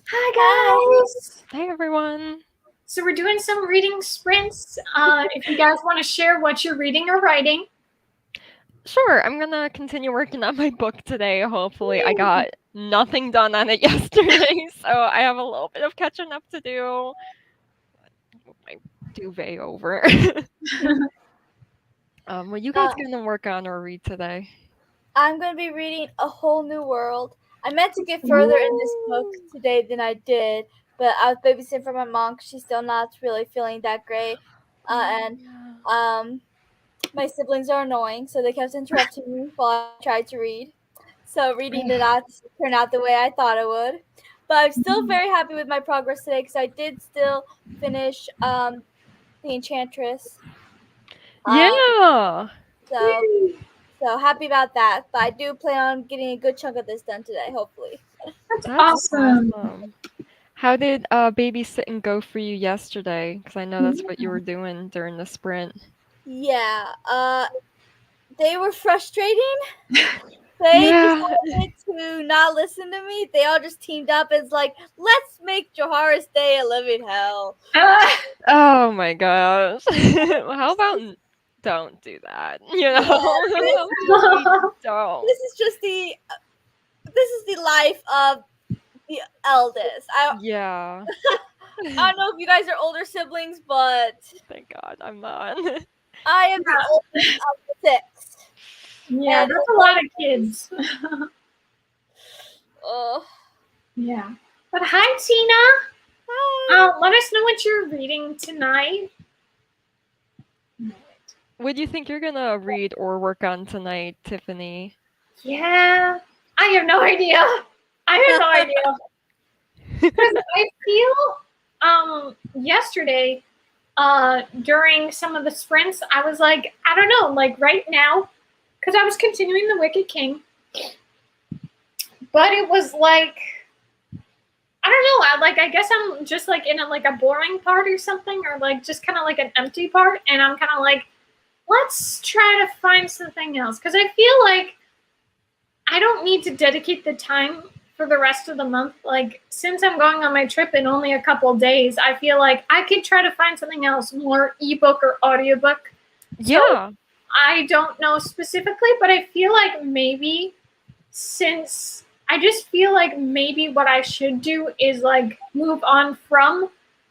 Hi Hi. guys! Hey everyone. So we're doing some reading sprints. If you guys want to share what you're reading or writing. Sure, I'm gonna continue working on my book today, hopefully. I got nothing done on it yesterday, so I have a little bit of catching up to do. Move my duvet over. What you guys Uh, gonna work on or read today? I'm going to be reading A Whole New World. I meant to get further in this book Woo! today than I did, but I was babysitting for my mom 'cause she's still not really feeling that great. And Yeah. um, my siblings are annoying, so they kept interrupting me while I tried to read. So reading did not turn out the way I thought it would. But I'm still very happy with my progress today because I did still finish The Enchantress. Um, Yeah. so So happy about that. But I do plan on getting a good chunk of this done today, hopefully. That's That's awesome. awesome. How did babysitting go for you yesterday? Because I know that's what you were doing during the sprint. Yeah. They were frustrating. They Yeah. decided to not listen to me. They all just teamed up as like, let's make Joharra's day a living hell. Uh, Oh my gosh. How about don't do that? Yeah, How about we don't? this is just this is the life of the eldest. Yeah. I don't know if you guys are older siblings, but Thank God I'm not. I am the yeah, oldest of the six. yeah, And that's a lot of kids. uh, Yeah. But hi, Tina. hi. Let us know what you're reading tonight. What do you think you're gonna read or work on tonight, Tiffany? Yeah, I have no idea. I have no idea. Because I feel yesterday during some of the sprints, I was like, I don't know, like right now, because I was continuing the Wicked King, but it was like I don't know. I guess I'm just like in a boring part or something, or like just kind of like an empty part, and I'm kind of like, let's try to find something else because I feel like I don't need to dedicate the time for the rest of the month. Like since I'm going on my trip in only a couple of days, I feel like I could try to find something else, more ebook or audiobook. So Yeah. I don't know specifically, but I feel like maybe since I just feel like maybe what I should do is like move on from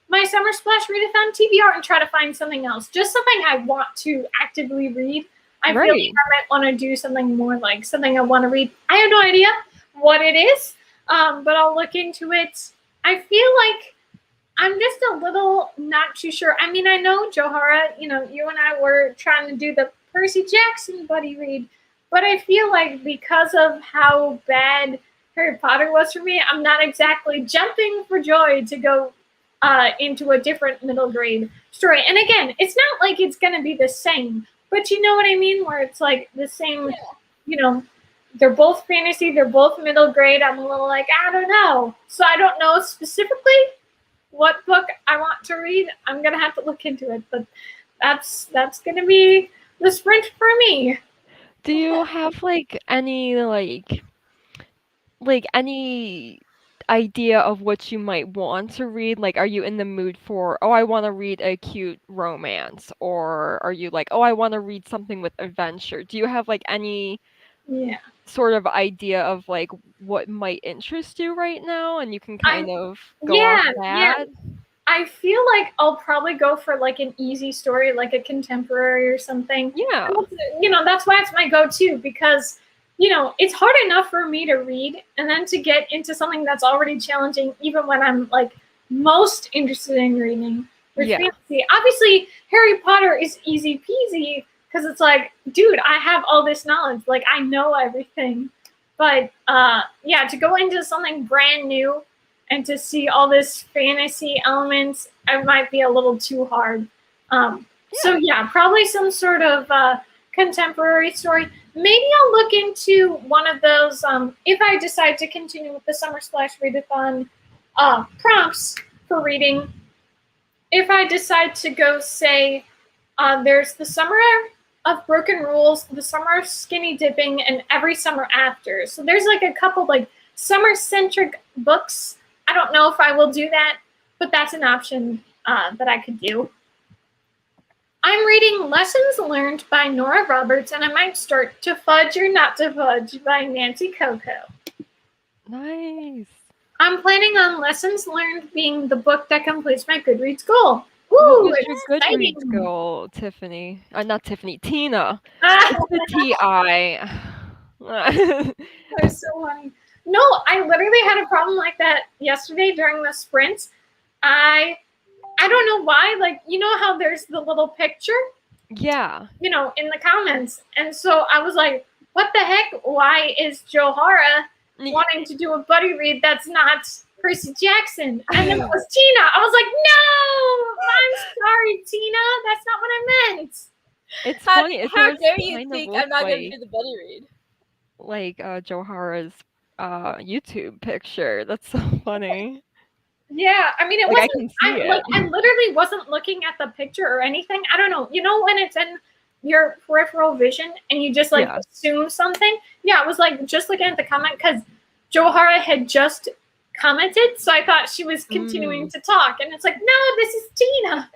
my Summer Splash Readathon TBR and try to find something else. Just something I want to actively read. I feel like Right. I might want to do something more like something I want to read. I have no idea what it is, but I'll look into it. I feel like I'm just a little not too sure. I mean, I know Joharra, you and I were trying to do the Percy Jackson buddy read, but I feel like because of how bad Harry Potter was for me, I'm not exactly jumping for joy to go into a different middle grade story. And again, it's not like it's going to be the same, but you know what I mean? Where it's like the same, you know, they're both fantasy, they're both middle grade. I'm a little like, I don't know. So I don't know specifically what book I want to read. I'm gonna have to look into it, but that's gonna be the sprint for me. Do you have any idea of what you might want to read? Like, are you in the mood for, oh, I want to read a cute romance? Or are you like, oh, I want to read something with adventure? Do you have like any Yeah, sort of idea of like what might interest you right now? And you can I kind of go off yeah. that? I feel like I'll probably go for like an easy story, like a contemporary or something. Yeah. And that's why it's my go-to because it's hard enough for me to read and then to get into something that's already challenging, even when I'm like most interested in reading with Yeah. fantasy. Obviously, Harry Potter is easy peasy because it's like, dude, I have all this knowledge, like I know everything. But yeah, to go into something brand new and to see all this fantasy elements, it might be a little too hard. So Yeah. yeah, probably some sort of contemporary story. Maybe I'll look into one of those if I decide to continue with the Summer Splash Readathon prompts for reading. If I decide to go, say, there's the Summer of Broken Rules, the Summer of Skinny Dipping, and Every Summer After. So there's like a couple like summer centric books I don't know if I will do that, but that's an option that I could do. I'm reading Lessons Learned by Nora Roberts, and I might start To Fudge or Not to Fudge by Nancy Coco. Nice. I'm planning on Lessons Learned being the book that completes my Goodreads goal. What Woo! was your Exciting. Goodreads goal, Tiffany? Not Tiffany, Tina. Ah, It's the T-I. that was so funny. No, I literally had a problem like that yesterday during the sprints. I don't know why. Like, you know how there's the little picture, Yeah. you know, in the comments, and so I was like, "What the heck? Why is Joharra wanting to do a buddy read that's not Percy Jackson?" And then it was Tina. I was like, "No, I'm sorry, Tina. That's not what I meant." It's How funny. It dare does you kind of think look I'm not gonna like do the buddy read? Joharra's YouTube picture. That's so funny. Yeah, I mean, it Like I wasn't. can see I like. it. I literally wasn't looking at the picture or anything. I don't know. You know when it's in your peripheral vision and you just like Yeah. assume something? Yeah, it was like just looking at the comment because Joharra had just commented, so I thought she was continuing to talk, and it's like, no, this is Tina.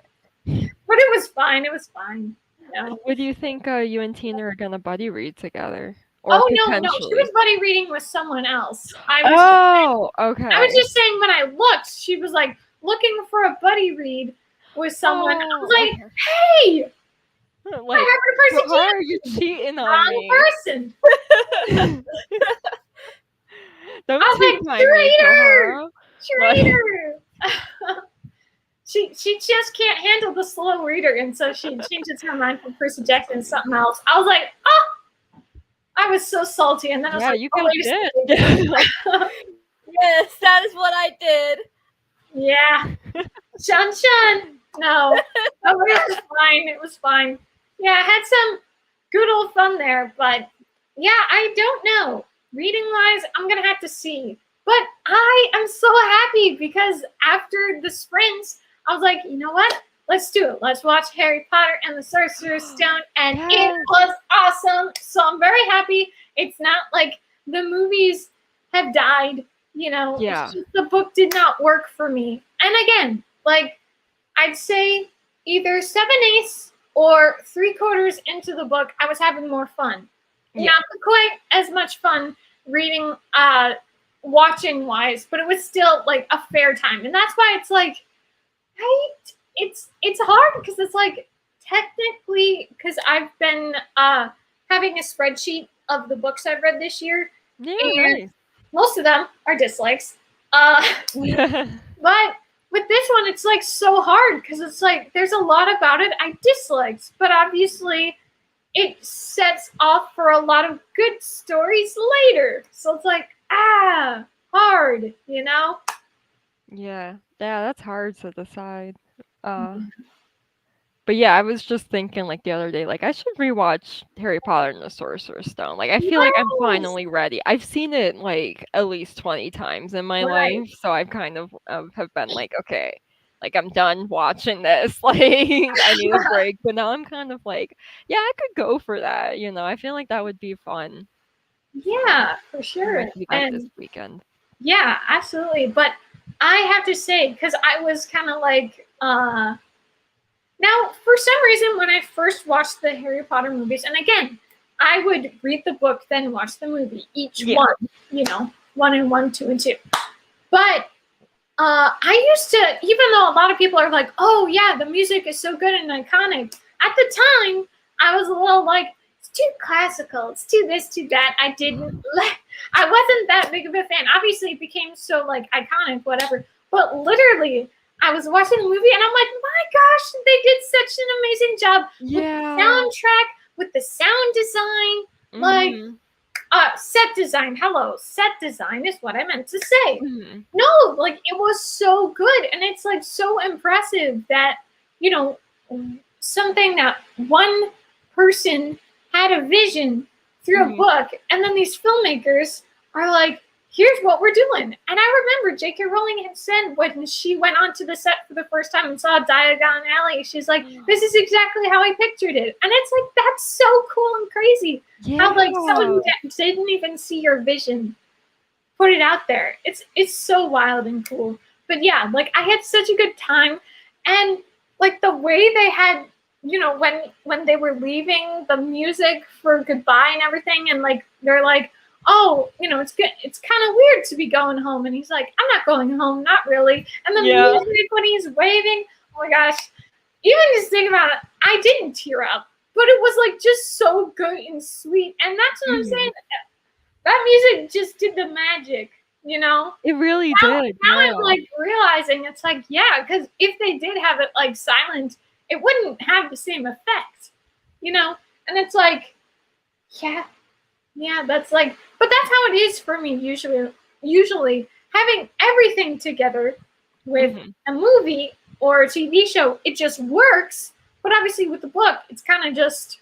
But it was fine. It was fine. Yeah. What do you think you and Tina are gonna buddy read together? Or Oh no, she potentially? was buddy reading with someone else. Oh, I was okay. just saying when I looked, she was like looking for a buddy read with someone. I was like, okay. hey, Like, I have a Percy Joharra, you're Jackson. cheating on Wrong me. person. Don't I was like, two-time me, Joharra. traitor. She just can't handle the slow reader, and so she changes her mind from Percy Jackson to something else. I was like, oh, I was so salty, and then I was Yeah, like, you oh, guys wait a did. second. Yes, that is what I did. Yeah. Shun Shun. No. But it was fine. It was fine. Yeah, I had some good old fun there, but yeah, I don't know. Reading wise, I'm gonna have to see. But I am so happy because after the sprints, I was like, you know what? Let's do it. Let's watch Harry Potter and the Sorcerer's Stone, and it Yes. was awesome. So I'm very happy. It's not like the movies have died. You know, Yeah. it's just the book did not work for me. And again, like I'd say either 7/8 or 3/4 into the book, I was having more fun. Yeah. Not quite as much fun reading, watching wise, but it was still like a fair time. And that's why it's like, it's hard because it's like technically because I've been having a spreadsheet of the books I've read this year. Yeah, And most of them are dislikes. nice. But with this one, it's like so hard because it's like there's a lot about it I disliked, but obviously it sets off for a lot of good stories later. So it's like, hard, you know? Yeah, that's hard to decide. But yeah, I was just thinking like the other day, like I should rewatch Harry Potter and the Sorcerer's Stone. Like I feel like I'm Yes! finally ready. I've seen it like at least 20 times in my Right. life, so I've kind of have been like, okay, like I'm done watching this. Like I need a break. But now I'm kind of like, yeah, I could go for that. You know, I feel like that would be fun. Yeah, for I sure. might do that this And weekend. yeah, absolutely. But I have to say, because I was kind of like, now, for some reason, when I first watched the Harry Potter movies, and again, I would read the book, then watch the movie, each one, you know, 1 and 1, 2 and 2. But I used to, even though a lot of people are like, oh, yeah, the music is so good and iconic, at the time, I was a little like, it's too classical, it's too this, too that. I wasn't that big of a fan. Obviously, it became so, like, iconic, whatever. But literally, I was watching the movie and I'm like, my gosh, they did such an amazing job with the soundtrack, with the sound design, like set design. Hello, set design is what I meant to say. No, like it was so good, and it's like so impressive that, you know, something that one person had a vision through a book, and then these filmmakers are like, here's what we're doing. And I remember J.K. Rowling had said when she went onto the set for the first time and saw Diagon Alley, she's like, this is exactly how I pictured it. And it's like, that's so cool and crazy. Yeah. How like someone who didn't even see your vision put it out there. It's so wild and cool. But yeah, like I had such a good time, and like the way they had, when they were leaving, the music for goodbye and everything, and like they're like, oh, it's good. It's kind of weird to be going home, and he's like, I'm not going home, not really. And the Yeah. music when he's waving, oh my gosh, even just think about it, I didn't tear up, but it was like just so good and sweet, and that's what I'm saying. That music just did the magic, It really Now, did. now Yeah. I'm like realizing it's like, yeah, because if they did have it like silent, it wouldn't have the same effect, And it's like, yeah, that's like, but that's how it is for me usually. Usually, having everything together with a movie or a TV show, it just works. But obviously, with the book, it's kind of just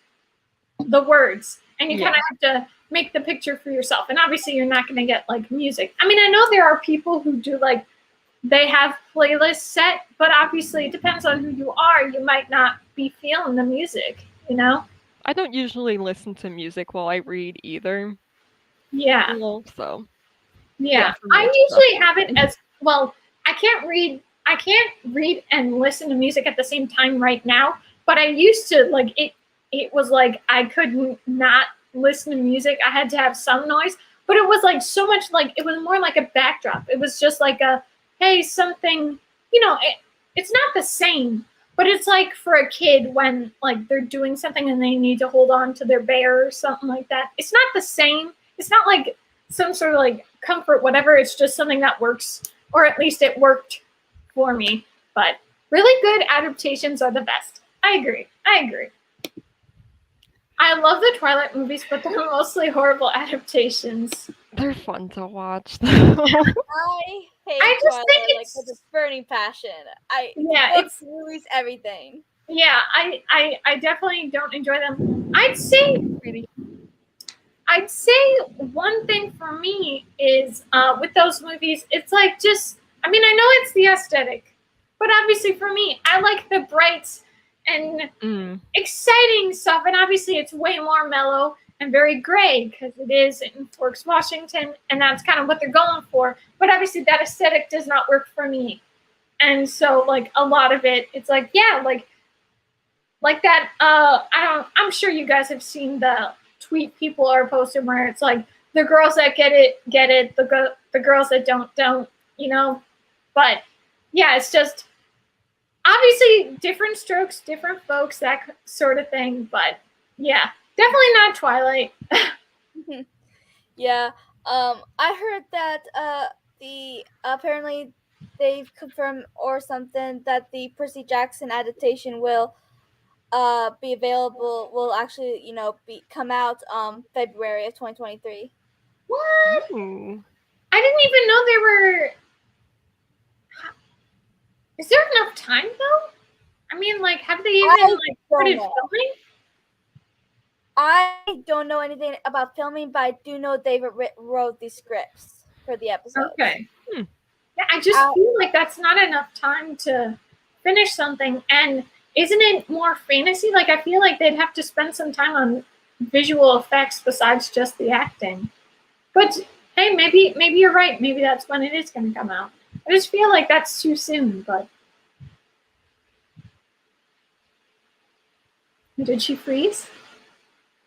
the words, and you kind of have to make the picture for yourself. And obviously, you're not going to get like music. I mean, I know there are people who do like they have playlists set, but obviously, it depends on who you are. You might not be feeling the music, I don't usually listen to music while I read either. Yeah. So. Yeah, for me, I it's usually have it preferable. as well. I can't read and listen to music at the same time right now, but I used to like it. It was like I couldn't not listen to music. I had to have some noise, but it was like so much like it was more like a backdrop. It was just like a hey something, it's not the same, but it's like for a kid when like they're doing something and they need to hold on to their bear or something like that. It's not the same. It's not like some sort of like comfort, whatever. It's just something that works, or at least it worked for me. But really good adaptations are the best. I agree. I love the Twilight movies, but they're mostly horrible adaptations. They're fun to watch, though. I hate I just Twilight think like with a burning passion. Yeah, books, it's movies, everything. yeah. I definitely don't enjoy them. I'd say one thing for me is with those movies, it's like just, I mean, I know it's the aesthetic, but obviously for me, I like the bright and exciting stuff. And obviously it's way more mellow and very gray because it is in Forks, Washington, and that's kind of what they're going for. But obviously that aesthetic does not work for me. And so like a lot of it, it's like, yeah, like that, I'm sure you guys have seen the tweet people are posting where it's like the girls that get it, the girls that don't, but yeah, it's just obviously different strokes, different folks, that sort of thing, but yeah, definitely not Twilight. Yeah. I heard that the apparently they've confirmed or something that the Percy Jackson adaptation will be available, will actually be come out February of 2023. What? Ooh. I didn't even know they were. Is there enough time though? I mean, like, have they even like started filming? I don't know anything about filming, but I do know they wrote the scripts for the episodes. Okay. Yeah, I just feel like that's not enough time to finish something. And isn't it more fantasy? Like, I feel like they'd have to spend some time on visual effects besides just the acting. But hey, maybe you're right. Maybe that's when it is going to come out. I just feel like that's too soon. But did she freeze?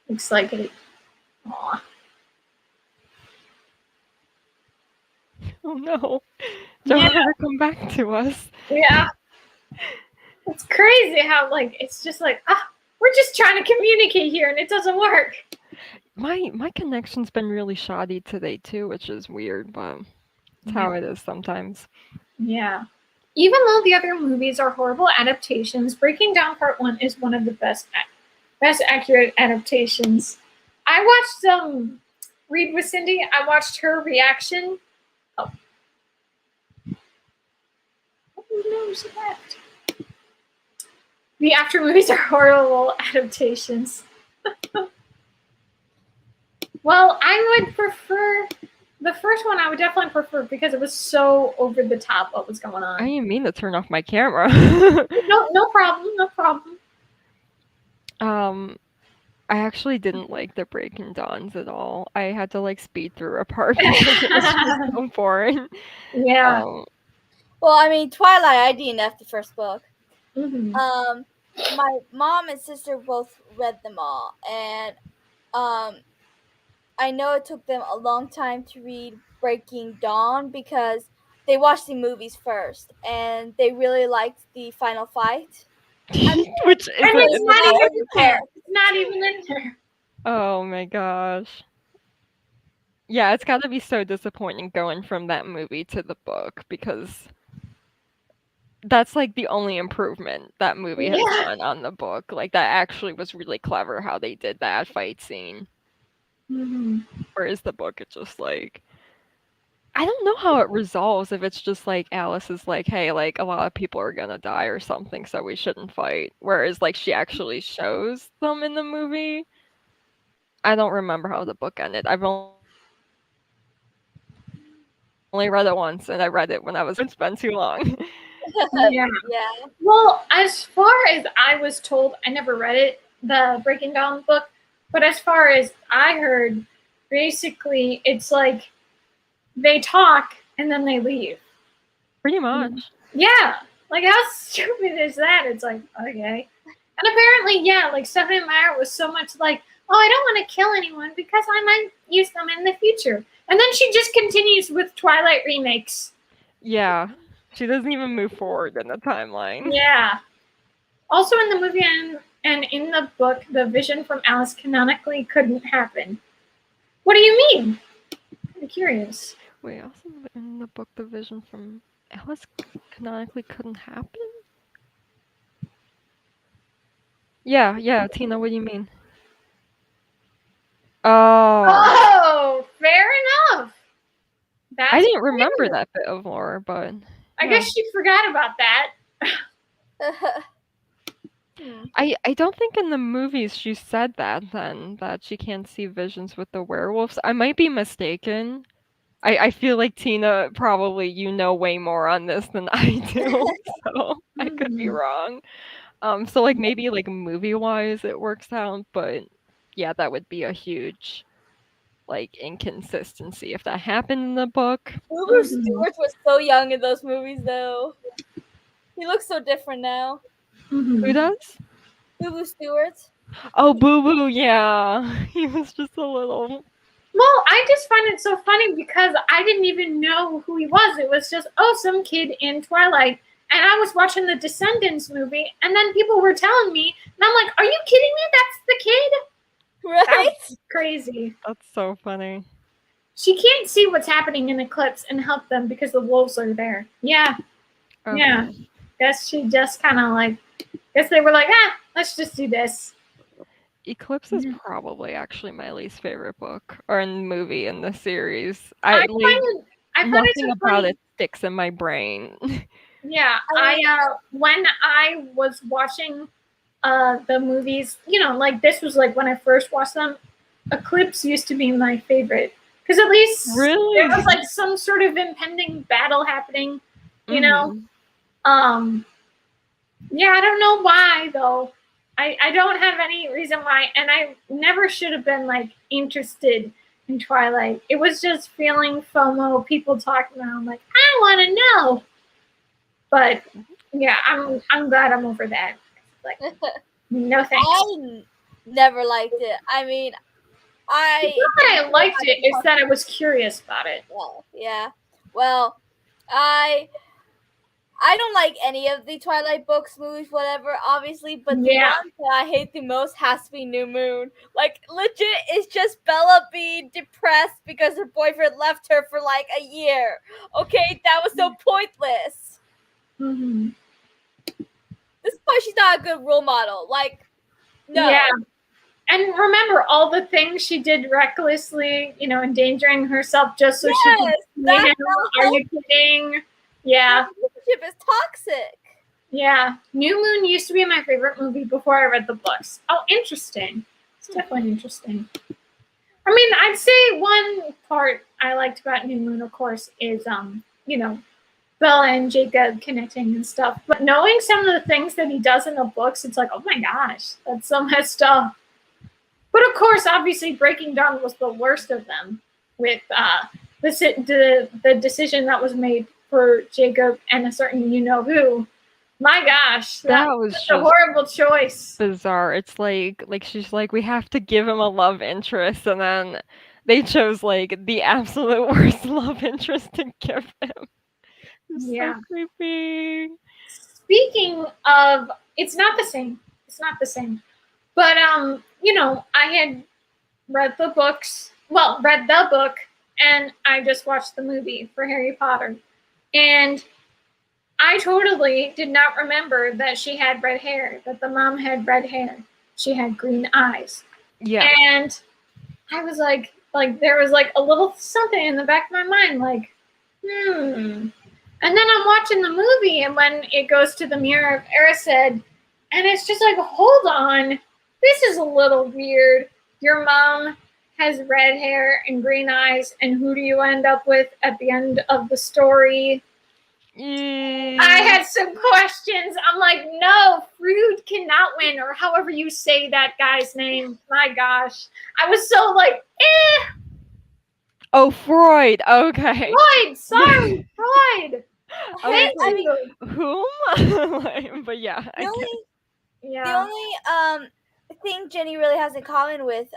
Looks like it. Aw. Oh no. Joharra, come back to us. Yeah. It's crazy how like it's just like we're just trying to communicate here and it doesn't work. My connection's been really shoddy today too, which is weird, but it's how it is sometimes. Yeah. Even though the other movies are horrible adaptations, Breaking Down Part 1 is one of the best accurate adaptations. I watched Read with Cindy. I watched her reaction. Oh. No, she left. The after movies are horrible adaptations. Well, I would prefer the first one. I would definitely prefer because it was so over the top what was going on. I didn't mean to turn off my camera. No problem. I actually didn't like the Breaking Dawns at all. I had to like speed through a part because it was just so boring. Yeah. Well, I mean, Twilight, I DNF'd the first book. Mhm. My mom and sister both read them all, and I know it took them a long time to read Breaking Dawn because they watched the movies first, and they really liked the final fight. Which And isn't it's in not the even book. in there. It's not even in there. Oh my gosh. Yeah, it's gotta be so disappointing going from that movie to the book because that's like the only improvement that movie has Yeah. done on the book. Like that actually was really clever how they did that fight scene. Mhm. Whereas the book, it's just like I don't know how it resolves if it's just like Alice is like, hey, like a lot of people are gonna die or something, so we shouldn't fight. Whereas like she actually shows them in the movie. I don't remember how the book ended. I've only read it once and I read it when I was it's been too long. Yeah. Yeah. Well, as far as I was told, I never read it, the Breaking Dawn book, but as far as I heard, basically it's like they talk and then they leave. Pretty much. Yeah. Like how stupid is that? It's like, okay. And apparently, yeah, like Stephanie Meyer was so much like, oh, I don't want to kill anyone because I might use them in the future. And then she just continues with Twilight remakes. Yeah. She doesn't even move forward in the timeline. Yeah. Also in the movie and in the book, the vision from Alice canonically couldn't happen. What do you mean? I'm curious. Wait, also in the book the vision from Alice canonically couldn't happen? Yeah, Tina, what do you mean? Oh. Oh, fair enough. That's I didn't remember fair. that bit of lore, but I guess she forgot about that. I don't think in the movies she said that then, that she can't see visions with the werewolves. I might be mistaken. I feel like Tina, probably you know way more on this than I do, so I could be wrong. So like maybe like movie-wise it works out, but yeah, that would be a huge like inconsistency if that happened in the book. Boo Stewart was so young in those movies, though. He looks so different now. Who does? Boo Stewart. Oh, Boo Boo, yeah. He was just a little. Well, I just find it so funny because I didn't even know who he was. It was just, oh, some kid in Twilight. And I was watching the Descendants movie, and then people were telling me, and I'm like, are you kidding me? That's the kid? Right? That's crazy. That's so funny. She can't see what's happening in Eclipse and help them because the wolves are there. Yeah. Okay. Yeah. Guess she just kind of like, guess they were like, let's just do this. Eclipse is probably actually my least favorite book or movie in the series. I Like find it nothing so about funny. it sticks in my brain. Yeah, when I was watching the movies, like this was like when I first watched them. Eclipse used to be my favorite because at least Really? there was like some sort of impending battle happening, you know. Yeah, I don't know why though. I don't have any reason why, and I never should have been like interested in Twilight. It was just feeling FOMO, people talking about. I'm like, I want to know. But yeah, I'm glad I'm over that. Like, no thanks. I never liked it. I mean, It's not that I liked it; it's that I was curious about it. Well, yeah. Well, I don't like any of the Twilight books, movies, whatever, obviously, but the one that I hate the most has to be New Moon. Like, legit, it's just Bella being depressed because her boyfriend left her for like a year. Okay, that was so pointless. Mm-hmm. This is why she's not a good role model. Like, no. Yeah. And remember all the things she did recklessly, endangering herself just so she could see him. Are you kidding? Yeah. The relationship is toxic. Yeah. New Moon used to be my favorite movie before I read the books. Oh, interesting. It's definitely interesting. I mean, I'd say one part I liked about New Moon, of course, is Bella and Jacob connecting and stuff. But knowing some of the things that he does in the books, it's like, oh my gosh, that's so messed up. But of course, obviously, Breaking Dawn was the worst of them, with the decision that was made for Jacob and a certain you know who. My gosh, that That was was such a just horrible choice. bizarre. It's like she's like, we have to give him a love interest, and then they chose like the absolute worst love interest to give him. It's so Yeah. creepy. Speaking of, it's not the same. It's not the same. But I had read the books. Well, read the book, and I just watched the movie for Harry Potter, and I totally did not remember that she had red hair. That the mom had red hair. She had green eyes, Yeah. and I was like there was like a little something in the back of my mind, like, And then I'm watching the movie, and when it goes to the Mirror of Erised, and it's just like, hold on, this is a little weird. Your mom has red hair and green eyes, and who do you end up with at the end of the story? I had some questions. I'm like, no, Frood cannot win, or however you say that guy's name. My gosh. I was so like, Oh, Freud. Okay. Freud, sorry, Freud. I Thank was like, you. whom? But yeah, I The get. only Yeah. the only thing Jenny really has in common with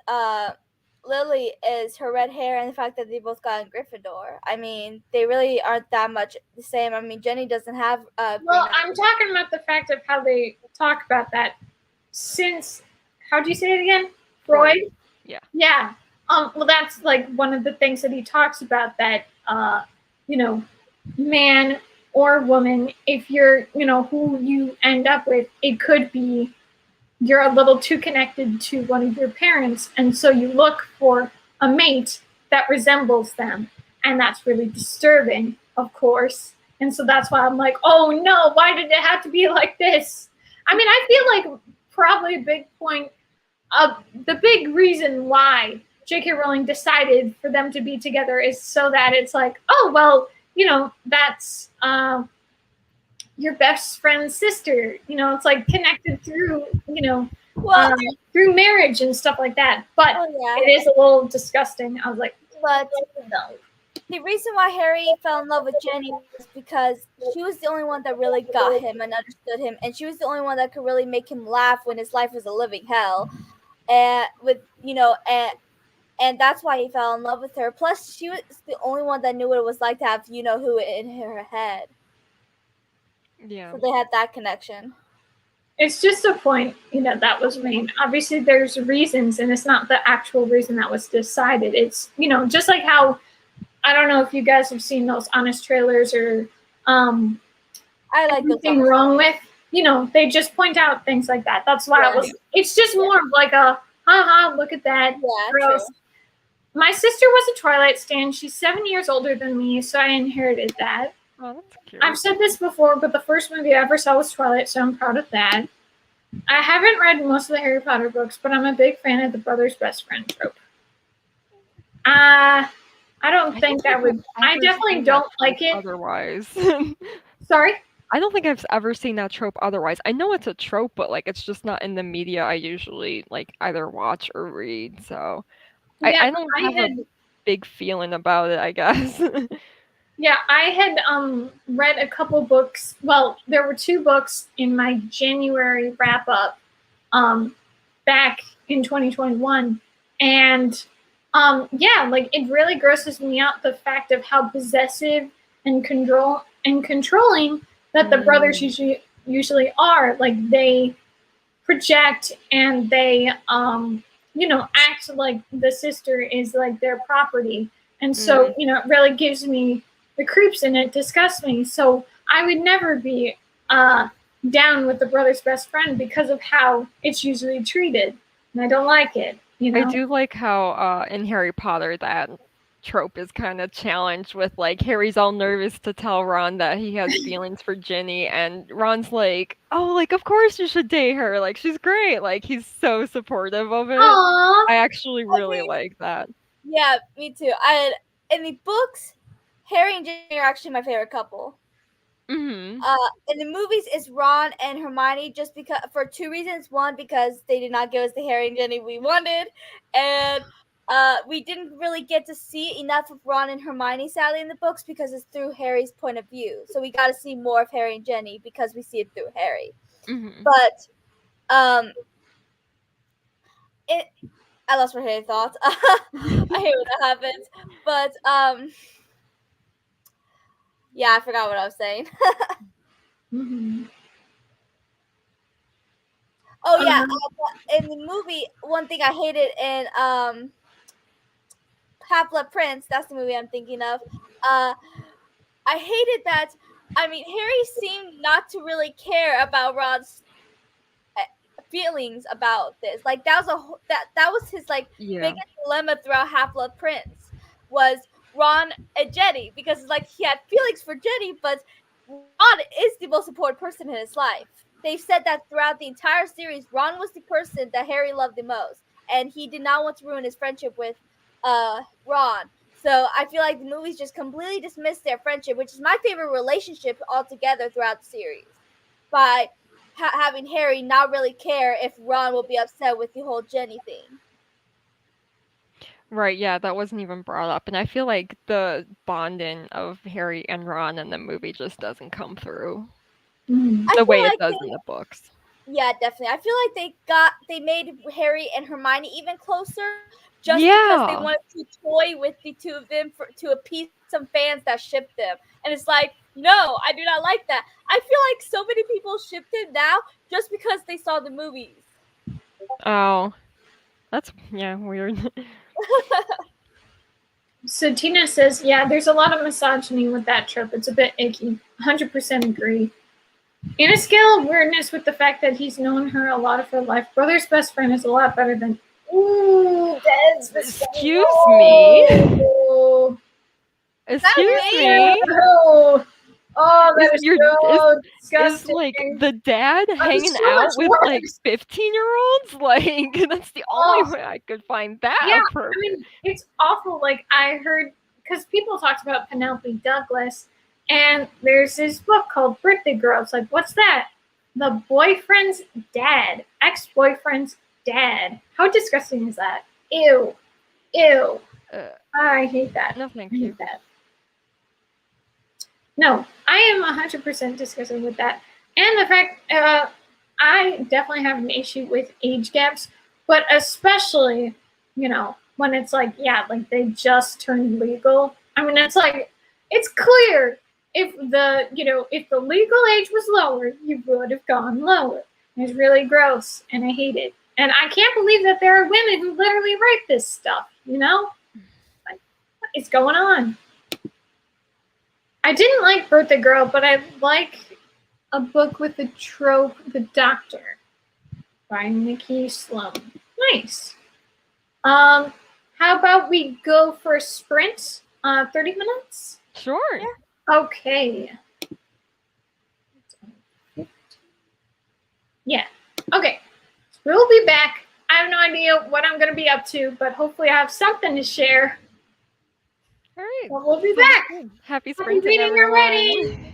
Lily is her red hair and the fact that they both got in Gryffindor. I mean, they really aren't that much the same. I mean, Jenny doesn't have green Well, eyes. I'm talking about the fact of how they talk about that since, how do you say it again? Freud? Yeah. Yeah. Well, that's like one of the things that he talks about, that, man or woman, if you're, who you end up with, it could be you're a little too connected to one of your parents. And so you look for a mate that resembles them. And that's really disturbing, of course. And so that's why I'm like, oh no, why did it have to be like this? I mean, I feel like probably a big point of the big reason why J.K. Rowling decided for them to be together is so that it's like, oh, well, that's your best friend's sister. It's like connected through, Well, through marriage and stuff like that. But yeah. it is a little disgusting. I was like, But no. the reason why Harry fell in love with Jenny was because she was the only one that really got him and understood him, and she was the only one that could really make him laugh when his life was a living hell. And and that's why he fell in love with her. Plus, she was the only one that knew what it was like to have who in her head. Yeah. So they had that connection. It's just a point, that was made. Obviously, there's reasons, and it's not the actual reason that was decided. It's, just like how, I don't know if you guys have seen those Honest trailers or I like anything wrong with, they just point out things like that. That's why it's just more of like a, haha, look at that. Yeah, Gross. true. My sister was a Twilight stan. She's 7 years older than me, so I inherited that. Oh, that's cute. I've said this before, but the first movie I ever saw was Twilight, so I'm proud of that. I haven't read most of the Harry Potter books, but I'm a big fan of the brother's best friend trope. I don't think I would. I definitely don't like it. Otherwise. Sorry? I don't think I've ever seen that trope otherwise. I know it's a trope, but like it's just not in the media I usually like either watch or read. So I don't have a big feeling about it, I guess. Yeah, I had read a couple books. Well, there were 2 books in my January wrap up back in 2021, and like it really grosses me out, the fact of how possessive and controlling that the brothers usually are. Like they project and they act like the sister is like their property, and so it really gives me the creeps, and it disgusts me. So I would never be down with the brother's best friend because of how it's usually treated, and I don't like it. I do like how in Harry Potter that trope is kind of challenged with like Harry's all nervous to tell Ron that he has feelings for Ginny, and Ron's like, "Oh, like of course you should date her. Like she's great." Like he's so supportive of it. Aww. I actually really like that. Yeah, me too. In the books, Harry and Ginny are actually my favorite couple. Mhm. In the movies, it's Ron and Hermione just because for two reasons. One, because they did not give us the Harry and Jenny we wanted, and we didn't really get to see enough of Ron and Hermione sadly in the books because it's through Harry's point of view. So we got to see more of Harry and Jenny because we see it through Harry. Mhm. But it I lost my train of thoughts. I hate when that happens. But yeah, I forgot what I was saying. Mhm. Oh yeah, Um, in the movie, one thing I hated in Half Blood Prince, that's the movie I'm thinking of. Uh, I hated that. I mean, Harry seemed not to really care about Ron's feelings about this. Like that was that was his like Yeah. biggest dilemma throughout Half Blood Prince was Ron and Jenny because it's like he had feelings for Jenny, but Ron is the most important person in his life. They've said that throughout the entire series. Ron was the person that Harry loved the most, and he did not want to ruin his friendship with Ron. So I feel like the movies just completely dismissed their friendship, which is my favorite relationship altogether throughout the series, by having Harry not really care if Ron will be upset with the whole Jenny thing. Right, yeah, that wasn't even brought up, and I feel like the bonding of Harry and Ron in the movie just doesn't come through mhm. I the feel way it like does in the books. yeah, definitely. I feel like they made Harry and Hermione even closer just because they Yeah. wanted to toy with the two of them to appease some fans that shipped them. And it's like, no, I do not like that. I feel like so many people ship them now just because they saw the movies. Oh, that's yeah, weird. So Tina says, yeah, there's a lot of misogyny with that trope. It's a bit icky. 100% agree. In a scale of weirdness with the fact that he's known her a lot of her life, brother's best friend is a lot better than. Ooh, Dad's best friend. Excuse me. No. That was Excuse me. me. No. Oh, Is that is your so is like disgusting. the dad That hanging is so much out with like worse. 15-year-olds? Like that's the only Oh, way I could find that yeah. I appropriate. mean, it's awful. Like, I heard, because people talked about Penelope Douglas, and there's this book called Birthday Girl. It's like, what's that? The boyfriend's dad, ex-boyfriend's dad. How disgusting is that? Ew. Ew. Uh, I hate that. no, I thank you. hate that. No, I am 100% disgusted with that. And the fact, I definitely have an issue with age gaps, but especially, when it's like, yeah, like they just turned legal. I mean, it's like, it's clear if the legal age was lower, you would have gone lower. It's really gross, and I hate it. And I can't believe that there are women who literally write this stuff, Like, what is going on? I didn't like Birthday Girl, but I like a book with a trope, The Doctor, by Nikki Sloan. Nice. How about we go for a sprint? 30 minutes? Sure. Okay. Yeah. Okay. We'll be back. I have no idea what I'm going to be up to, but hopefully I have something to share. All right. But we'll be Sounds back. good. Happy Happy sprinting, reading everyone. already.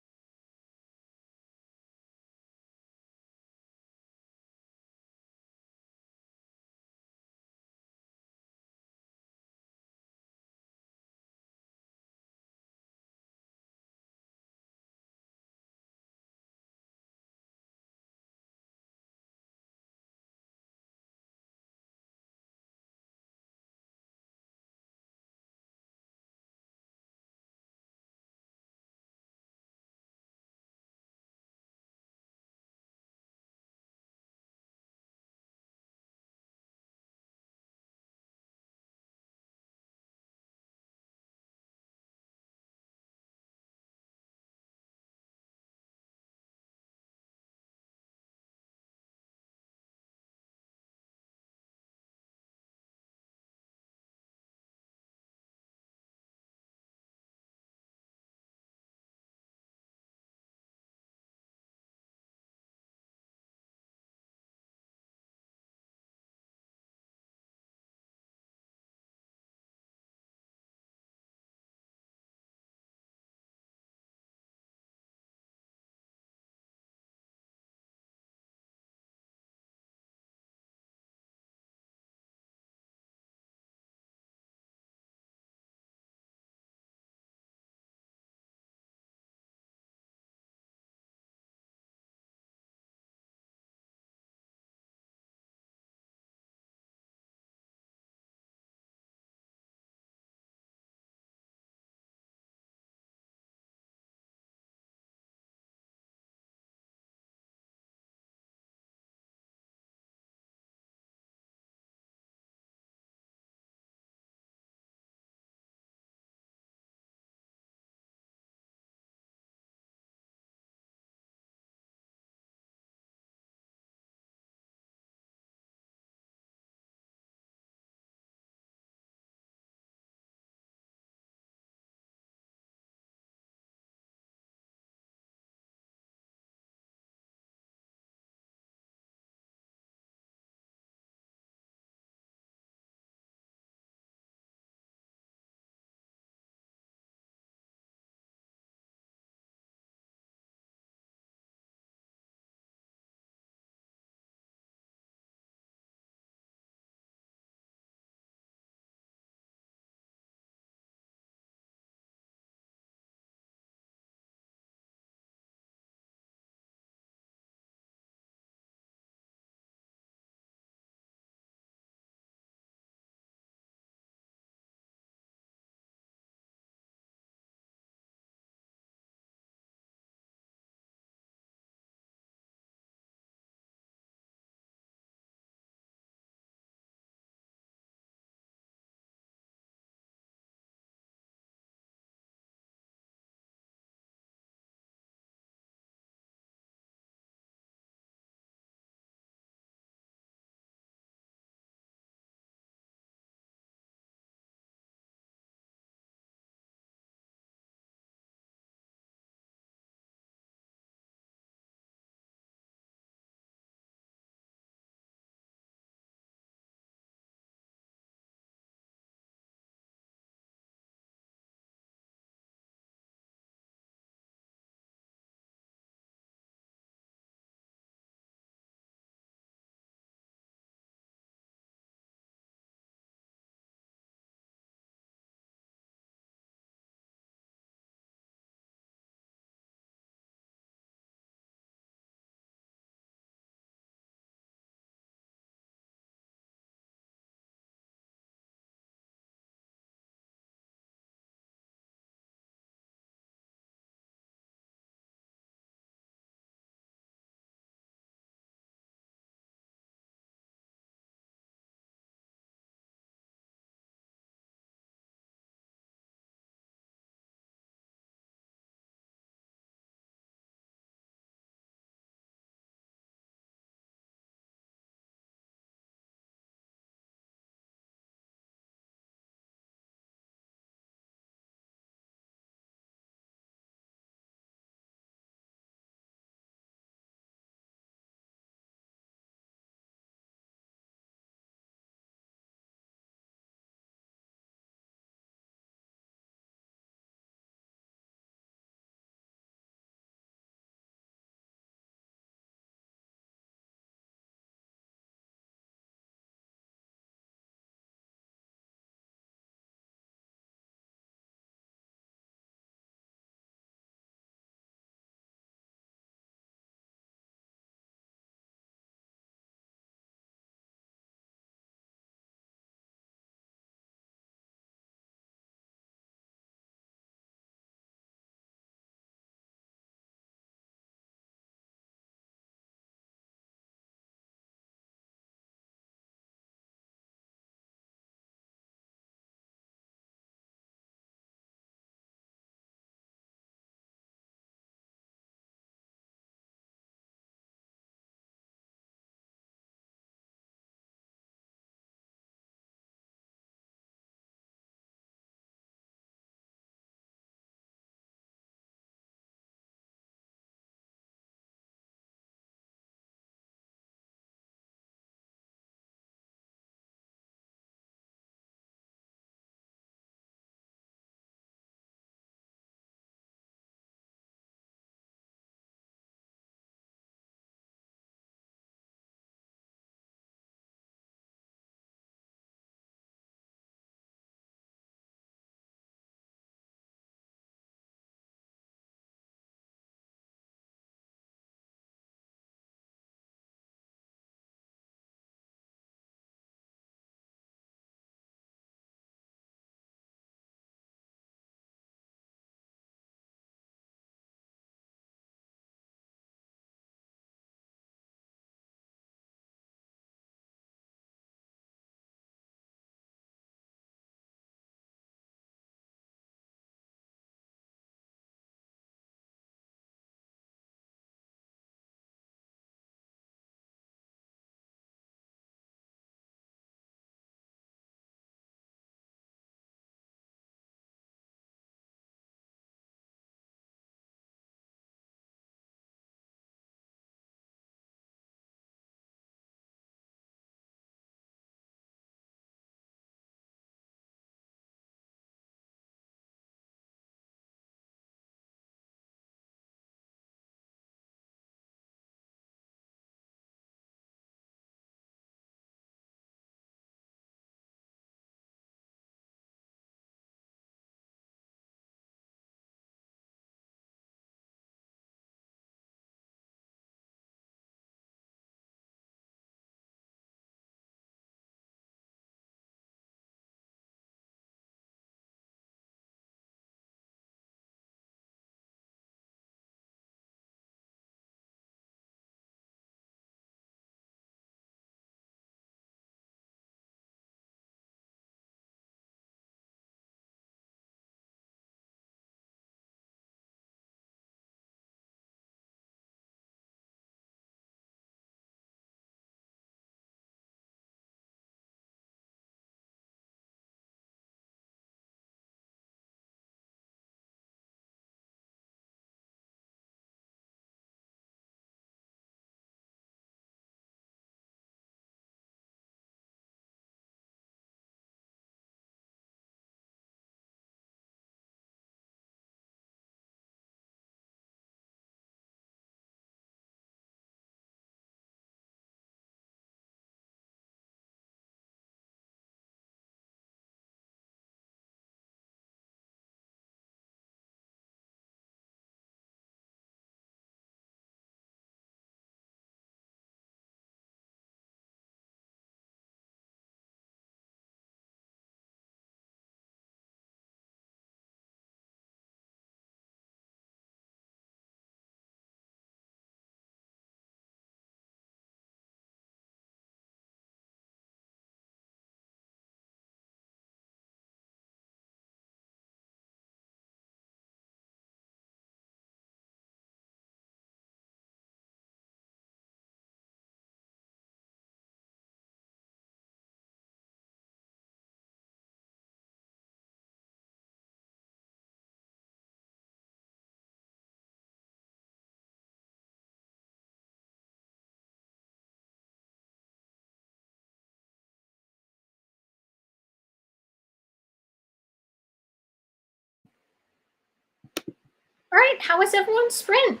All right, how was everyone's sprint?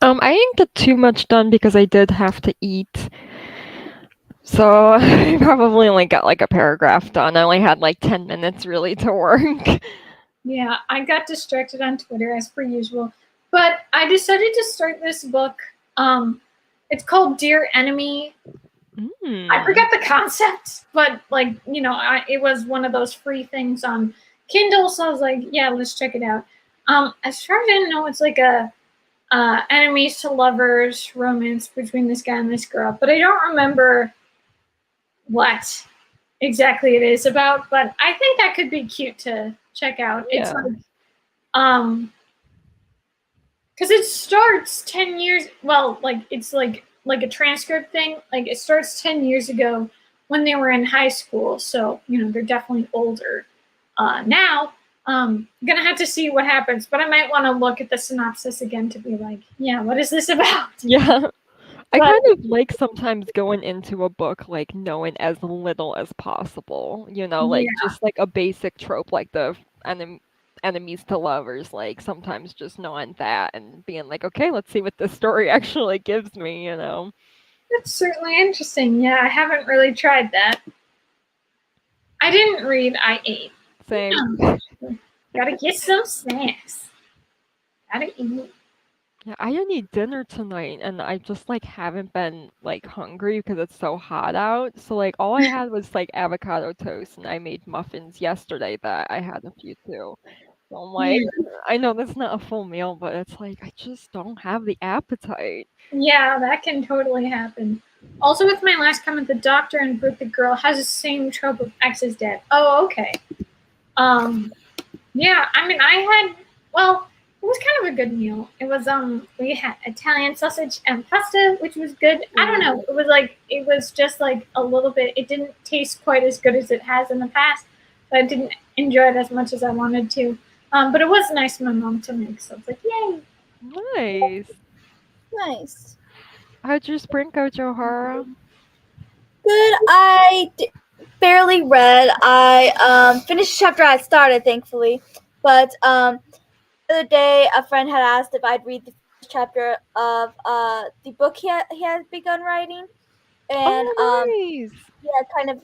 I didn't get too much done because I did have to eat. So I probably only got like a paragraph done. I only had like 10 minutes really to work. Yeah, I got distracted on Twitter as per usual, but I decided to start this book. It's called Dear Enemy. I Mm. forget the concept, but like it was one of those free things on Kindle, so I was like, yeah, let's check it out. As far as I know, it's like a enemies to lovers romance between this guy and this girl, but I don't remember what exactly it is about. But I think that could be cute to check out. It's Yeah. like um because it starts 10 years, well, like it's like a transcript thing, like it starts 10 years ago when they were in high school, so they're definitely older now. Gonna have to see what happens, but I might want to look at the synopsis again to be like, yeah, what is this about? Yeah. I But kind of like sometimes going into a book like knowing as little as possible, like yeah, just like a basic trope like the enemies to lovers, like sometimes just knowing that and being like, okay, let's see what this story actually gives me. it's certainly interesting. Yeah, I haven't really tried that. I didn't read, I ate. Same. Gotta get some snacks. Gotta eat. Yeah, I didn't eat dinner tonight and I just like haven't been like hungry because it's so hot out. So like all I had was like avocado toast and I made muffins yesterday that I had a few too. So I'm like, Yeah. I know that's not a full meal, but it's like I just don't have the appetite. Yeah, that can totally happen. Also, with my last comment, the doctor in Birth the Girl has the same trope of X is dead. Oh, okay. Um, yeah, I mean, I had, well, it was kind of a good meal. It was, we had Italian sausage and pasta, which was good. I don't know. Ooh. It was just like a little bit, it didn't taste quite as good as it has in the past, but I didn't enjoy it as much as I wanted to. But it was nice of my mom to make, so it's like, yay. Nice. Nice. How'd your sprint go, Joharra? Good. Barely read. I finished the chapter I started, thankfully. But the other day, a friend had asked if I'd read the first chapter of the book he had begun writing, and Oh, nice. yeah, kind of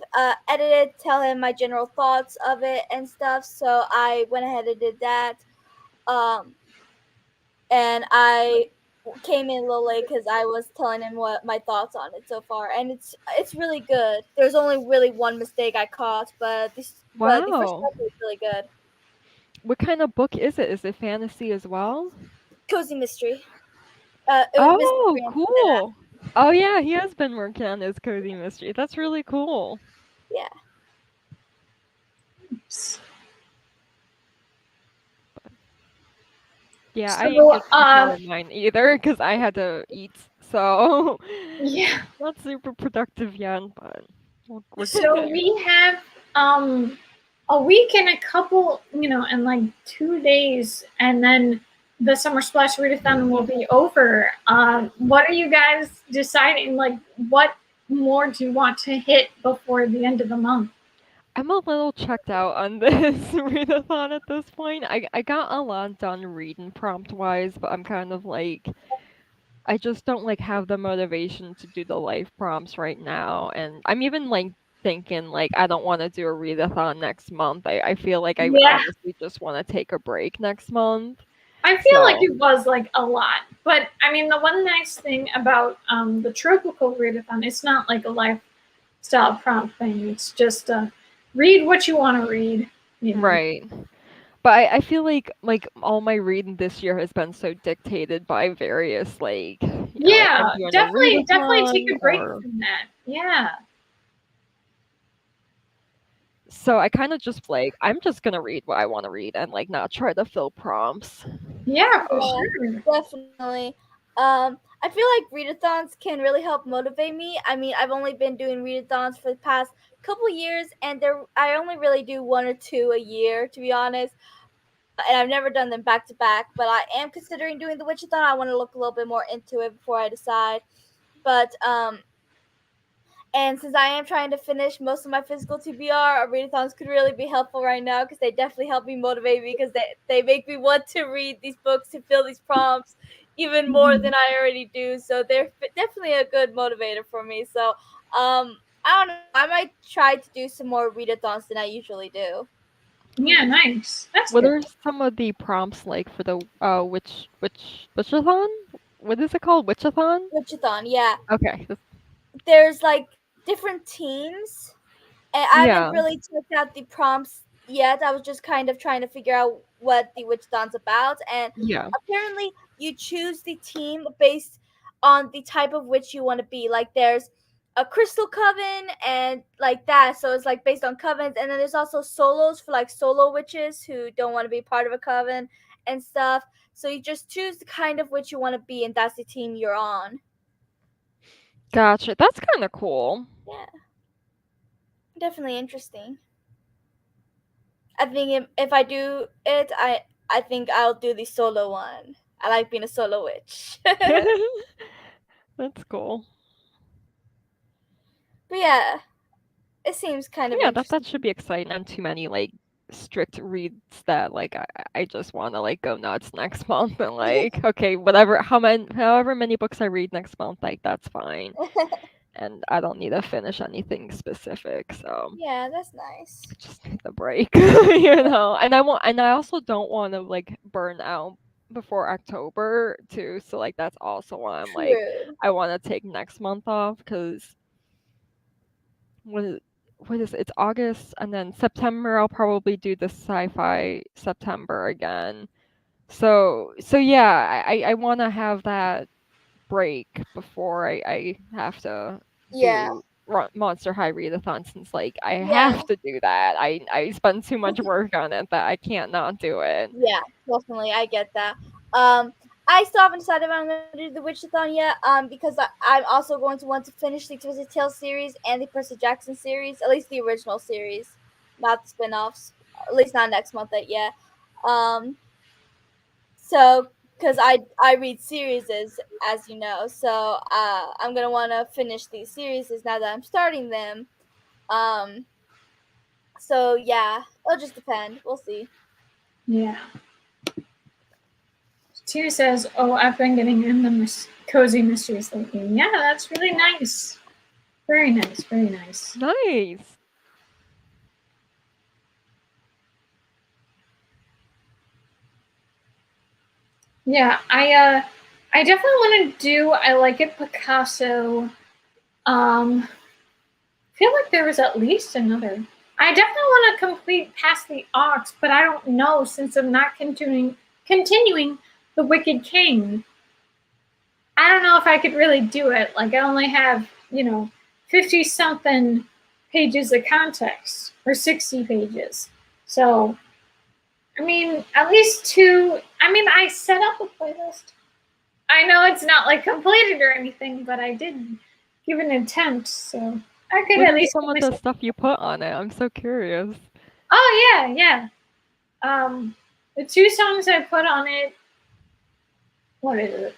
edited, tell him my general thoughts of it and stuff. So I went ahead and did that. Um, and I came in a little late because I was telling him what my thoughts on it so far, and it's really good. There's only really one mistake I caught, but the first Wow. chapter is really good. What kind of book is it? Is it fantasy as well? Cozy mystery. It was Oh, mystery and that. cool. Oh yeah, he has been working on his cozy mystery. That's really cool. Yeah. Yeah, I didn't So, get too far in mine either because I had to eat, so yeah. not super productive yet, but we're getting So there. we have um a week and a couple, and like 2 days, and then the Summer Splash Readathon will be over. What are you guys deciding? Like, what more do you want to hit before the end of the month? I'm a little checked out on this readathon at this point. I got a lot done reading prompt wise, but I'm kind of like I just don't like have the motivation to do the life prompts right now. And I'm even like thinking like I don't want to do a readathon next month. I feel like I Yeah, honestly just want to take a break next month. I feel like So it was like a lot, but I mean, the one nice thing about the Tropical Readathon, it's not like a lifestyle prompt thing. It's just read what you want to read. You know. right. But I feel like all my reading this year has been so dictated by various like Yeah, I'm doing a definitely take readathon a break or from that. Yeah. so I kind of just like I'm just gonna read what I want to read and like not try to fill prompts. Yeah, for Yeah, sure. definitely. I feel like readathons can really help motivate me. I mean, I've only been doing readathons for the past couple years, and I only really do one or two a year, to be honest. And I've never done them back to back. But I am considering doing the Witchathon. I want to look a little bit more into it before I decide. But And since I am trying to finish most of my physical TBR, readathons could really be helpful right now because they definitely help me motivate me because they make me want to read these books to fill these prompts even more than I already do. So they're definitely a good motivator for me. So I don't know. I might try to do some more readathons than I usually do. Yeah, nice. That's What good. are some of the prompts like for the witchathon? What is it called? Witchathon? Witchathon, yeah. Okay. There's like different teams, and I haven't Yeah. really checked out the prompts yet. I was just kind of trying to figure out what the Witchathon's about, and Yeah. apparently you choose the team based on the type of witch you want to be. Like there's a crystal coven and like that, so it's like based on covens, and then there's also solos for like solo witches who don't want to be part of a coven and stuff. So you just choose the kind of witch you want to be, and that's the team you're on. Gotcha. That's kind of cool. Yeah, definitely interesting. I think if I do it, I think I'll do the solo one. I like being a solo witch. But That's cool. yeah, it seems kind of Yeah, that should interesting. be exciting. Not too many like strict reads that like I just want to like go nuts next month and like okay, whatever however many books I read next month, like that's fine. And I don't need to finish anything specific, so Yeah, that's nice. I just need a break, you know. And I also don't want to like burn out before October too. So like that's also why I'm like True. I want to take next month off because what is it's August and then September I'll probably do the sci-fi September again. So yeah, I want to have that break before I have to Yeah, do Monster High Readathon since like I yeah, have to do that. I spend too much work on it that I can't not do it. yeah. Definitely, I get that. Um, I still haven't decided if I'm going to do the Witchathon yet. Because I'm also going to want to finish the Twisted Tales series and the Percy Jackson series, at least the original series, not the spin-offs. At least not next month yet. Um, So, because I read series as you know, so I'm gonna want to finish these series now that I'm starting them. Um, so yeah, it'll just depend. We'll see. Yeah. Tia says, "Oh, I've been getting in the cozy mysteries lately." Yeah, that's really nice. Very nice. Very nice. Nice. Yeah, I definitely want to do. I like it, Picasso. I feel like there was at least another. I definitely want to complete past the Ox, but I don't know since I'm not continuing the Wicked King. I don't know if I could really do it. Like I only have 50 something pages of context or 60 pages. So I mean, at least two. I mean, I set up a playlist. I know it's not like completed or anything, but I did give an attempt, so I could What at are least some give of the myself. stuff you put on it? I'm so curious. Oh yeah, yeah. The two songs I put on it. What is it?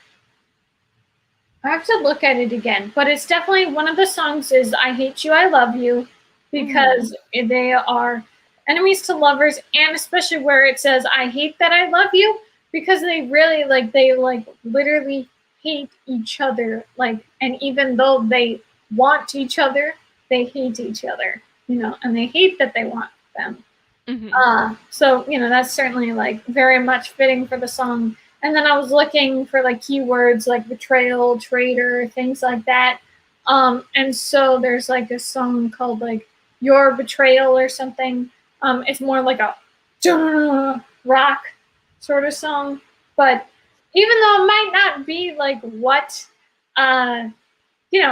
I have to look at it again, but it's definitely one of the songs is "I Hate You, I Love You," because they are enemies to lovers, and especially where it says "I hate that I love you," because they literally hate each other, and even though they want each other, they hate each other, and they hate that they want them. Mhm. So that's certainly like very much fitting for the song. And then I was looking for like keywords like betrayal, traitor, things like that. And so there's like a song called like Your Betrayal or something. It's more like a rock sort of song. But even though it might not be like what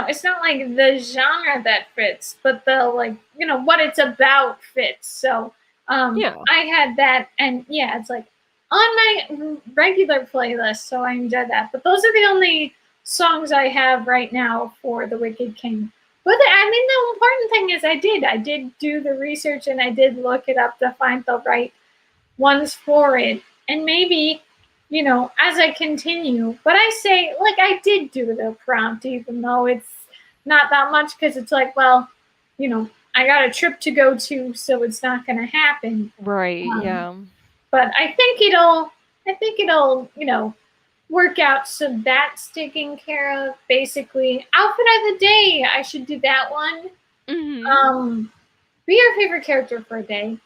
it's not like the genre that fits, but the what it's about fits. So Yeah. I had that, and yeah, it's like on my regular playlist, so I enjoy that. But those are the only songs I have right now for The Wicked King. But I mean, the important thing is I did do the research and I did look it up to find the right ones for it. And maybe, as I continue, but I say, like, I did do the prompt, even though it's not that much because it's like, well, I got a trip to go to, so it's not going to happen. Right, Um, yeah. but I think it'll work out. So that's taken care of. Basically, outfit of the day. I should do that one. Mhm. Be your favorite character for a day.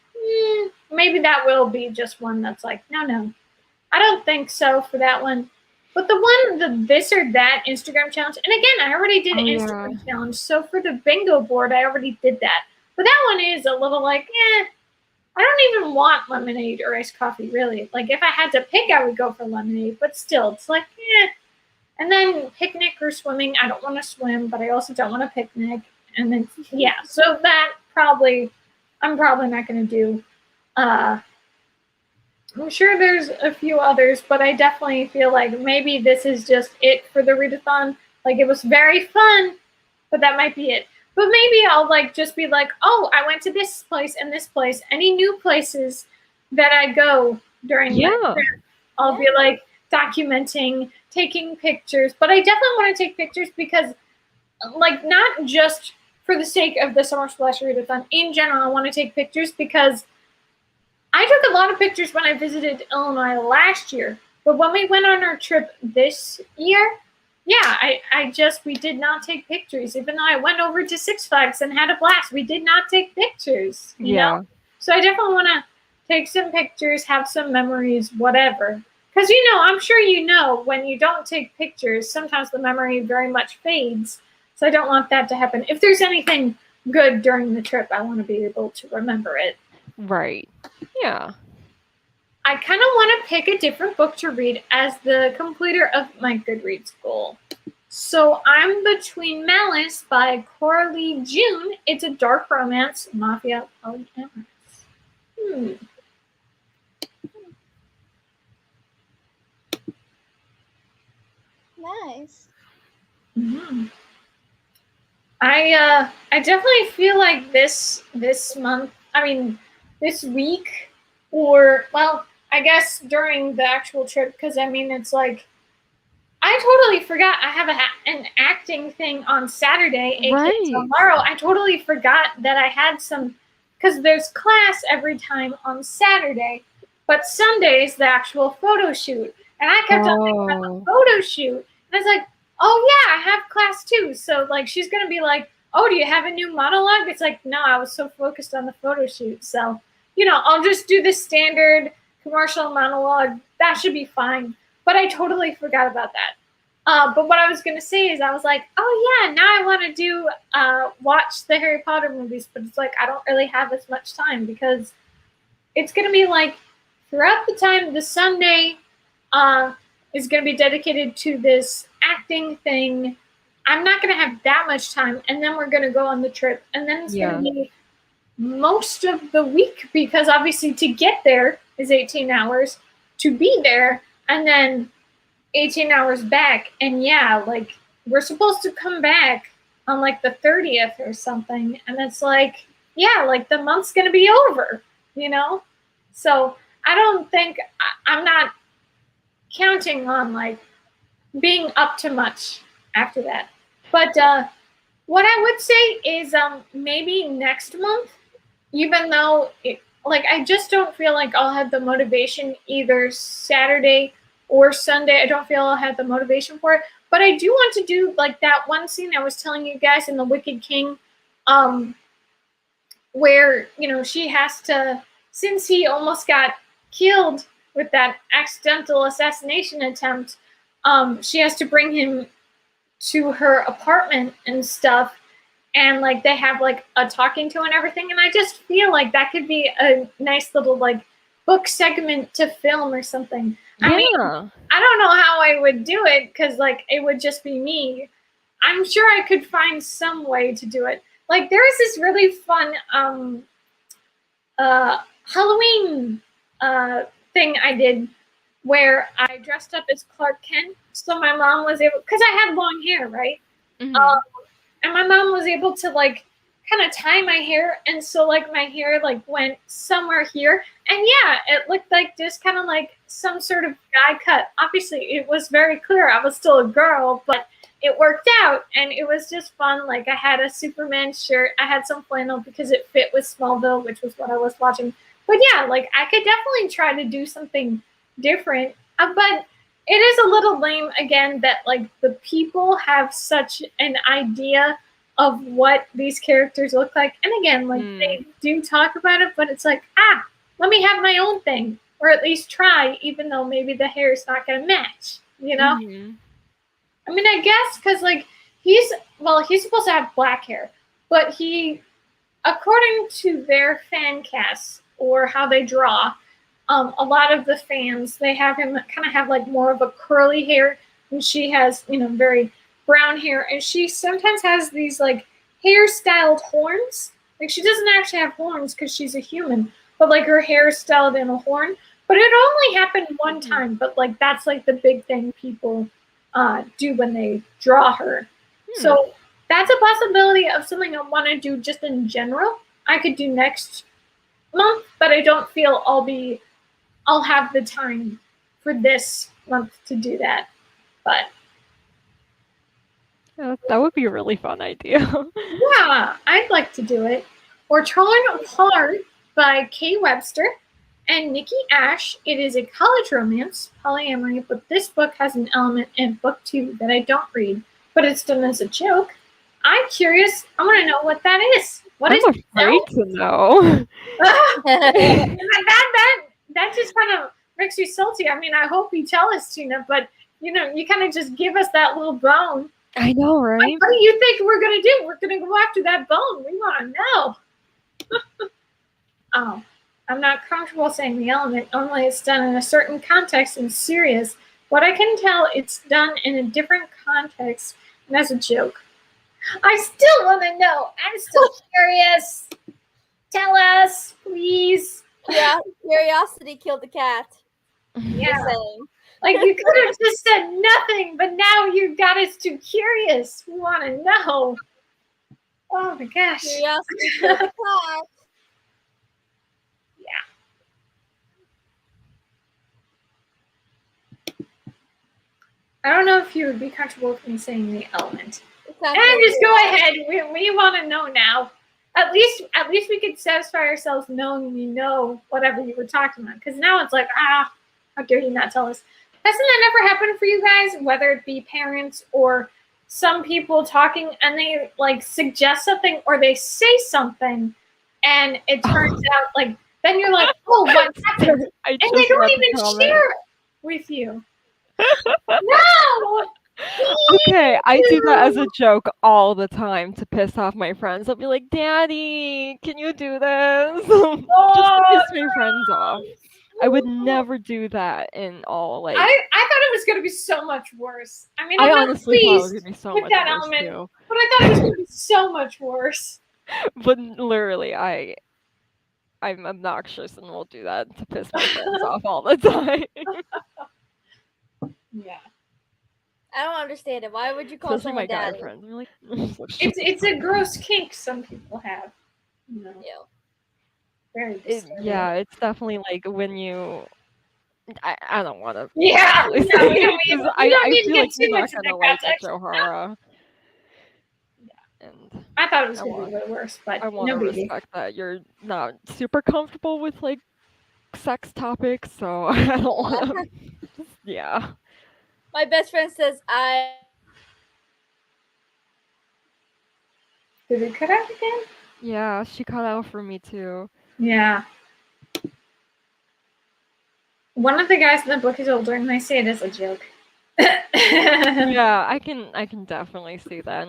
Maybe that will be just one that's like, no. I don't think so for that one. But the this or that Instagram challenge, and again, I already did Oh, an yeah. Instagram challenge. So for the bingo board, I already did that. But that one is a little like, I don't even want lemonade or iced coffee, really. Like, if I had to pick, I would go for lemonade. But still, it's like, And then picnic or swimming. I don't want to swim, but I also don't want to picnic. And then, yeah. So that I'm probably not going to do. Uh, I'm sure there's a few others, but I definitely feel like maybe this is just it for the readathon. Like, it was very fun, but that might be it. But maybe I'll like just be like, oh, I went to this place and this place. Any new places that I go during that Yeah. trip, I'll be like documenting, taking pictures. But I definitely want to take pictures because, like, not just for the sake of the Summer Splash Readathon. In general, I want to take pictures because I took a lot of pictures when I visited Illinois last year. But when we went on our trip this year, yeah, we did not take pictures. Even though I went over to Six Flags and had a blast, we did not take pictures, Yeah. So I definitely want to take some pictures, have some memories, whatever. Because, I'm sure when you don't take pictures, sometimes the memory very much fades. So I don't want that to happen. If there's anything good during the trip, I want to be able to remember it. Right. Yeah. I kind of want to pick a different book to read as the completer of my Goodreads goal. So I'm between Malice by Coralie June. It's a dark romance, mafia polyamorous. Nice. Mm-hmm. I definitely feel like this month. I mean, this week, or well, I guess during the actual trip, because I mean it's like I totally forgot. I have an acting thing on Saturday, aka Right. tomorrow. I totally forgot that I had some, because there's class every time on Saturday, but Sunday is the actual photo shoot. And I kept on thinking about the Oh. photo shoot. And I was like, oh yeah, I have class too. So like she's going to be like, oh, do you have a new monologue? It's like, no, I was so focused on the photo shoot. So, I'll just do the standard commercial monologue. That should be fine. But I totally forgot about that. But what I was gonna say is, I was like, oh yeah, now I want to do watch the Harry Potter movies, but it's like I don't really have as much time because it's gonna be like throughout the time the Sunday is gonna be dedicated to this acting thing. I'm not gonna have that much time, and then we're gonna go on the trip, and then it's gonna be most of the week because obviously to get there is 18 hours, to be there, and then 18 hours back. And yeah, like we're supposed to come back on like the 30th or something. And it's like, yeah, like the month's going to be over. So I don't think, I'm not counting on like being up to much after that. But what I would say is maybe next month, even though I just don't feel like I'll have the motivation either Saturday or Sunday. I don't feel I'll have the motivation for it. But I do want to do like that one scene I was telling you guys in The Wicked King, where, she has to, since he almost got killed with that accidental assassination attempt, she has to bring him to her apartment and stuff, and like they have like a talking to and everything, and I just feel like that could be a nice little like book segment to film or something. I mean, Yeah. I don't know how I would do it because like it would just be me. I'm sure I could find some way to do it. Like there is this really fun Halloween thing I did where I dressed up as Clark Kent, so my mom was able, because I had long hair, right? Mhm. And my mom was able to like kind of tie my hair, and so like my hair like went somewhere here, and yeah, it looked like just kind of like some sort of guy cut. Obviously, it was very clear I was still a girl, but it worked out, and it was just fun. Like I had a Superman shirt, I had some flannel because it fit with Smallville, which was what I was watching. But yeah, like I could definitely try to do something different, but it is a little lame again that like the people have such an idea of what these characters look like, and again, like they do talk about it, but it's like, let me have my own thing, or at least try, even though maybe the hair is not going to match, you know? I mean, I guess because like he's supposed to have black hair, but he, according to their fan casts or how they draw, a lot of the fans, they have him kind of have like more of a curly hair, and she has, very brown hair, and she sometimes has these like hair-styled horns. Like she doesn't actually have horns because she's a human, but like her hair is styled in a horn. But it only happened one time, but like that's like the big thing people do when they draw her. So that's a possibility of something I want to do just in general. I could do next month, but I don't feel I'll have the time for this month to do that. But yeah, that would be a really fun idea. yeah, I'd like to do it. Or Torn Apart by Kay Webster and Nikki Ash. It is a college romance, polyamory, but this book has an element in book 2 that I don't read, but it's done as a joke. I'm curious. I want to know what that is. What I'm is afraid to know. That just kind of makes you salty. I mean, I hope you tell us, Tina, but you kind of just give us that little bone. I know, right? Like, what do you think we're gonna do? We're gonna go after that bone. We want to know. Oh, I'm not comfortable saying the element. Only it's done in a certain context and serious. What I can tell, it's done in a different context and as a joke. I still want to know. I'm still curious. Tell us, please. Yeah, curiosity killed the cat. Yeah. Just saying. Like you could have just said nothing, but now you got us too curious. We want to know. Oh my gosh. Curiosity killed the cat. I don't know if you would be comfortable with me saying the element. Exactly. And just go ahead. We want to know now. At least we could satisfy ourselves knowing we know whatever you were talking about. Because now it's like, how dare you not tell us? Hasn't that ever happened for you guys? Whether it be parents or some people talking and they like suggest something or they say something and it turns out like, then you're like, oh, what happened? And they don't even share it with you. No! Okay, I do that as a joke all the time to piss off my friends. I'll be like, Daddy, can you do this? Just to piss my friends off. I would never do that in all, like... I thought it was going to be so much worse. I mean, I I'm honestly thought it was pleased going to be so with much that worse, element, too. but I thought it was going to be so much worse. But literally, I'm obnoxious and will do that to piss my friends off all the time. Yeah. I don't understand it. Why would you call Especially my someone guy daddy? friends. I'm like, It's a gross kink some people have. Ew. Very disturbing. yeah, it's definitely like when you... I don't want to. Yeah, we don't need I to feel get like too you're not much into gonna like it, context. Joharra. Yeah. And I thought it was going to be way worse, but I want no to biggie. respect that you're not super comfortable with like sex topics, so I don't want to. Yeah. My best friend says Did it cut out again? Yeah, she cut out for me too. Yeah. One of the guys in the book is older, and I say it as a joke. Yeah, I can definitely see that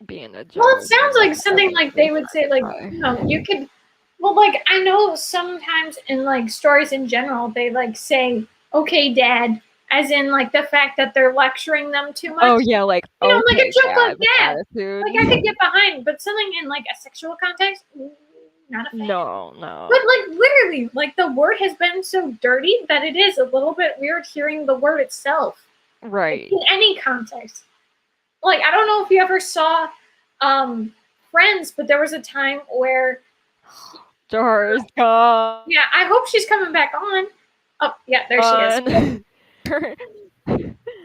being a joke. Well, it sounds like something like they would say, like, you could. Well, like I know sometimes in like stories in general, they like say, "Okay, Dad," as in like the fact that they're lecturing them too much. Oh yeah, like okay, like a joke like with that. attitude. Like I could get behind, but something in like a sexual context, not a fan. No. But like literally, like the word has been so dirty that it is a little bit weird hearing the word itself. Right. In any context. Like I don't know if you ever saw Friends, but there was a time where Joharra's gone. yeah, I hope she's coming back on. Oh, yeah, there she is.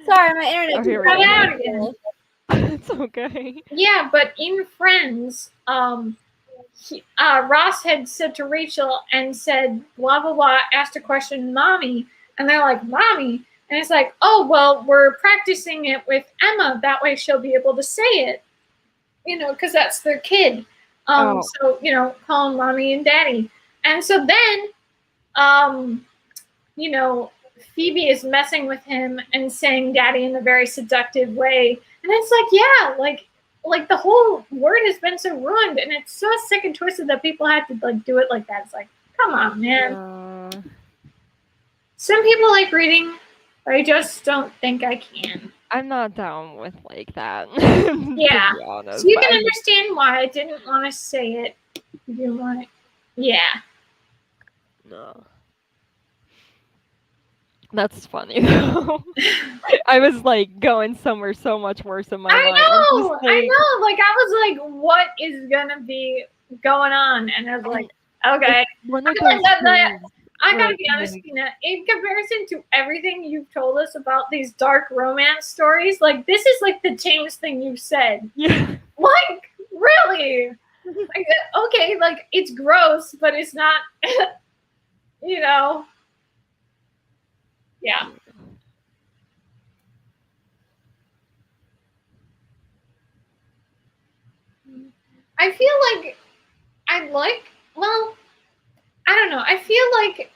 Sorry, my internet Oh, just here we Cut go. out again. It's okay. Yeah, but in Friends, Ross had said to Rachel and said, blah, blah, blah, asked a question, mommy. And they're like, mommy. And it's like, oh, well, we're practicing it with Emma. That way she'll be able to say it, because that's their kid. Oh. So, call them mommy and daddy. And so then, um, Phoebe is messing with him and saying daddy in a very seductive way. And it's like, yeah, like the whole word has been so ruined, and it's so sick and twisted that people have to like do it like that. It's like, come on, man. Some people like reading, but I just don't think I can. I'm not down with like that. Yeah. To be honest, So you but can understand why I didn't want to say it. You didn't want it. Yeah. no. That's funny though. I was like going somewhere so much worse in my mind. I'm just I like, know. Like I was like, what is gonna be going on? And I was like, okay. one of those things I where gotta I be can, honest, like, Tina. In comparison to everything you've told us about these dark romance stories, like this is like the tamest thing you've said. yeah. Like really? Like, okay, like it's gross, but it's not. Yeah. I feel like well, I don't know. I feel like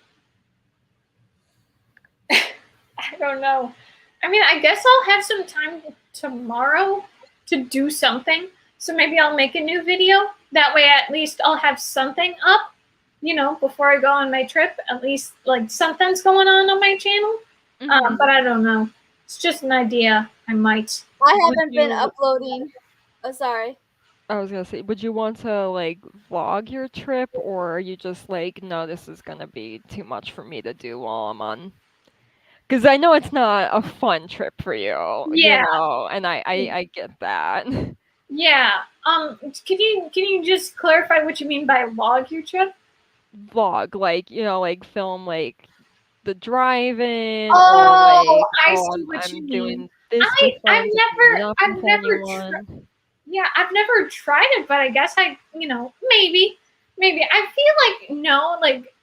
I don't know. I mean, I guess I'll have some time tomorrow to do something. So maybe I'll make a new video. That way at least I'll have something up, before I go on my trip. At least like something's going on my channel. But I don't know. It's just an idea. I might. I haven't been uploading. Oh, sorry. I was gonna say, would you want to like vlog your trip, or are you just like, no, this is gonna be too much for me to do while I'm on? Because I know it's not a fun trip for you, Yeah. and I get that. Yeah. Can you just clarify what you mean by log your trip? Vlog, like, like film like the drive-in, or Oh, like, I oh, see what you I'm mean. doing this with I've friends, meeting never up I've with never anyone. Yeah, I've never tried it, but I guess maybe I feel like no, like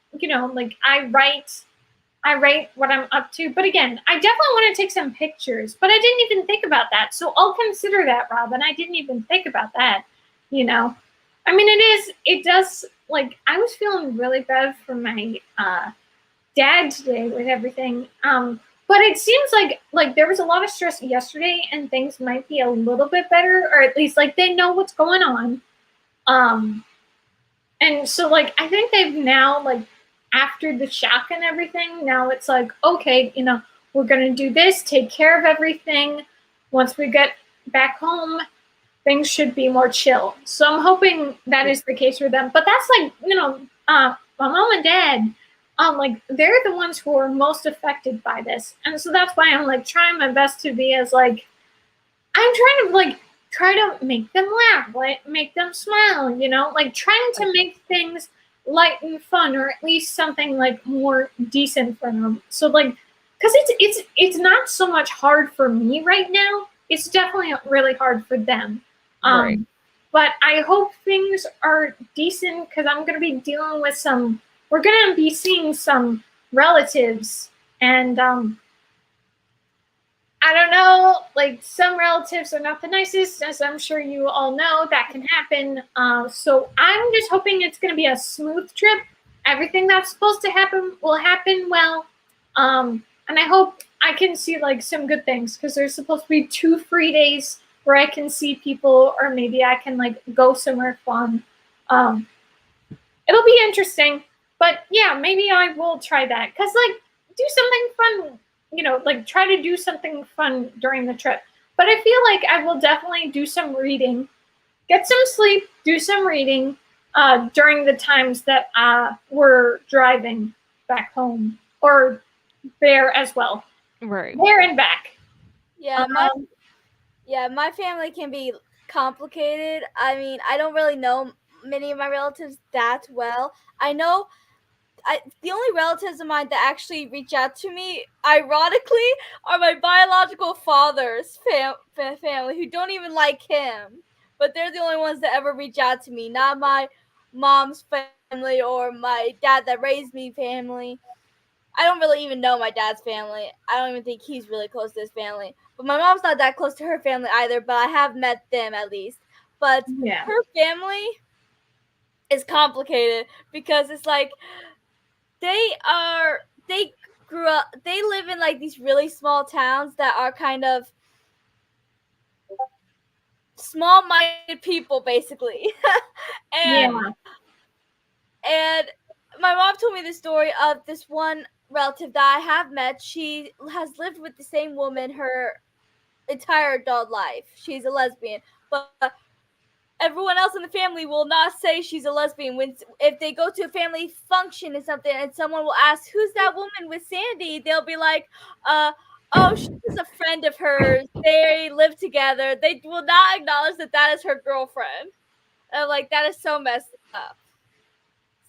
I write what I'm up to. But again, I definitely want to take some pictures, but I didn't even think about that. So I'll consider that, Robin. I didn't even think about that, I mean, it does, like, I was feeling really bad for my dad today with everything. But it seems like there was a lot of stress yesterday, and things might be a little bit better, or at least like they know what's going on. And so like I think they've now, like, after the shock and everything, now it's like, okay, we're gonna do this, take care of everything. Once we get back home, things should be more chill. So I'm hoping that is the case for them. But that's like, my mom and dad, like they're the ones who are most affected by this. And so that's why I'm like trying my best to be as like, I'm trying to like try to make them laugh, like make them smile, like trying to make things light and fun, or at least something like more decent for them. So like, because it's not so much hard for me right now. It's definitely really hard for them. Right. But I hope things are decent, because I'm going to be dealing with we're going to be seeing some relatives, and I don't know, like some relatives are not the nicest, as I'm sure you all know. That can happen. So I'm just hoping it's going to be a smooth trip. Everything that's supposed to happen will happen well. And I hope I can see like some good things, because there's supposed to be 2 free days where I can see people, or maybe I can like go somewhere fun. It'll be interesting, but yeah, maybe I will try that, because like do something fun, like try to do something fun during the trip. But I feel like I will definitely do some reading, get some sleep, do some reading during the times that we're driving back home, or there as well. Right. There and back. Yeah, my family can be complicated. I mean, I don't really know many of my relatives that well. I know the only relatives of mine that actually reach out to me, ironically, are my biological father's family who don't even like him. But they're the only ones that ever reach out to me, not my mom's family or my dad that raised me family. I don't really even know my dad's family. I don't even think he's really close to his family. But my mom's not that close to her family either, but I have met them at least. But Yeah. her family is complicated because it's like they grew up, they live in like these really small towns that are kind of small-minded people basically. and Yeah. and my mom told me the story of this one relative that I have met. She has lived with the same woman her entire adult life. She's a lesbian, but everyone else in the family will not say she's a lesbian. When if they go to a family function or something, and someone will ask, "Who's that woman with Sandy?" They'll be like, "Oh, she's a friend of hers. They live together." They will not acknowledge that that is her girlfriend. And I'm like, that is so messed up.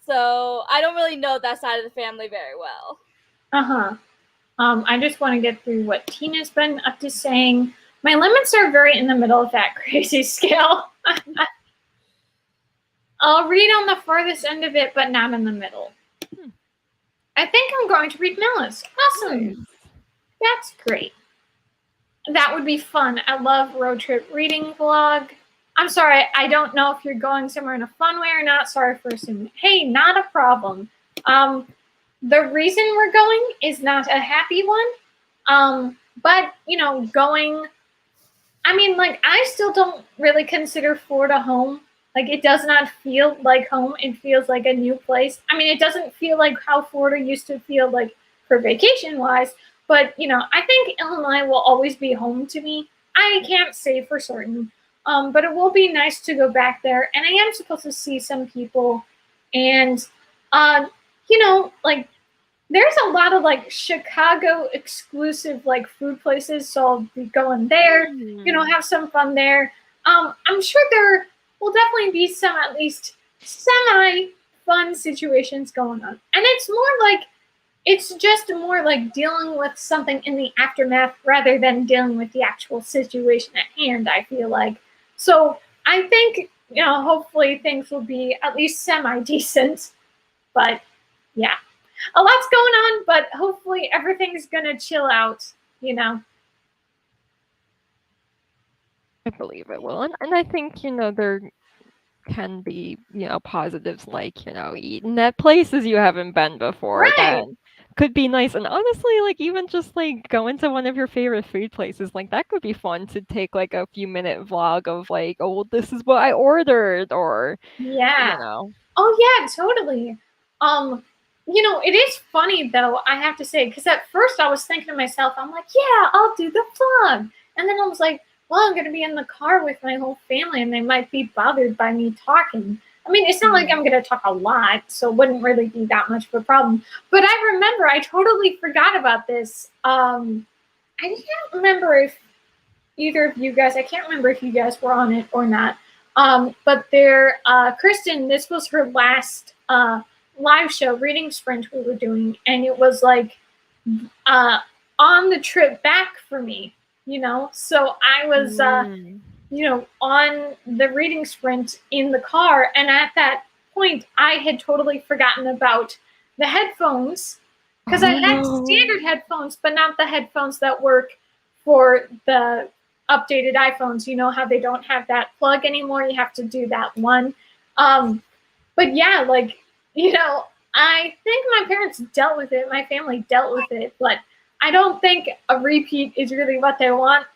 So I don't really know that side of the family very well. Uh-huh. I just want to get through what Tina's been up to saying. My limits are very in the middle of that crazy scale. I'll read on the farthest end of it, but not in the middle. I think I'm going to read Melis. Awesome. Nice. That's great. That would be fun. I love road trip reading vlog. I'm sorry, I don't know if you're going somewhere in a fun way or not. Sorry for assuming. Hey, not a problem. The reason we're going is not a happy one. But, you know, going, I mean, like, I still don't really consider Florida home. Like, it does not feel like home. It feels like a new place. I mean, it doesn't feel like how Florida used to feel like for vacation-wise. But, you know, I think Illinois will always be home to me. I can't say for certain. But it will be nice to go back there. And I am supposed to see some people. And, you know, like, there's a lot of like Chicago exclusive like food places, so I'll be going there. You know, have some fun there. I'm sure there will definitely be some at least semi fun situations going on, and it's just more like dealing with something in the aftermath rather than dealing with the actual situation at hand. I feel like so. I think you know, hopefully things will be at least semi decent, but yeah. A lot's going on, but hopefully everything's gonna chill out, you know. I believe it will. And I think, you know, there can be, you know, positives like, you know, eating at places you haven't been before Right. that could be nice. And honestly, like even just like going to one of your favorite food places, like that could be fun to take like a few minute vlog of like, oh, well, this is what I ordered or, Yeah. you know. Oh yeah, totally. You know, it is funny though, I have to say, because at first I was thinking to myself, I'm like, yeah, I'll do the vlog. And then I was like, well, I'm gonna be in the car with my whole family and they might be bothered by me talking. I mean, it's not like I'm gonna talk a lot, so it wouldn't really be that much of a problem. But I remember I totally forgot about this. I can't remember if either of you guys, I can't remember if you guys were on it or not. But Kristen, this was her last live show reading sprint we were doing, and it was like on the trip back for me, you know. So I was, you know, on the reading sprint in the car, and at that point, I had totally forgotten about the headphones because I had standard headphones, but not the headphones that work for the updated iPhones. You know how they don't have that plug anymore. You have to do that one. But yeah, like, you know, I think my parents dealt with it. My family dealt with it, but I don't think a repeat is really what they want.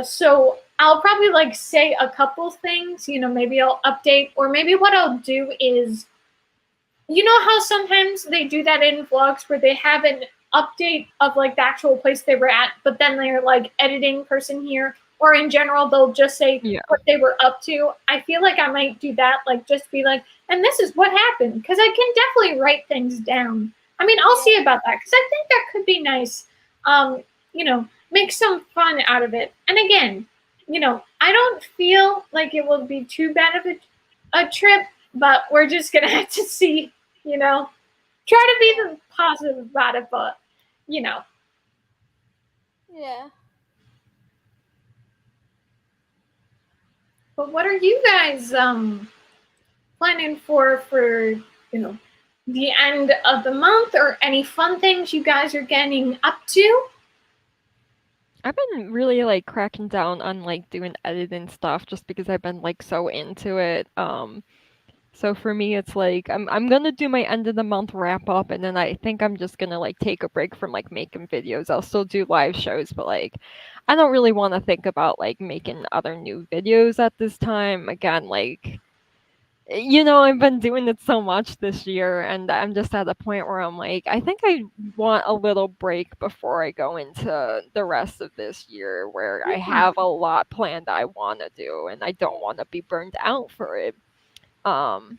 So I'll probably like say a couple things, you know, maybe I'll update, or maybe what I'll do is, you know how sometimes they do that in vlogs where they have an update of like the actual place they were at, but then they're like editing person here, or in general they'll just say what they were up to. I feel like I might do that, like just be like, and this is what happened, because I can definitely write things down. I mean, I'll see about that, because I think that could be nice. You know, make some fun out of it. And again, you know, I don't feel like it will be too bad of a trip, but we're just gonna have to see, you know. try to be the positive about it, but you know. Yeah. But what are you guys planning for the end of the month, or any fun things you guys are getting up to? I've been really like cracking down on like doing editing stuff just because I've been like so into it. So for me it's like I'm gonna do my end of the month wrap up and then I think I'm just gonna like take a break from like making videos. I'll still do live shows, but like I don't really want to think about like making other new videos at this time. Again, like I've been doing it so much this year, and I'm just at a point where I'm like, I think I want a little break before I go into the rest of this year where I Yeah. have a lot planned I want to do, and I don't want to be burned out for it. Um,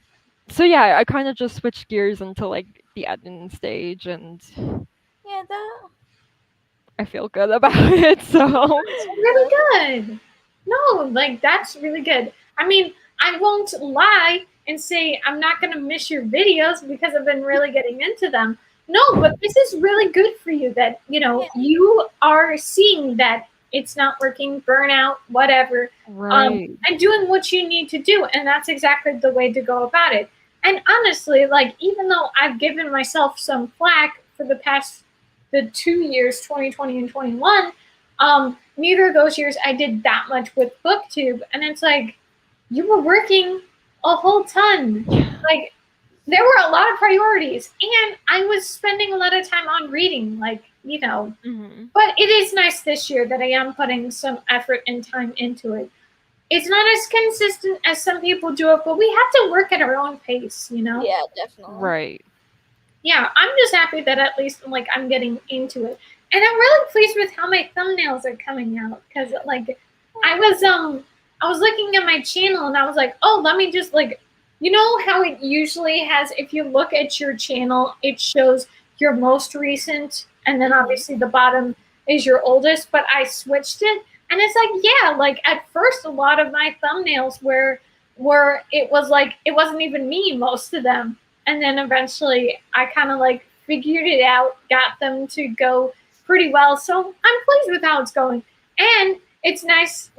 so yeah, I kind of just switched gears into like the editing stage, and Yeah, that I feel good about it. So That's that's really good. good. No, like that's really good. I mean, I won't lie and say I'm not going to miss your videos because I've been really getting into them. No, but this is really good for you that, Yeah. you are seeing that it's not working, burnout, whatever, right, and doing what you need to do. And that's exactly the way to go about it. And honestly, like, even though I've given myself some flack for the 2 years, 2020 and 21, neither of those years I did that much with booktube, and it's like you were working a whole ton. Like, there were a lot of priorities, and I was spending a lot of time on reading, hmm but it is nice this year that I am putting some effort and time into it. It's not as consistent as some people do it, but we have to work at our own pace. Yeah, definitely. right, Yeah, I'm just happy that at least like I'm getting into it, and I'm really pleased with how my thumbnails are coming out because like I was I was looking at my channel and I was like, oh, let me just like, how it usually has, if you look at your channel, it shows your most recent, and then Mhm. obviously the bottom is your oldest, but I switched it, and it's like, yeah, like at first a lot of my thumbnails were it was like it wasn't even me, most of them, and then eventually I kind of like figured it out, got them to go pretty well. So I'm pleased with how it's going, and it's nice.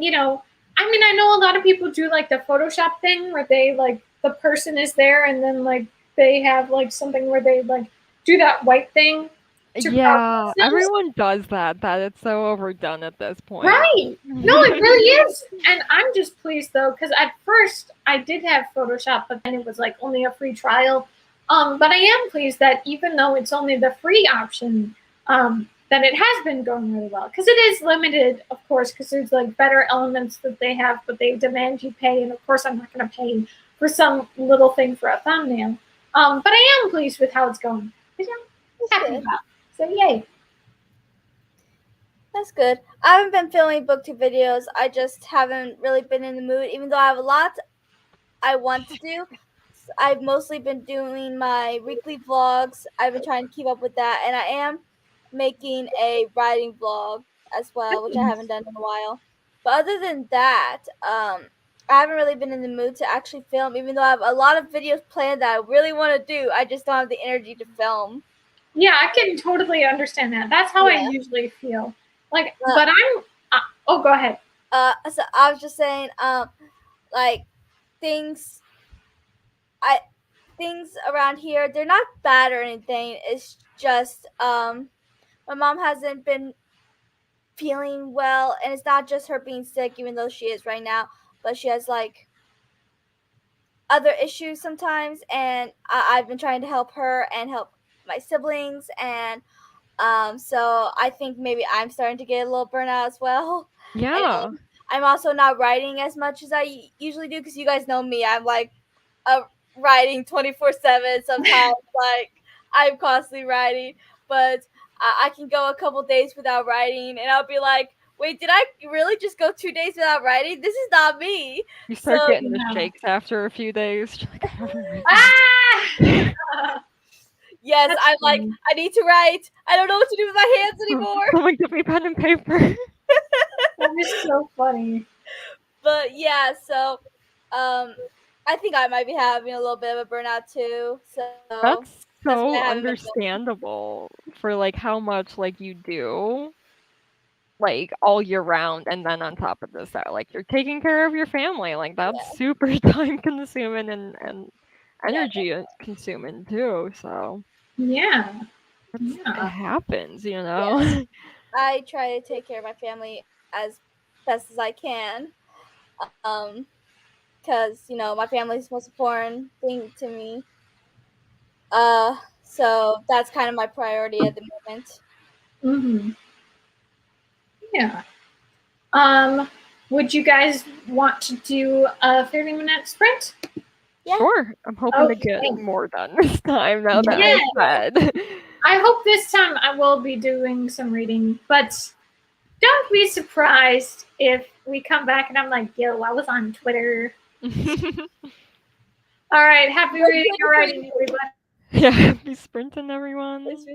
I mean, I know a lot of people do like the Photoshop thing where they like the person is there, and then like they have like something where they like do that white thing to crop yeah. themselves. Everyone does that. That it's so overdone at this point. Right. No, it really is. And I'm just pleased though, because at first I did have Photoshop, but then it was like only a free trial. But I am pleased that even though it's only the free option, that it has been going really well. Because it is limited, of course, because there's like better elements that they have, but they demand you pay. And of course, I'm not going to pay for some little thing for a thumbnail. But I am pleased with how it's going. Which That's I'm happy good. about. So, yay. That's good. I haven't been filming booktube videos. I just haven't really been in the mood, even though I have a lot I want to do. I've mostly been doing my weekly vlogs. I've been trying to keep up with that, and I am making a writing vlog as well, which I haven't done in a while. But other than that, I haven't really been in the mood to actually film, even though I have a lot of videos planned that I really want to do. I just don't have the energy to film. Yeah, I can totally understand that. That's how I Yeah. usually feel. Like, Uh, but oh, go ahead. so I was just saying, like things I things around here, they're not bad or anything. It's just my mom hasn't been feeling well, and it's not just her being sick, even though she is right now, but she has like other issues sometimes, and I've been trying to help her and help my siblings, and so I think maybe I'm starting to get a little burnout as well. And Yeah. I'm also not writing as much as I usually do, because you guys know me. I'm like writing 24/7 sometimes. Like, I'm constantly writing, but I can go a couple days without writing, and I'll be like, wait, did I really just go 2 days without writing? This is not me. You So start getting the Yeah. shakes after a few days. You're like, I haven't written. Ah! yes, That's I'm like, funny. I need to write. I don't know what to do with my hands anymore. Someone give me pen and paper. That is so funny. But yeah, so I think I might be having a little bit of a burnout too. So That's That's why so I haven't been going. understandable for, like, how much, like, you do, like, all year round, and then on top of this, that, like, you're taking care of your family, like, that's Yeah, super time consuming and yeah, energy, consuming too, so Yeah. it Yeah. happens, you yeah. know? I try to take care of my family as best as I can. Um, because my family's the most important thing to me. So that's kind of my priority at the moment. Hmm. Yeah. Um, would you guys want to do a 30-minute sprint? Yeah. Sure, I'm hoping to get Okay. more done this time now that Yeah. I said. I hope this time I will be doing some reading, but don't be surprised if we come back and I'm like, yo, I was on Twitter. All right. Happy What's reading and Twitter for writing, you? everybody. Yeah, happy sprinting, everyone. It's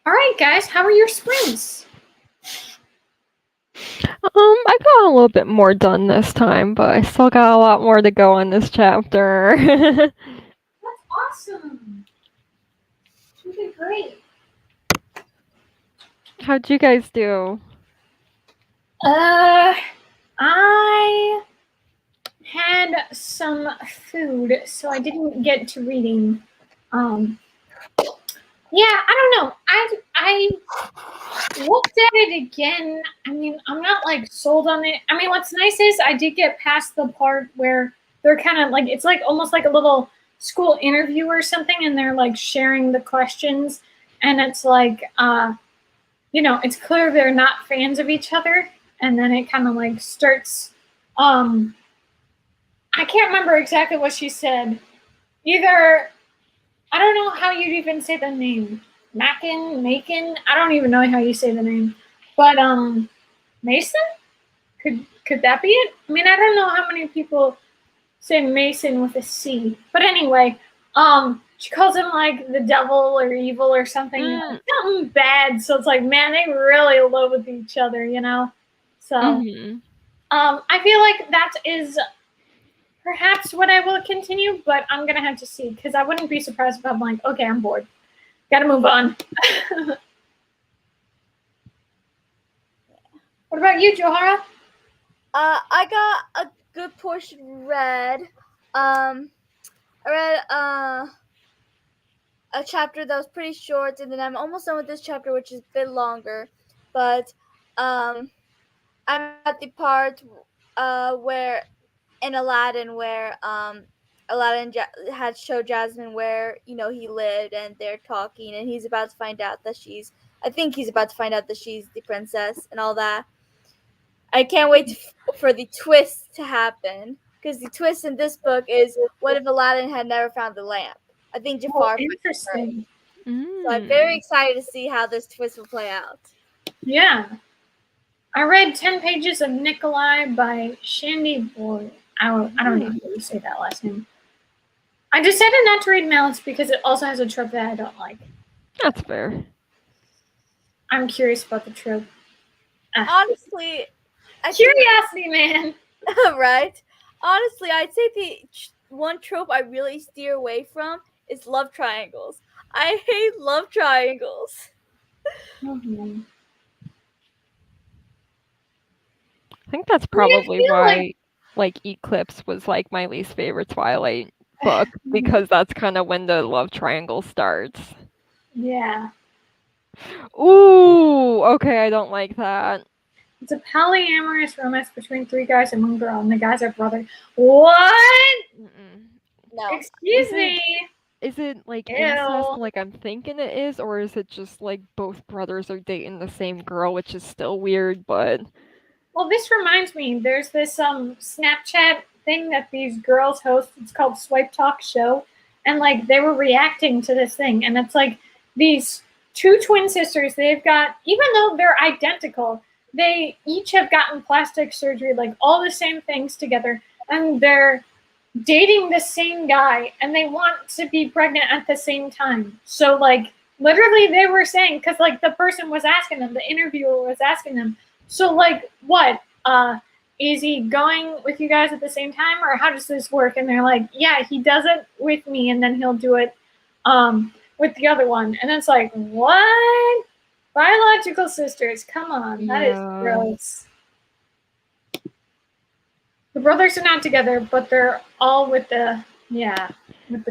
All right, guys, how are your sprints? I got a little bit more done this time, but I still got a lot more to go in this chapter. That's awesome. You did great. How'd you guys do? I had some food, so I didn't get to reading. Yeah, I don't know. I looked at it again. I mean, I'm not like sold on it. I mean, what's nice is I did get past the part where they're kind of like, it's like almost like a little school interview or something, and they're like sharing the questions, and it's like it's clear they're not fans of each other, and then it kind of like starts I can't remember exactly what she said. Either I don't know how you'd even say the name. Macon? I don't even know how you say the name. But Mason? Could that be it? I mean, I don't know how many people say Mason with a C. But anyway, she calls him like the devil or evil or something. Like, something bad. So it's like, man, they really loathe each other, you know? So I feel like that is perhaps what I will continue, but I'm gonna have to see because I wouldn't be surprised if I'm like, okay, I'm bored. Gotta move on. What about you, Joharra? I got a good portion read. I read a chapter that was pretty short, and then I'm almost done with this chapter, which is a bit longer. But I'm at the part where in Aladdin where Aladdin had showed Jasmine where he lived, and they're talking, and he's about to find out that she's. I think he's about to find out that she's the princess and all that. I can't wait for the twist to happen, because the twist in this book is what if Aladdin had never found the lamp? I think Jafar. Interesting. So I'm very excited to see how this twist will play out. Yeah. I read 10 pages of Nikolai by Shandy Boy. I don't know how you say that last name. I decided not to read Malice because it also has a trope that I don't like. That's fair. I'm curious about the trope. Honestly, curiosity, man. Right? Honestly, I'd say the one trope I really steer away from is love triangles. I hate love triangles. I think that's probably why like Eclipse was like my least favorite Twilight book, because that's kind of when the love triangle starts. Yeah. Ooh, okay, I don't like that. It's a polyamorous romance between 3 guys and 1 girl, and the guys are brothers. What? No. Excuse me. Is it like Ew. incest like I'm thinking it is, or is it just like both brothers are dating the same girl, which is still weird, but... Well, this reminds me, there's this Snapchat thing that these girls host. It's called Swipe Talk Show. And like they were reacting to this thing, and it's like these 2 twin sisters, they've got, even though they're identical, they each have gotten plastic surgery, like all the same things together, and they're dating the same guy, and they want to be pregnant at the same time. So like literally they were saying, because like the person was asking them, the interviewer was asking them, so like what, is he going with you guys at the same time, or how does this work? And they're like, yeah, he does it with me, and then he'll do it with the other one. And it's like, what? Biological sisters, come on. That is gross. The brothers are not together, but they're all with the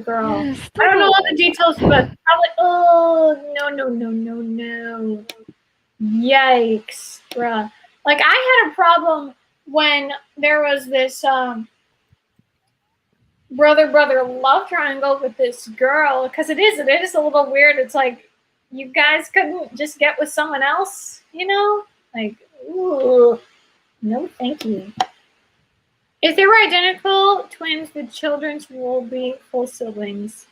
girl. Yes, I don't know all the details, but probably, oh, no. Yikes, bruh. Like, I had a problem when there was this brother love triangle with this girl, because it is a little weird. It's like, you guys couldn't just get with someone else, you know? Like, ooh, no thank you. If they were identical twins, the children will be full siblings.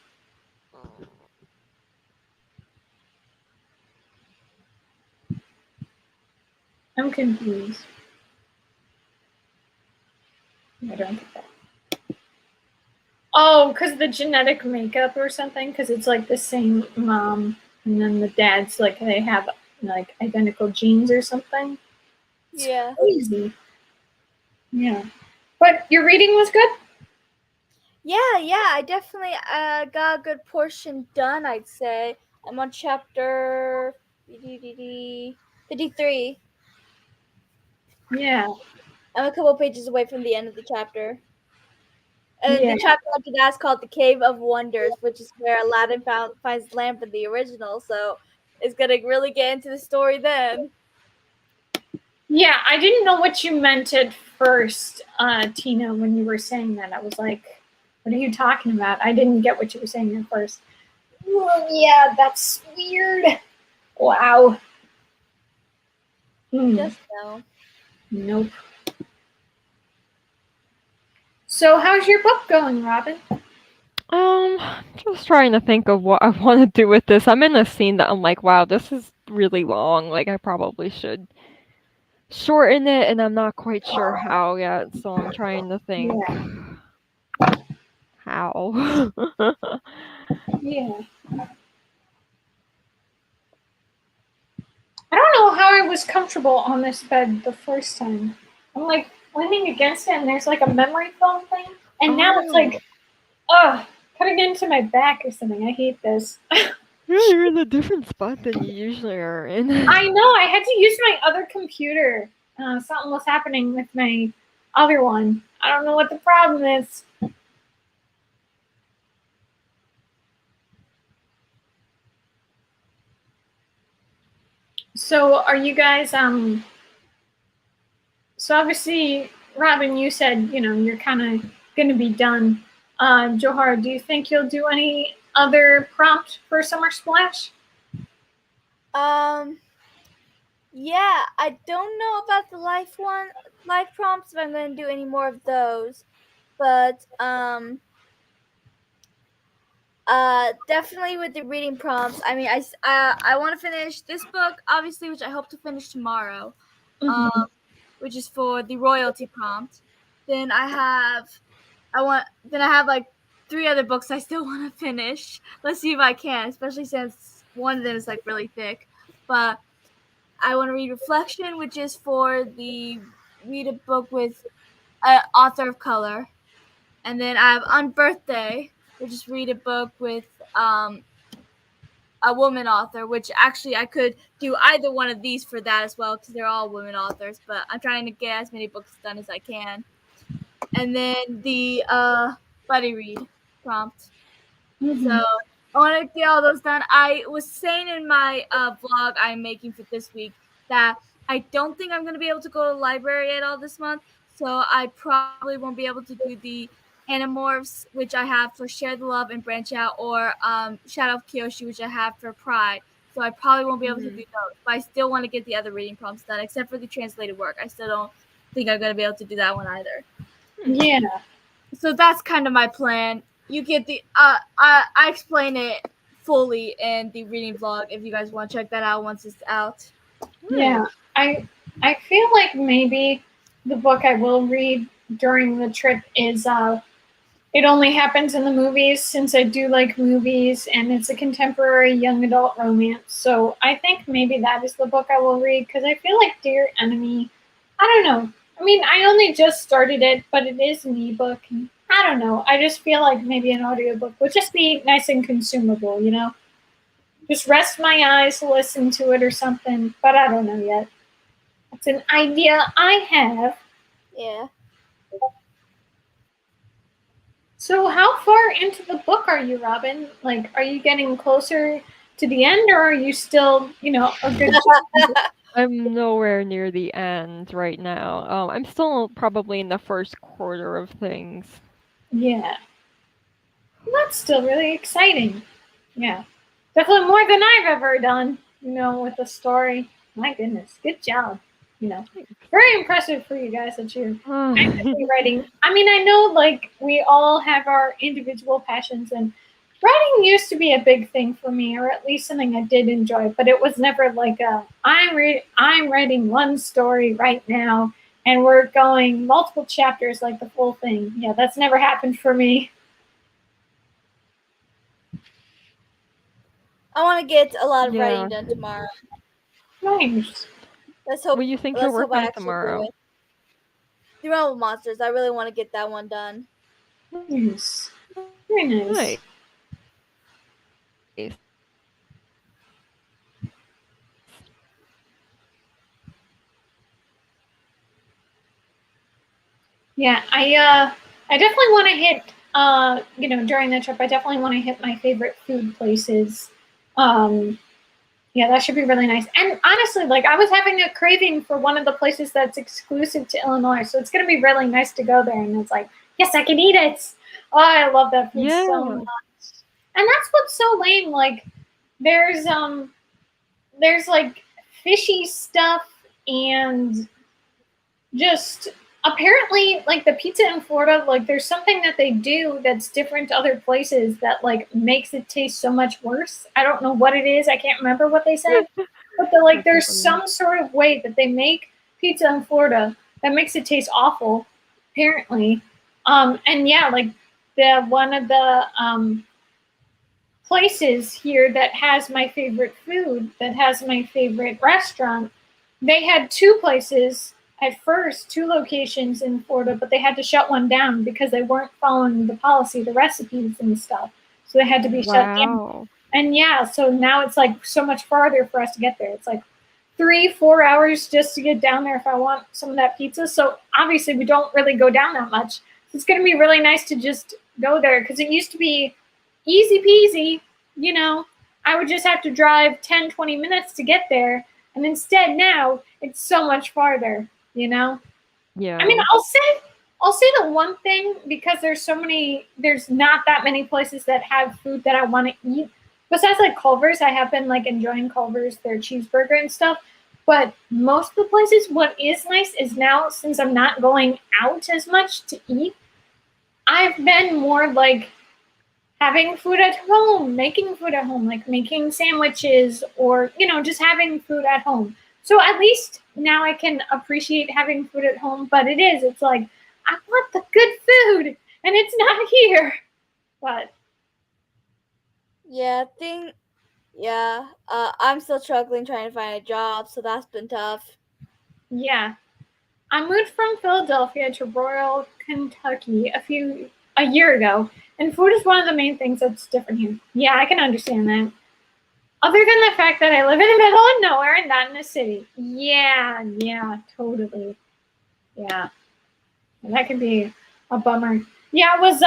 I'm confused. I don't get that. Oh, because the genetic makeup or something? Because it's like the same mom. and then the dads like they have like identical genes or something. It's Yeah. crazy. Yeah, but your reading was good. Yeah, I definitely got a good portion done, I'd say. I'm on chapter 53. Yeah, I'm a couple pages away from the end of the chapter. And yeah, the chapter after that is called The Cave of Wonders, which is where Aladdin finds the lamp in the original. So it's going to really get into the story then. yeah. I didn't know what you meant at first, Tina, when you were saying that. I was like, "What are you talking about?" I didn't get what you were saying at first. Oh, yeah, that's weird. Wow. Just know. Nope. So, how's your book going, Robin? Just trying to think of what I want to do with this. I'm in a scene that I'm like, wow, this is really long. Like, I probably should shorten it, and I'm not quite sure how yet. So I'm trying to think how. Yeah. I don't know how I was comfortable on this bed the first time. I'm like leaning against it, and there's like a memory foam thing, and now it's like, cutting into my back or something. I hate this. Yeah, you're in a different spot than you usually are in. I know. I had to use my other computer. Something was happening with my other one. I don't know what the problem is. So, are you guys So obviously, Robin, you said you're kind of going to be done. Joharra, do you think you'll do any other prompt for Summer Splash? Yeah, I don't know about the life prompts if I'm going to do any more of those, but definitely with the reading prompts. I mean, I want to finish this book, obviously, which I hope to finish tomorrow. Mm-hmm. Which is for the royalty prompt. Then I have like 3 other books I still want to finish. Let's see if I can, especially since one of them is like really thick. But I want to read Reflection, which is for the read a book with an author of color. And then I have On Birthday, which is read a book with a woman author, which actually I could do either one of these for that as well because they're all women authors, but I'm trying to get as many books done as I can. And then the buddy read prompt. So Mm-hmm. I want to get all those done. I was saying in my vlog I'm making for this week that I don't think I'm going to be able to go to the library at all this month, so I probably won't be able to do the Animorphs, which I have for Share the Love and Branch Out, or Shadow of Kyoshi, which I have for Pride. So I probably won't be able to do those, but I still want to get the other reading prompts done, except for the translated work. I still don't think I'm going to be able to do that one either. Yeah. So that's kind of my plan. You get the I explain it fully in the reading vlog if you guys want to check that out once it's out. Yeah. I feel like maybe the book I will read during the trip is It Only Happens in the Movies, since I do like movies and it's a contemporary young adult romance. So I think maybe that is the book I will read because I feel like Dear Enemy, I don't know. I mean, I only just started it, but it is an ebook. And I don't know. I just feel like maybe an audiobook would just be nice and consumable. Just rest my eyes, listen to it or something, but I don't know yet. It's an idea I have. Yeah. So, how far into the book are you, Robin? Like, are you getting closer to the end, or are you still, a good? I'm nowhere near the end right now. I'm still probably in the first quarter of things. Yeah, well, that's still really exciting. Yeah, definitely more than I've ever done. With a story. My goodness, good job. Very impressive for you guys that you're actively writing. I mean, I know like we all have our individual passions, and writing used to be a big thing for me, or at least something I did enjoy. But it was never like I'm writing one story right now, and we're going multiple chapters like the full thing. Yeah, that's never happened for me. I want to get a lot of Yeah. writing done tomorrow. Nice. Let's hope. What do you think you'll Let's work hope I on actually do tomorrow? it. The Realm of Monsters. I really want to get that one done. Nice. Very nice. Yeah, I definitely want to hit during the trip I definitely want to hit my favorite food places. Yeah, that should be really nice. And honestly, like I was having a craving for one of the places that's exclusive to Illinois, so it's gonna be really nice to go there and it's like, yes, I can eat it. Oh, I love that food so Yeah. much. And that's what's so lame. Like there's like fishy stuff and just apparently like the pizza in Florida, like there's something that they do that's different to other places that like makes it taste so much worse. I don't know what it is. I can't remember what they said. But That's there's funny. some sort of way that they make pizza in Florida that makes it taste awful, apparently. And yeah, like the one of the places here that has my favorite food, that has my favorite restaurant, they had two places at first, two locations in Florida, but they had to shut one down because they weren't following the policy, the recipes and stuff. So they had to be shut down. Wow. And yeah, so now it's like so much farther for us to get there. It's like 3-4 hours just to get down there if I want some of that pizza. So obviously we don't really go down that much. So it's going to be really nice to just go there because it used to be easy peasy, you know. I would just have to drive 10-20 minutes to get there. And instead now it's so much farther, you know. I mean, Yeah. I'll say the one thing because there's not that many places that have food that I want to eat. Besides like Culver's, I have been like enjoying Culver's, their cheeseburger and stuff. But most of the places, what is nice is now since I'm not going out as much to eat, I've been more like having food at home, making food at home, like making sandwiches or, just having food at home. So at least now I can appreciate having food at home, but it's like, I want the good food and it's not here. But Yeah, I'm still struggling trying to find a job, so that's been tough. yeah, I moved from Philadelphia to Royal, Kentucky a year ago, and food is one of the main things that's different here. Yeah, I can understand that. Other than the fact that I live in the middle of nowhere and not in a city. Yeah, totally. Yeah. That could be a bummer. Yeah, it was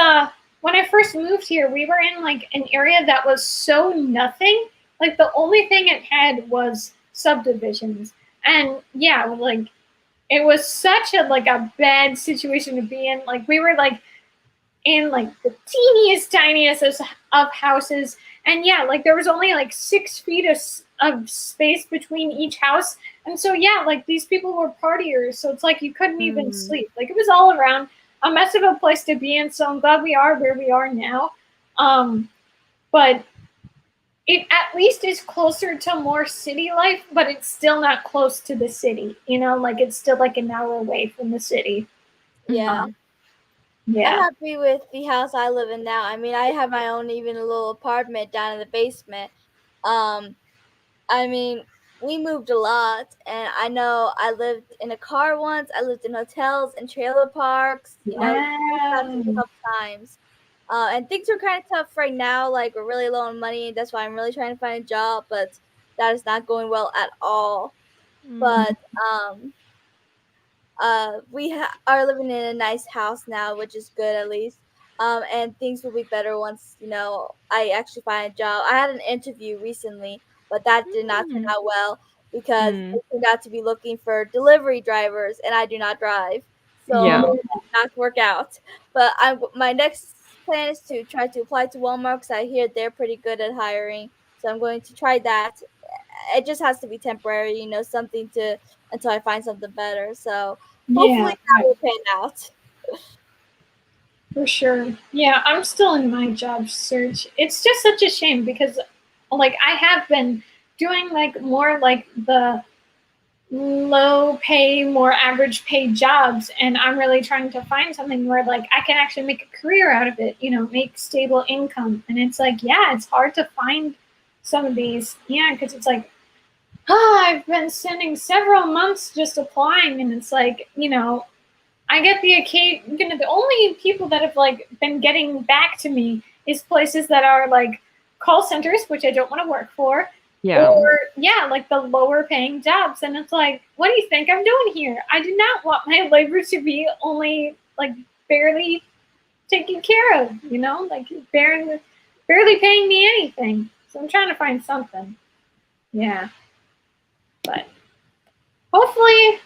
when I first moved here, we were in like an area that was so nothing. Like the only thing it had was subdivisions. And yeah, like it was such a bad situation to be in. Like we were like in like the teeniest, tiniest of houses. And yeah, like there was only like 6 feet of space between each house. And so, yeah, like these people were partiers. So it's like you couldn't even sleep. Like it was all around a mess of a place to be in. So I'm glad we are where we are now. But it at least is closer to more city life, but it's still not close to the city. Like it's still like an hour away from the city. Yeah. Yeah. I'm happy with the house I live in now. I mean, I have my own even a little apartment down in the basement. Um, I mean, we moved a lot, and I know I lived in a car once. I lived in hotels and trailer parks. That's a Wow. couple times. And things are kind of tough right now. Like we're really low on money. That's why I'm really trying to find a job, but that is not going well at all. But um, are living in a nice house now, which is good at least. And things will be better once I actually find a job. I had an interview recently, but that did not turn out well because they turned out to be looking for delivery drivers, and I do not drive, so Yeah. it did not work out. But my next plan is to try to apply to Walmart because I hear they're pretty good at hiring. So I'm going to try that. It just has to be temporary, something to until I find something better. So hopefully Yeah, that right. will pan out. For sure. Yeah, I'm still in my job search. It's just such a shame because like I have been doing like more like the low pay, more average pay jobs and I'm really trying to find something where like I can actually make a career out of it, make stable income. And it's like, yeah, it's hard to find some of these. Yeah, because it's like, oh, I've been spending several months just applying, and it's like, I get the occasion. The only people that have like been getting back to me is places that are like call centers, which I don't want to work for, Yeah. or yeah, like the lower paying jobs. And it's like, what do you think I'm doing here? I do not want my labor to be only like barely taken care of, like barely paying me anything. So I'm trying to find something. Yeah, but hopefully,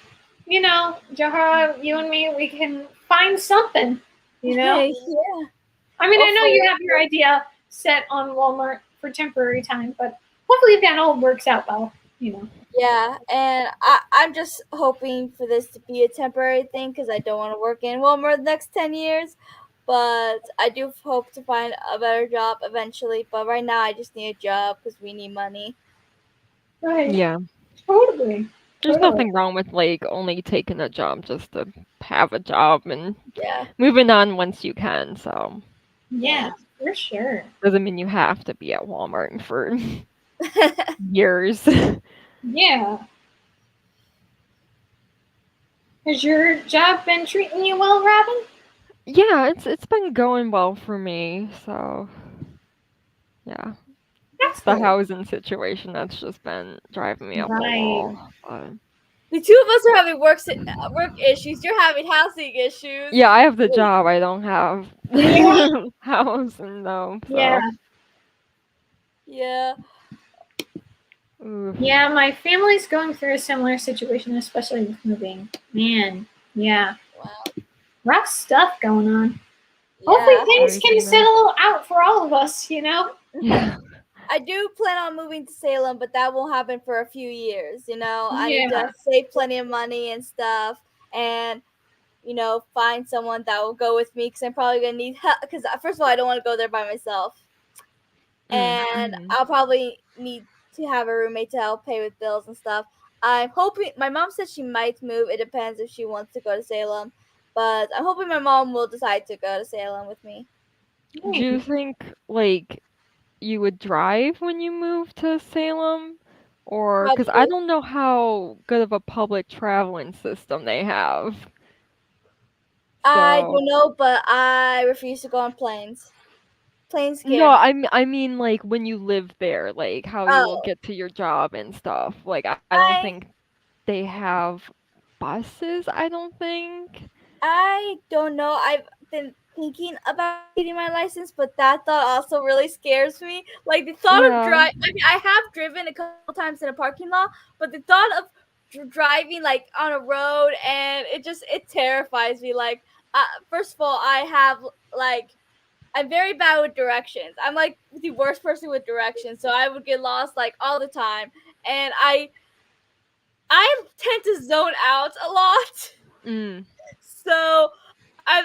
Joharra, you and me, we can find something. You know, Yeah. I mean, I know you Hopefully. have your idea set on Walmart for temporary time, but hopefully that all works out well. Yeah, and I'm just hoping for this to be a temporary thing because I don't want to work in Walmart the next 10 years. But I do hope to find a better job eventually. But right now, I just need a job because we need money. Right. Yeah. Totally. There's Totally. nothing wrong with like only taking a job just to have a job and Yeah, moving on once you can. So Yeah, yeah. for sure. doesn't mean you have to be at Walmart for years. Yeah. Has your job been treating you well, Robin? Yeah, it's been going well for me. So yeah, That's it's the good. housing situation that's just been driving me up the Right. wall. But The two of us are having work issues. You're having housing issues. yeah, I have the job. I don't have Yeah. housing though. Yeah. So Yeah. oof. Yeah, my family's going through a similar situation, especially with moving. Man, yeah. Wow. Rough stuff going on. Hopefully Yeah. things Sorry to can hear that. settle out for all of us. Yeah. I do plan on moving to Salem, but that won't happen for a few years. I need Yeah. to save plenty of money and stuff, and find someone that will go with me because I'm probably gonna need help. Because first of all, I don't want to go there by myself, Mm. and I'll probably need to have a roommate to help pay with bills and stuff. I'm hoping my mom said she might move. It depends if she wants to go to Salem, but I'm hoping my mom will decide to go to Salem with me. Do you think like you would drive when you move to Salem? Or because I Probably. don't know how good of a public traveling system they have. I So don't know, but I refuse to go on planes. Planes no, scare me. I mean like when you live there, like how you will Oh, get to your job and stuff. Like I don't I think they have buses, I don't think. I don't know. I've been thinking about getting my license, but that thought also really scares me. Like the thought of Yeah. drive. I mean, I have driven a couple times in a parking lot, but the thought of driving like on a road and it terrifies me. Like, first of all, I have like I'm very bad with directions. I'm like the worst person with directions, so I would get lost like all the time, and I tend to zone out a lot. Mm. So I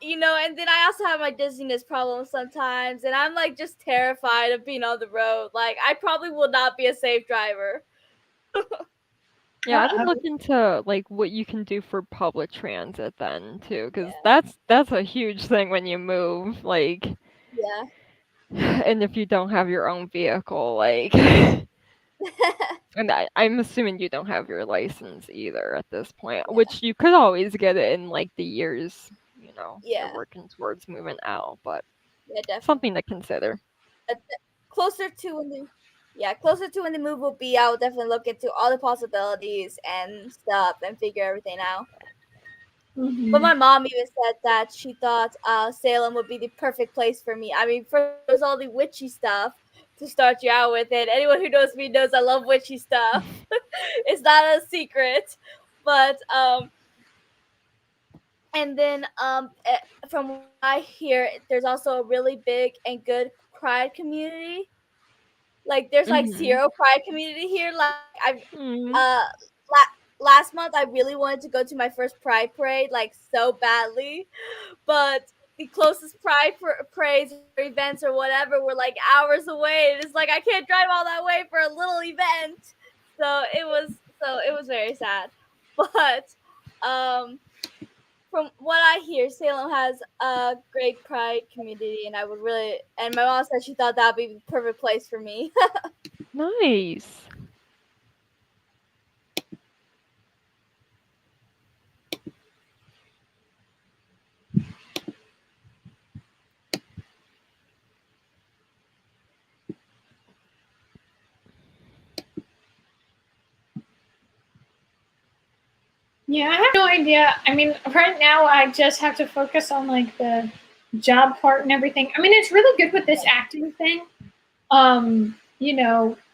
and then I also have my dizziness problems sometimes, and I'm like just terrified of being on the road. Like I probably will not be a safe driver. Yeah, I would look Uh-oh. into like what you can do for public transit then too, because Yeah, that's a huge thing when you move, like, yeah, and if you don't have your own vehicle, like, and I'm assuming you don't have your license either at this point, yeah, which you could always get it in like the years, you're yeah, working towards moving out, but yeah, definitely. something to consider. Uh, Closer to when the closer to when the move will be, I will definitely look into all the possibilities and stuff and figure everything out. But Mm-hmm. my mom even said that she thought Salem would be the perfect place for me. I mean, first there's all the witchy stuff to start you out with, and anyone who knows me knows I love witchy stuff. It's not a secret, but and then from what I hear, there's also a really big and good pride community. Like there's like Hmm. zero pride community here. Like I Mm. uh last month I really wanted to go to my first pride parade like so badly, but the closest pride parades or events or whatever were like hours away, and it's like I can't drive all that way for a little event. So it was very sad. But um from what I hear, Salem has a great pride community, and I would really. And my mom said she thought that would be the perfect place for me. Nice. Yeah, I have no idea. I mean, right now I just have to focus on like the job part and everything. I mean, it's really good with this acting thing.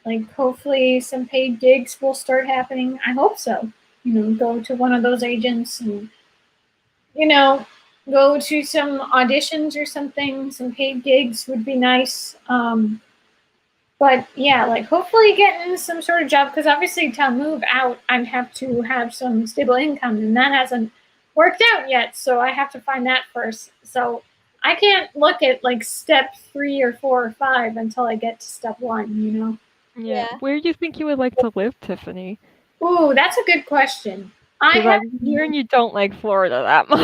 Like hopefully some paid gigs will start happening. I hope so. Go to one of those agents and you know, go to some auditions or something. Some paid gigs would be nice. But yeah, like hopefully getting some sort of job because obviously to move out, I'd have to have some stable income, and that hasn't worked out yet. So I have to find that first. So I can't look at like step 3 or 4 or 5 until I get to step 1. Yeah. Yeah. Where do you think you would like to live, Tiffany? Ooh, that's a good question. I Because have. I'm hearing you don't like Florida that much.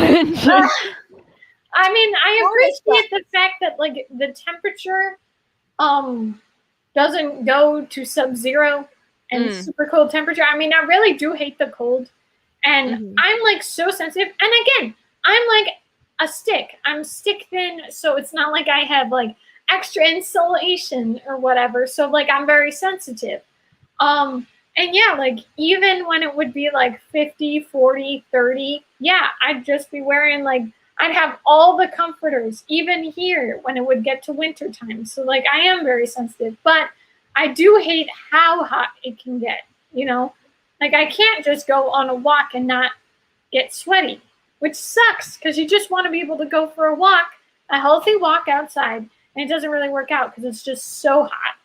I mean, I Florida's fun. appreciate the fact that like the temperature um doesn't go to sub-zero and Mm. super cold temperature. I mean, I really do hate the cold. And Mhm. I'm like so sensitive. And again, I'm like a stick. I'm stick thin, so it's not like I have like extra insulation or whatever. So like I'm very sensitive. And yeah, like even when it would be like 50, 40, 30, yeah, I'd just be wearing like I'd have all the comforters, even here when it would get to winter time. So like I am very sensitive, but I do hate how hot it can get. Like I can't just go on a walk and not get sweaty, which sucks because you just want to be able to go for a healthy walk outside, and it doesn't really work out because it's just so hot.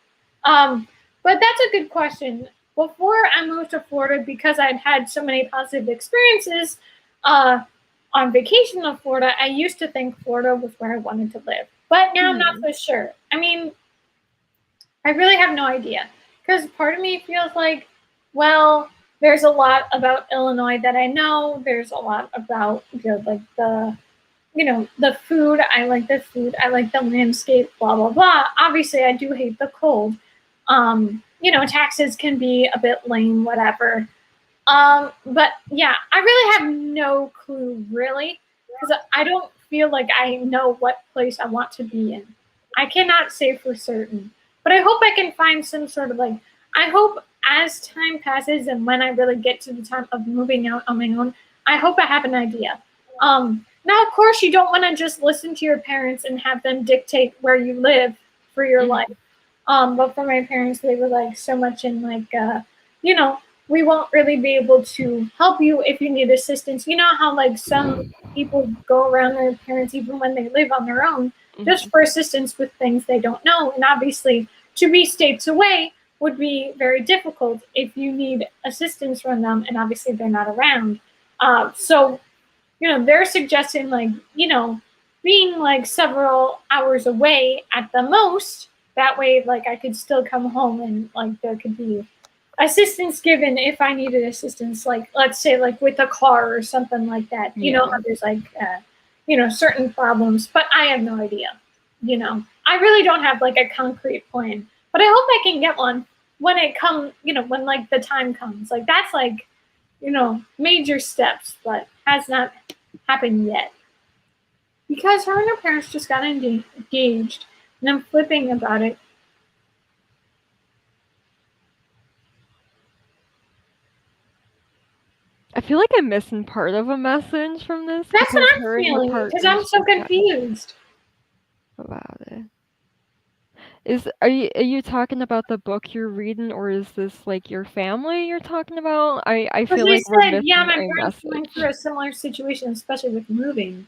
But that's a good question. Before I moved to Florida, because I'd had so many positive experiences uh, on vacation in Florida, I used to think Florida was where I wanted to live. But now I'm not Mhm. so sure. I mean, I really have no idea. Because part of me feels like, well, there's a lot about Illinois that I know. There's a lot about like the food. I like the food. I like the landscape. Blah blah blah. Obviously, I do hate the cold. Taxes can be a bit lame. Whatever. But yeah, I really have no clue really because I don't feel like I know what place I want to be in. I cannot say for certain, but I hope I can find some sort of like. I hope as time passes and when I really get to the time of moving out on my own, I hope I have an idea. Now, of course, you don't want to just listen to your parents and have them dictate where you live for your life. Mhm. But for my parents, they were like so much in like, you know, we won't really be able to help you if you need assistance. You know how like some people go around their parents even when they live on their own just Mhm. for assistance with things they don't know. And obviously, to be states away would be very difficult if you need assistance from them, and obviously they're not around. So they're suggesting like being like several hours away at the most. That way, like I could still come home and like there could be assistance given if I needed assistance, like let's say like with a car or something like that. You know how Yeah. there's like certain problems, but I have no idea. I really don't have like a concrete plan, but I hope I can get one when it comes. When like the time comes. Like that's like major steps, but has not happened yet because her and her parents just got engaged, and I'm flipping about it. I feel like I'm missing part of a message from this That's what because I'm her and her feeling because I'm partners so just got confused. about it. Are you talking about the book you're reading, or is this like your family you're talking about? I Because feel they like we're said, yeah, missing my a parents went through message. a similar situation, especially with moving.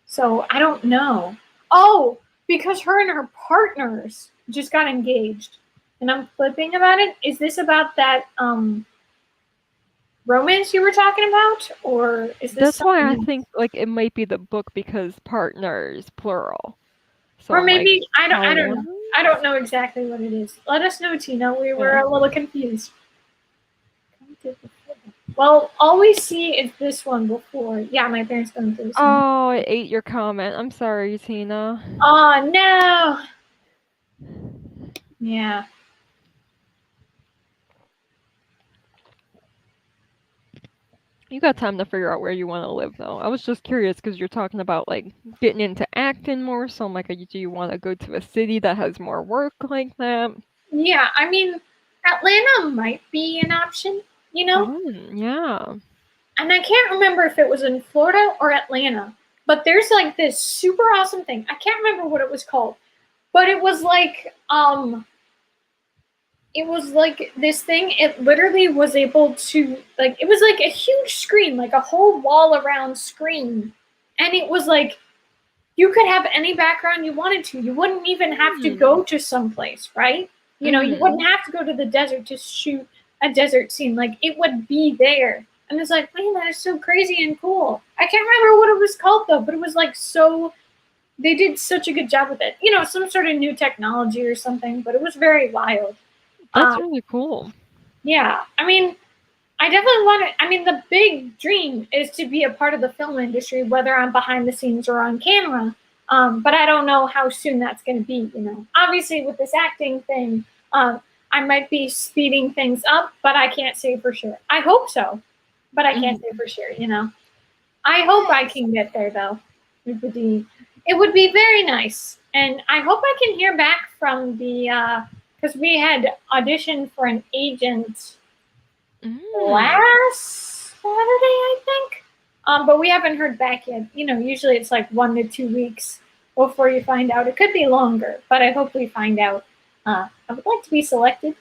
So I don't know. Oh, because her and her partners just got engaged, and I'm flipping about it. Is this about that romance you were talking about, or is this That's why something I else? think like it might be the book because partners plural. So Or I'm like maybe I don't know. polyamorous. I don't know exactly what it is. Let us know, Tina. We were Yeah. a little confused. Well, all we see is this one before. Yeah, my parents going through this one. Oh, I ate your comment. I'm sorry, Tina. Oh no. Yeah. You got time to figure out where you want to live, though. I was just curious because you're talking about like getting into acting more. So I'm like, do you want to go to a city that has more work like that? Yeah, I mean, Atlanta might be an option, you know? Yeah. And I can't remember if it was in Florida or Atlanta, but there's like this super awesome thing. I can't remember what it was called, but it was like this thing. It literally was able to like it was like a huge screen, like a whole wall around screen. And it was like you could have any background you wanted to. You wouldn't even have to go to someplace, right? You know, you wouldn't have to go to the desert to shoot a desert scene. Like it would be there. And it's like, man, that is so crazy and cool. I can't remember what it was called though, but it was like so they did such a good job with it. You know, some sort of new technology or something, but it was very wild. That's really cool. Yeah. I mean, I definitely want to. I mean, the big dream is to be a part of the film industry, whether I'm behind the scenes or on camera. But I don't know how soon that's going to be. You know, obviously with this acting thing, I might be speeding things up, but I can't say for sure. I hope so, but I can't say for sure. You know, I hope I can get there though. It would be very nice, and I hope I can hear back from the because we had auditioned for an agent last Saturday, I think. But we haven't heard back yet. You know, usually it's like 1 to 2 weeks before you find out. It could be longer, but I hope we find out. I would like to be selected.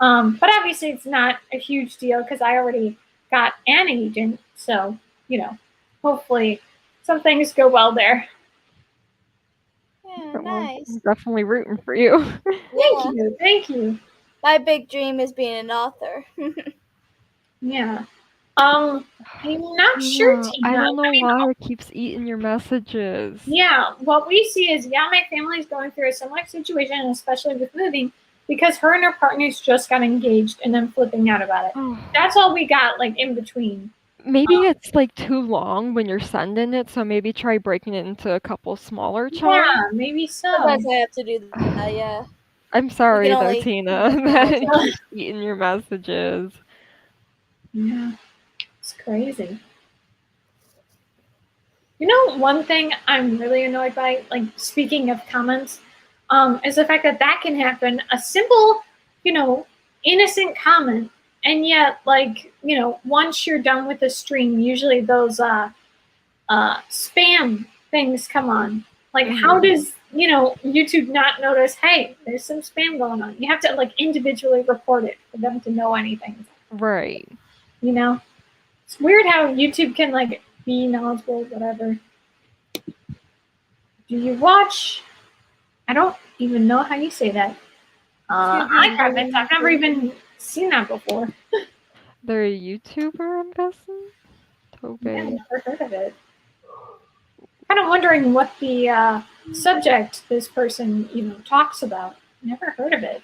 But obviously it's not a huge deal because I already got an agent. So, you know, hopefully some things go well there. Yeah, nice. I'm definitely rooting for you. Thank you. Thank you. My big dream is being an author. Yeah. I'm not sure, Tina. I don't know why it keeps eating your messages. Yeah, what we see is, my family's going through a similar situation, especially with moving, because her and her partners just got engaged and then flipping out about it. That's all we got, like, in between. Maybe it's like too long when you're sending it, so maybe try breaking it into a couple smaller chunks. Yeah, maybe so. Sometimes I have to do that, yeah. I'm sorry though, only- Tina, that it keeps eating your messages. Yeah, it's crazy. You know, one thing I'm really annoyed by, like, speaking of comments, is the fact that that can happen. A simple, innocent comment, and yet, like, once you're done with the stream, usually those spam things come on. Like, how does, YouTube not notice, hey, there's some spam going on? You have to, like, individually report it for them to know anything. Right. You know? It's weird how YouTube can, like, be knowledgeable, whatever. Do you watch? I don't even know how you say that. I haven't. I've never even seen that before. They're a YouTuber, I'm guessing? Tobe. Yeah, I've never heard of it. Kind of wondering what the subject this person, talks about. Never heard of it.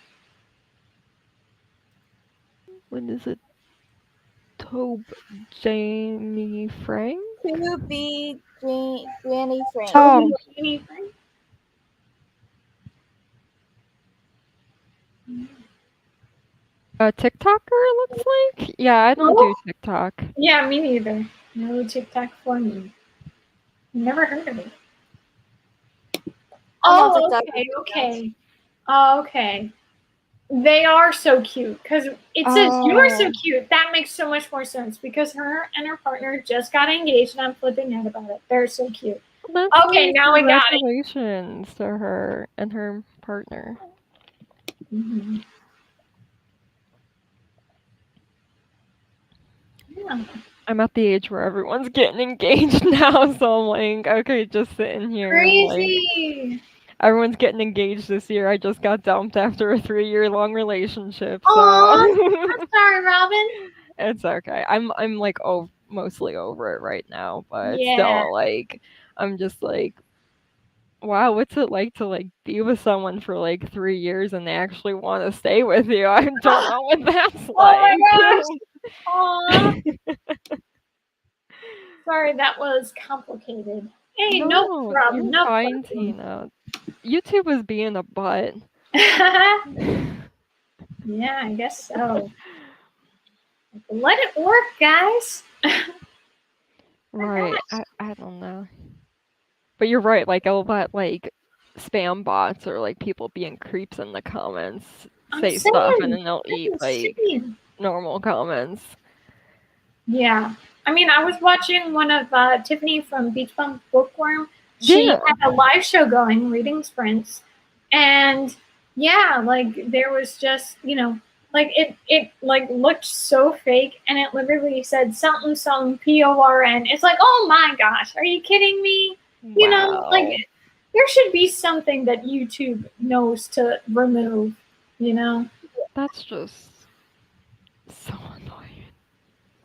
What is it? Tobe Jamie Frank? To be Granny Frank. Oh. A TikToker, it looks like? Yeah, I don't do TikTok. Yeah, me neither. No TikTok for me. Never heard of it. Oh, okay. Oh, okay. They are so cute because it says you're so cute. That makes so much more sense because her and her partner just got engaged and I'm flipping out about it. They're so cute. Well, okay, now I got it. Congratulations to her and her partner. Mm-hmm. Yeah. I'm at the age where everyone's getting engaged now, so I'm like, okay, just sitting here. Crazy. Like, everyone's getting engaged this year. I just got dumped after a 3-year-long relationship. So I'm sorry, Robin. It's okay. I'm like mostly over it right now, but Yeah. still, like, I'm just like, wow, what's it like to like be with someone for like 3 years and they actually want to stay with you? I don't know what that's like. Oh my gosh. Aww. sorry that was complicated. Hey, no No, problem, you're no fine, problem. Tina. YouTube was being a butt. Yeah, I guess so. Let it work, guys. Right. I don't know. But you're right, like I'll let like spam bots or like people being creeps in the comments I'm say stuff and saying, then they'll eat I'm like saying. normal comments. Yeah. I mean, I was watching one of Tiffany from Beach Bum Bookworm. She Yeah. had a live show going, reading sprints. And yeah, like there was just, like it like looked so fake and it literally said something something PORN. It's like, oh my gosh, are you kidding me? Like Wow. there should be something that YouTube knows to remove, you know? That's just so annoying.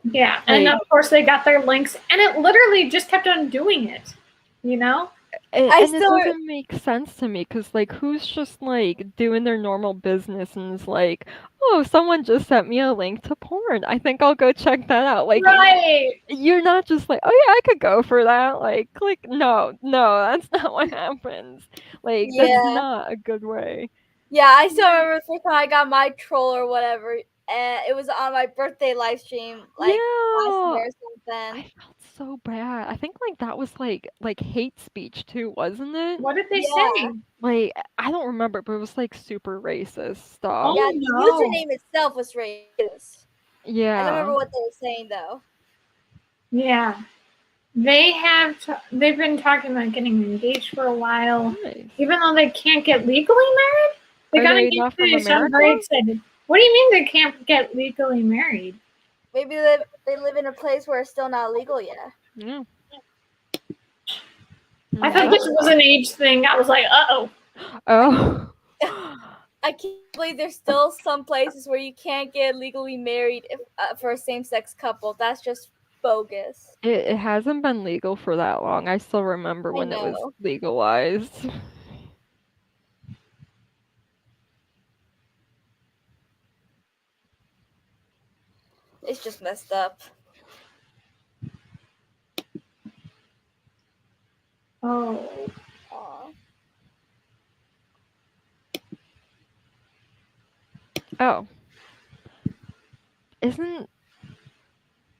Yeah, and Like of course they got their links, and it literally just kept on doing it. You know? I and it still doesn't make sense to me because like who's just like doing their normal business and is like, oh, someone just sent me a link to porn. I think I'll go check that out. Like Right. you're not just like, oh yeah, I could go for that. Like click. No, that's not what happens. Like that's yeah. not a good way. Yeah, I still remember the first time I got my troll or whatever. And it was on my birthday live stream, like last Yeah. year or something. I felt so bad. I think like that was like hate speech too, wasn't it? What did they Yeah. say? Like I don't remember, but it was like super racist stuff. Yeah, Oh the no. username itself was racist. I don't remember Yeah. what they were saying though. Yeah. They've been talking about getting engaged for a while. Nice. Even though they can't get legally married, they Are got they engaged not from today, so I'm very America? excited. What do you mean they can't get legally married? Maybe they live in a place where it's still not legal yet. Yeah. I No, thought that this was an sucks. age thing. I was like, uh-oh. Oh. I can't believe there's still some places where you can't get legally married if, for a same-sex couple. That's just bogus. It hasn't been legal for that long. I still remember I when it was know. legalized. It's just messed up. Oh. Aw. Oh. Isn't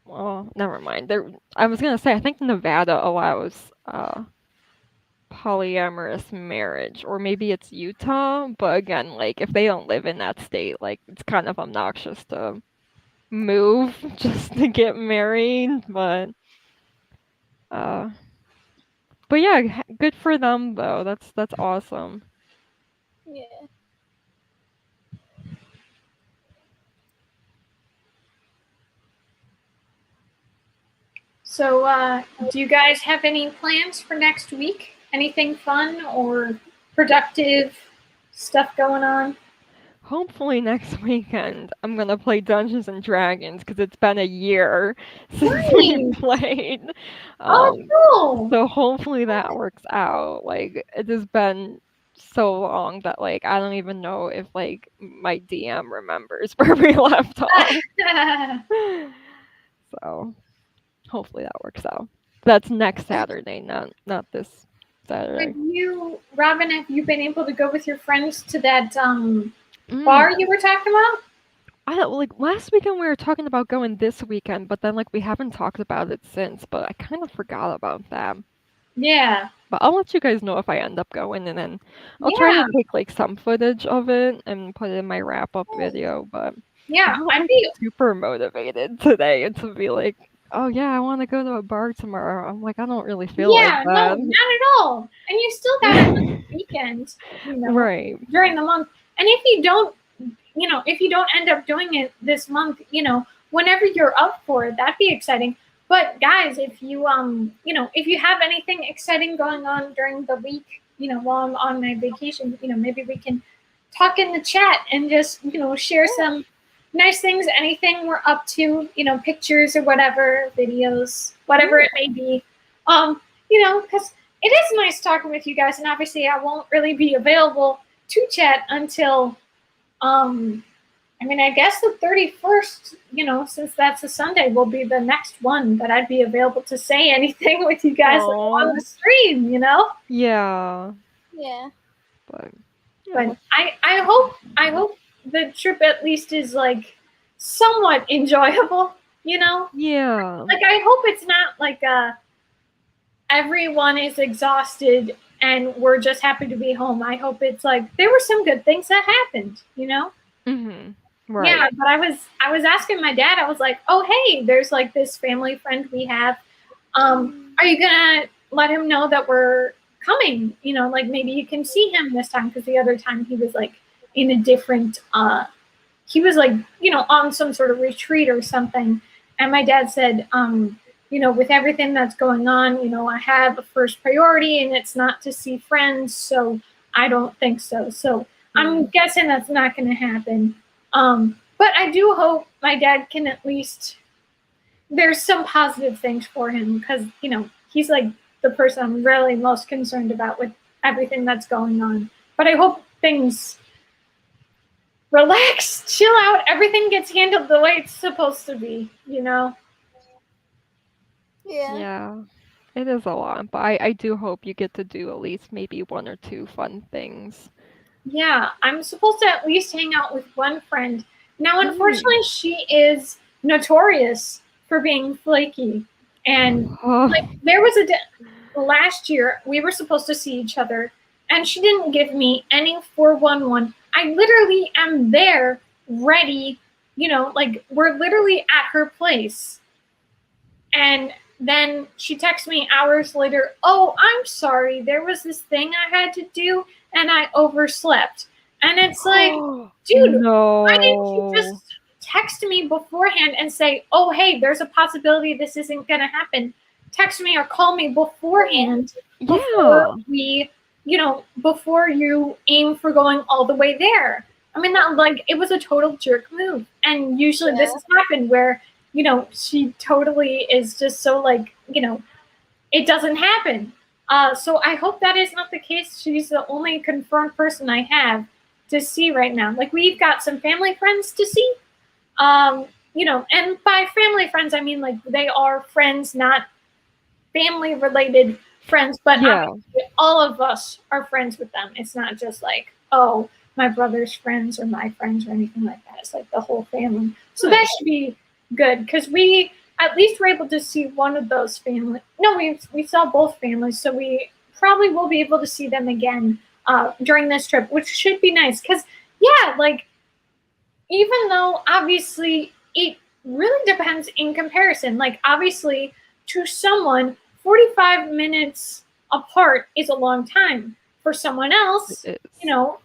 well, never mind. I was gonna say I think Nevada allows polyamorous marriage, or maybe it's Utah, but again, like if they don't live in that state, like it's kind of obnoxious to move just to get married, uh but yeah, good for them though. That's awesome. Yeah. So, do you guys have any plans for next week? Anything fun or productive stuff going on? Hopefully next weekend I'm gonna play Dungeons and Dragons because it's been a year since we Nice. played. Oh, Um, cool. so hopefully that works out. Like it has been so long that like I don't even know if like my DM remembers where we left off. So hopefully that works out. That's next Saturday, not this Saturday. Robin, have you been able to go with your friends to that Mm. bar you were talking about? I don't like last weekend we were talking about going this weekend, but then like we haven't talked about it since, but I kind of forgot about that. Yeah. But I'll let you guys know if I end up going and then I'll try Yeah. to take like some footage of it and put it in my wrap up video, but Yeah. I'm not I'd like be super motivated today to be like, oh yeah, I want to go to a bar tomorrow. I'm like, I don't really feel like Yeah, no, that. not at all. And you still got a weekend, Right. during the month. And if you don't end up doing it this month, whenever you're up for it, that'd be exciting. But guys, if you have anything exciting going on during the week, while I'm on my vacation, maybe we can talk in the chat and just, share some nice things, anything we're up to, pictures or whatever, videos, whatever it may be. Because it is nice talking with you guys, and obviously I won't really be available to chat until I mean, I guess the 31st, since that's a Sunday, will be the next one that I'd be available to say anything with you guys like, on Aw. the stream, Yeah. Yeah. But yeah, But I hope the trip at least is like somewhat enjoyable, yeah. Like I hope it's not like everyone is exhausted and we're just happy to be home. I hope it's like there were some good things that happened, Mhm. Yeah, Right. but I was asking my dad. I was like, "Oh, hey, there's like this family friend we have. Are you gonna let him know that we're coming? Like maybe you can see him this time because the other time he was like in a different he was like, on some sort of retreat or something. And my dad said, with everything that's going on, I have a first priority and it's not to see friends. So I don't think so. So I'm guessing that's not going to happen. But I do hope my dad can at least, there's some positive things for him because, he's like the person I'm really most concerned about with everything that's going on. But I hope things relax, chill out, everything gets handled the way it's supposed to be, Yeah. Yeah. It is a lot, but I do hope you get to do at least maybe one or two fun things. Yeah, I'm supposed to at least hang out with one friend. Now, Nice. unfortunately, she is notorious for being flaky. And like, Oh, there was last year, we were supposed to see each other, and she didn't give me any 411. I literally am there, ready, like, we're literally at her place. And then she texts me hours later, "Oh, I'm sorry. There was this thing I had to do and I overslept." And it's like, dude, why didn't you no. just text me beforehand and say, "Oh, hey, there's a possibility this isn't going to happen." Text me or call me beforehand before Yeah. before you aim for going all the way there. I mean, that like it was a total jerk move. And usually this Yeah. has happened where she totally is just so like, it doesn't happen. So I hope that is not the case. She's the only confirmed person I have to see right now. Like we've got some family friends to see. And by family friends, I mean like they are friends, not family related friends, but Yeah. obviously all of us are friends with them. It's not just like, oh, my brother's friends or my friends or anything like that. It's like the whole family. So that Nice. should be good because we at least were able to see one of those family. No, we saw both families, so we probably will be able to see them again during this trip, which should be nice. Because yeah, like even though obviously it really depends in comparison. Like obviously to someone, 45 minutes apart is a long time. For someone else, It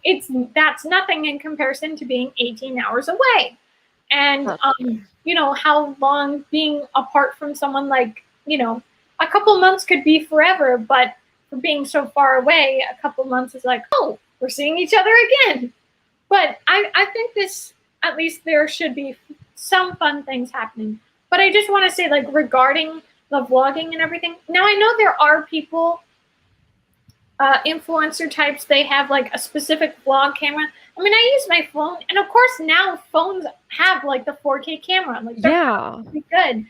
is. that's nothing in comparison to being 18 hours away. And Gotcha. how long being apart from someone like, a couple months could be forever, but for being so far away, a couple months is like, oh, we're seeing each other again. But I think this, at least there should be some fun things happening. But I just want to say, like, regarding the vlogging and everything, now I know there are people, influencer types, they have like a specific vlog camera. I mean, I use my phone, and of course now phones have like the 4K camera, like they're Yeah. pretty good.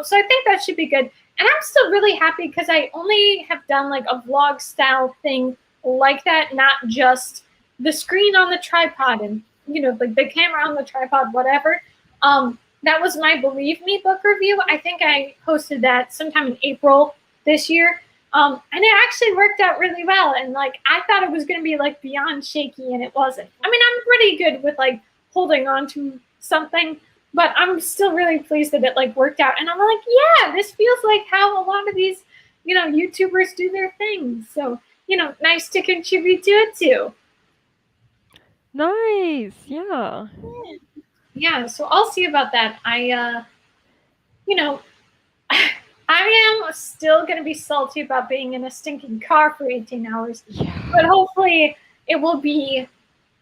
So I think that should be good. And I'm still really happy because I only have done like a vlog style thing like that, not just the screen on the tripod and like the camera on the tripod, whatever. That was my Believe Me book review. I think I posted that sometime in April this year. And it actually worked out really well. And like, I thought it was going to be like beyond shaky, and it wasn't. I mean, I'm pretty good with like holding on to something, but I'm still really pleased that it like worked out. And I'm like, yeah, this feels like how a lot of these, YouTubers do their things. So, nice to contribute to it too. Nice. Yeah. Yeah. So I'll see about that. You know, I am still going to be salty about being in a stinking car for 18 hours, Yeah. but hopefully it will be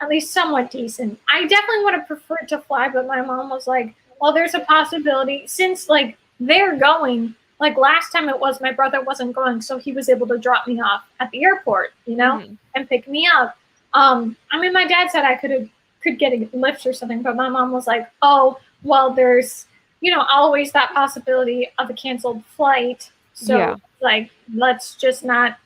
at least somewhat decent. I definitely would have preferred to fly, but my mom was like, well, there's a possibility since like they're going. Like last time it was my brother wasn't going, so he was able to drop me off at the airport, Mhm. and pick me up. I mean, my dad said I could have could get a lift or something. But my mom was like, oh, well, there's, always that possibility of a canceled flight. So, Yeah. like, let's just not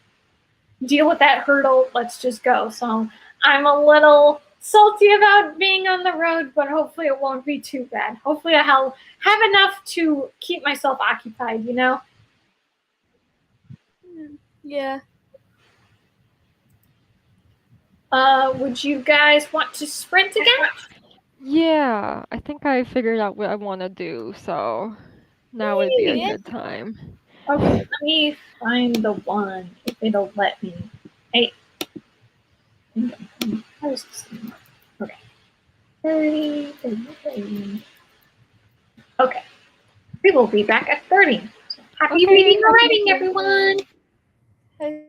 deal with that hurdle. Let's just go. So I'm a little salty about being on the road, but hopefully it won't be too bad. Hopefully I'll have enough to keep myself occupied, Yeah. Would you guys want to sprint again? Yeah, I think I figured out what I want to do, so now would be a Hey. Yeah. good time. Okay, let me find the one if it'll let me. Hey, how does this thing work? Okay, 30, 30, 30. Okay, we will be back at 30. Happy Okay, reading or happy writing, everyone! I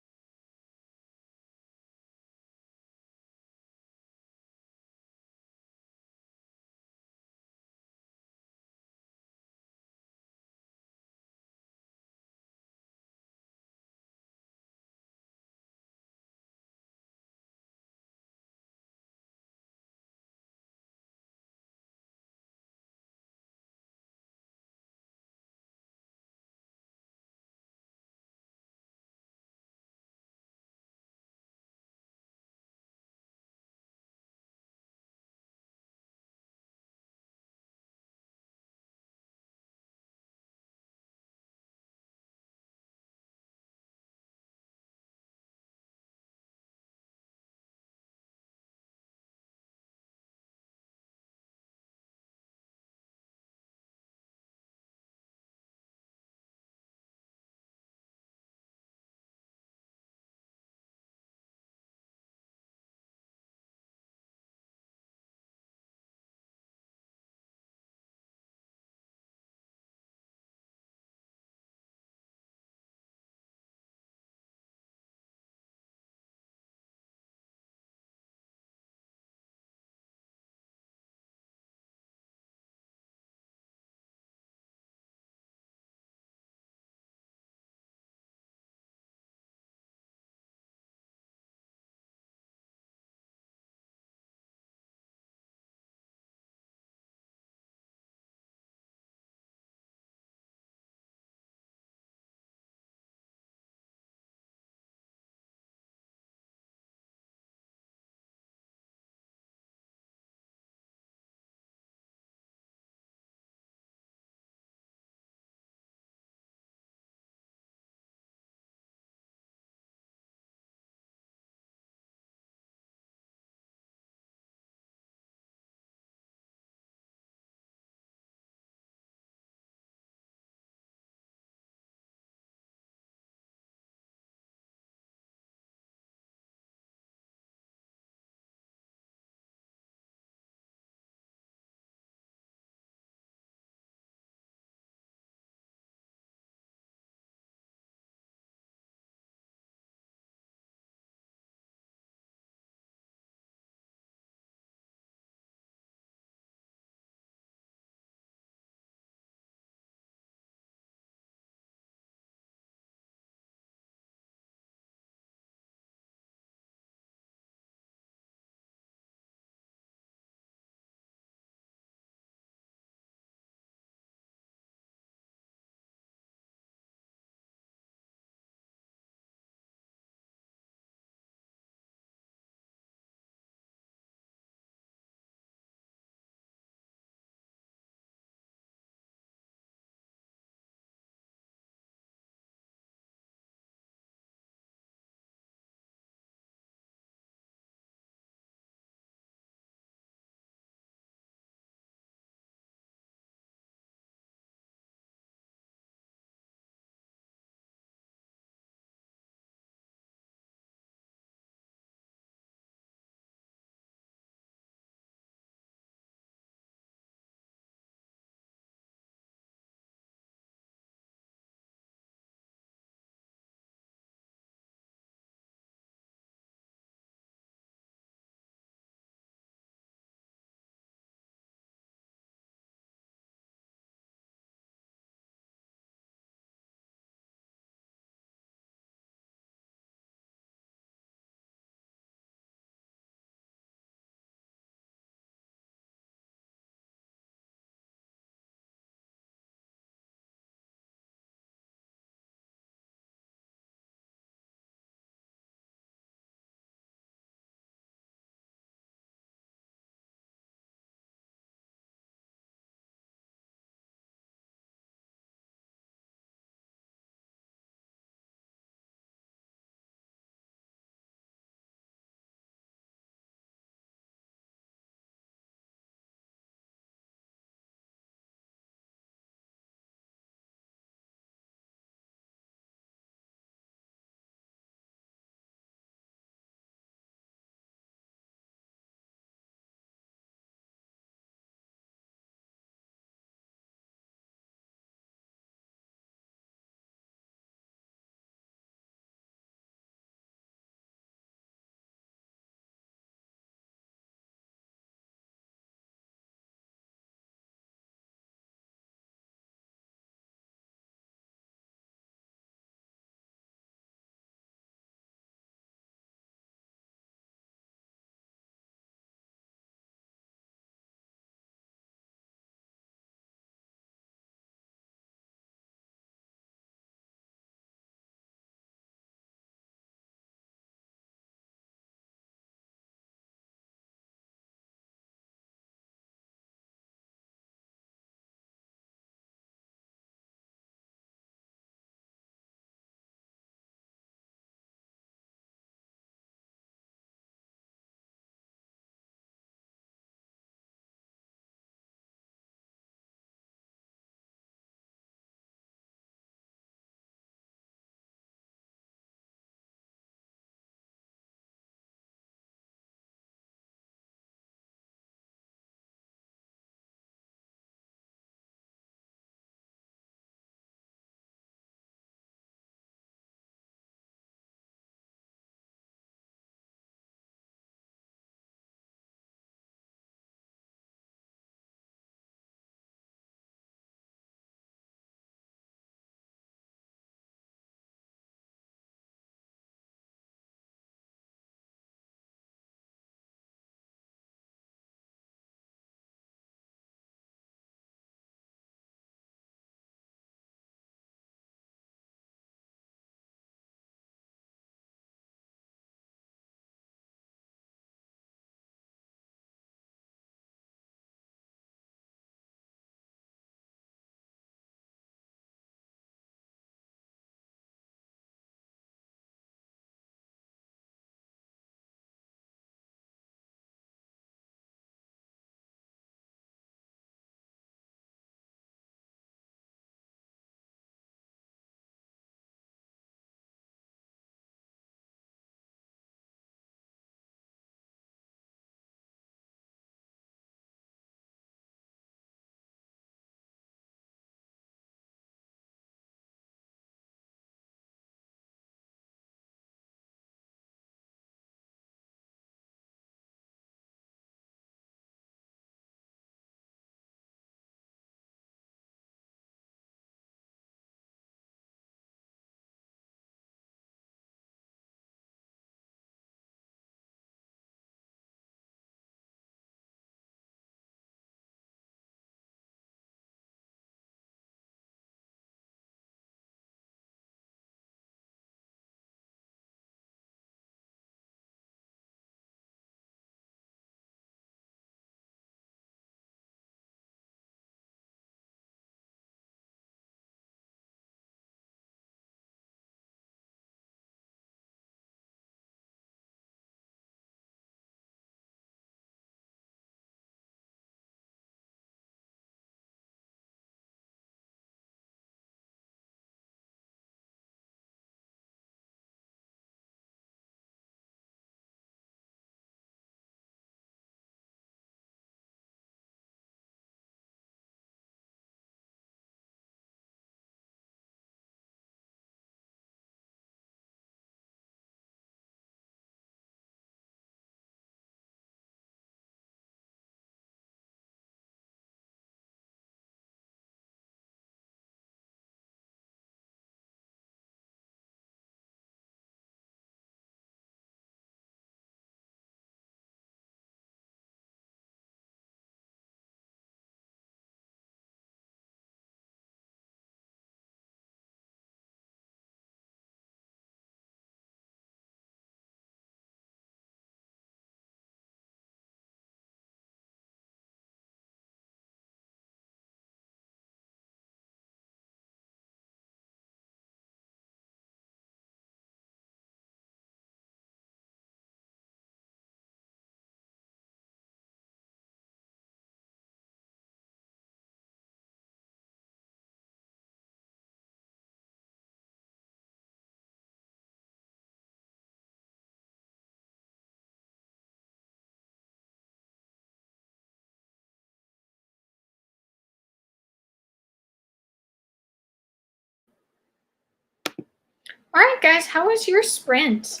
All right, guys, how was your sprint?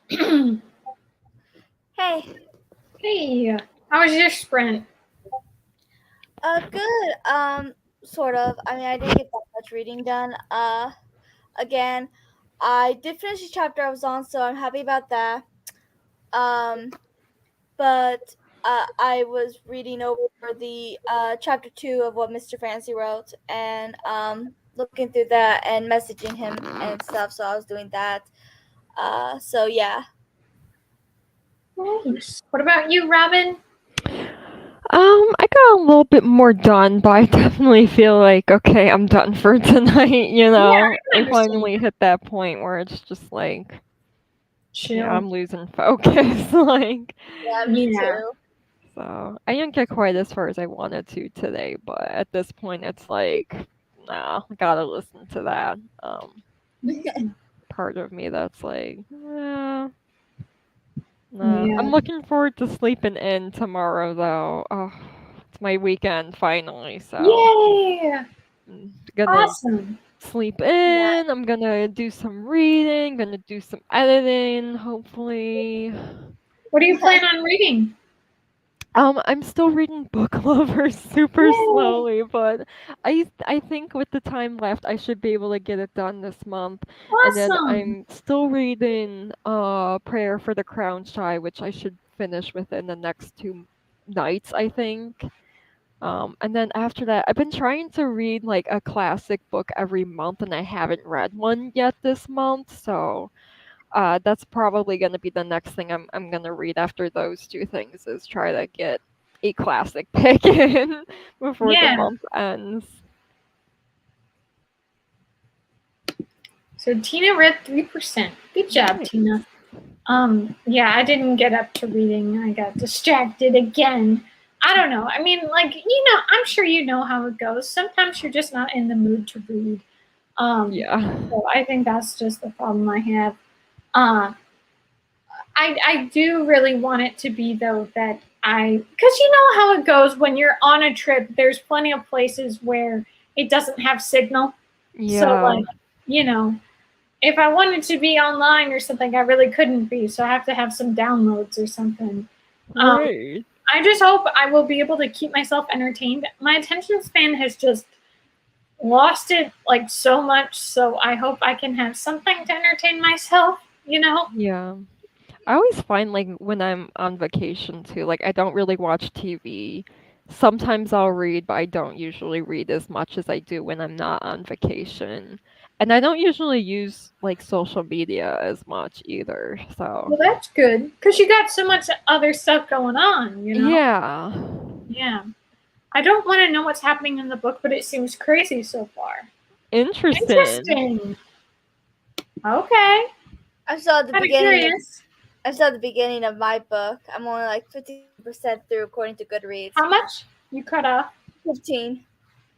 Hey, Hey, how was your sprint? good. Sort of. I mean, I didn't get that much reading done. Again, I did finish the chapter I was on, so I'm happy about that. Um, but I was reading over the chapter 2 of what Mr. Fancy wrote, and looking through that and messaging him and stuff. So I was doing that. So yeah. Nice. What about you, Robin? I got a little bit more done, but I definitely feel like okay, I'm done for tonight. Yeah, I can I understand. finally hit that point where it's just like, Chill. I'm losing focus. Like, Yeah, me Yeah. too. so I didn't get quite as far as I wanted to today, but at this point, it's like, nah, I gotta listen to that. Part of me that's like, nah. Yeah. I'm looking forward to sleeping in tomorrow, though. Oh, it's my weekend finally, so Yay! I'm gonna Awesome. sleep Yeah. in. I'm gonna do some reading, gonna do some editing, hopefully. What do you plan on reading? I'm still reading Book Lovers super Yay! slowly, but I think with the time left, I should be able to get it done this month. And then Awesome. I'm still reading Prayer for the Crown Shy, which I should finish within the next 2 nights, I think. And then after that, I've been trying to read like a classic book every month, and I haven't read one yet this month, so that's probably going to be the next thing I'm going to read after those two things is try to get a classic pick in before the Yeah. month ends. So Tina read 3%. Good job, Nice. Tina. Yeah, I didn't get up to reading. I got distracted again. I don't know. I mean, like, I'm sure you know how it goes. Sometimes you're just not in the mood to read. Yeah. So I think that's just the problem I have. Uh, I do really want it to be though that because you know how it goes when you're on a trip. There's plenty of places where it doesn't have signal. So Yeah. like, you know, if I wanted to be online or something, I really couldn't be. So I have to have some downloads or something. Um, Right. I just hope I will be able to keep myself entertained. My attention span has just lost it like so much. So I hope I can have something to entertain myself. Yeah. I always find like when I'm on vacation too, like I don't really watch TV. Sometimes I'll read, but I don't usually read as much as I do when I'm not on vacation. And I don't usually use like social media as much either. So, Well, that's good because you got so much other stuff going on. yeah. Yeah. I don't want to know what's happening in the book, but it seems crazy so far. Interesting. Interesting. Okay. I'm still at the Kind of beginning. curious. I'm still at the beginning of my book. I'm only like 50% through according to Goodreads. How much? You cut off 15.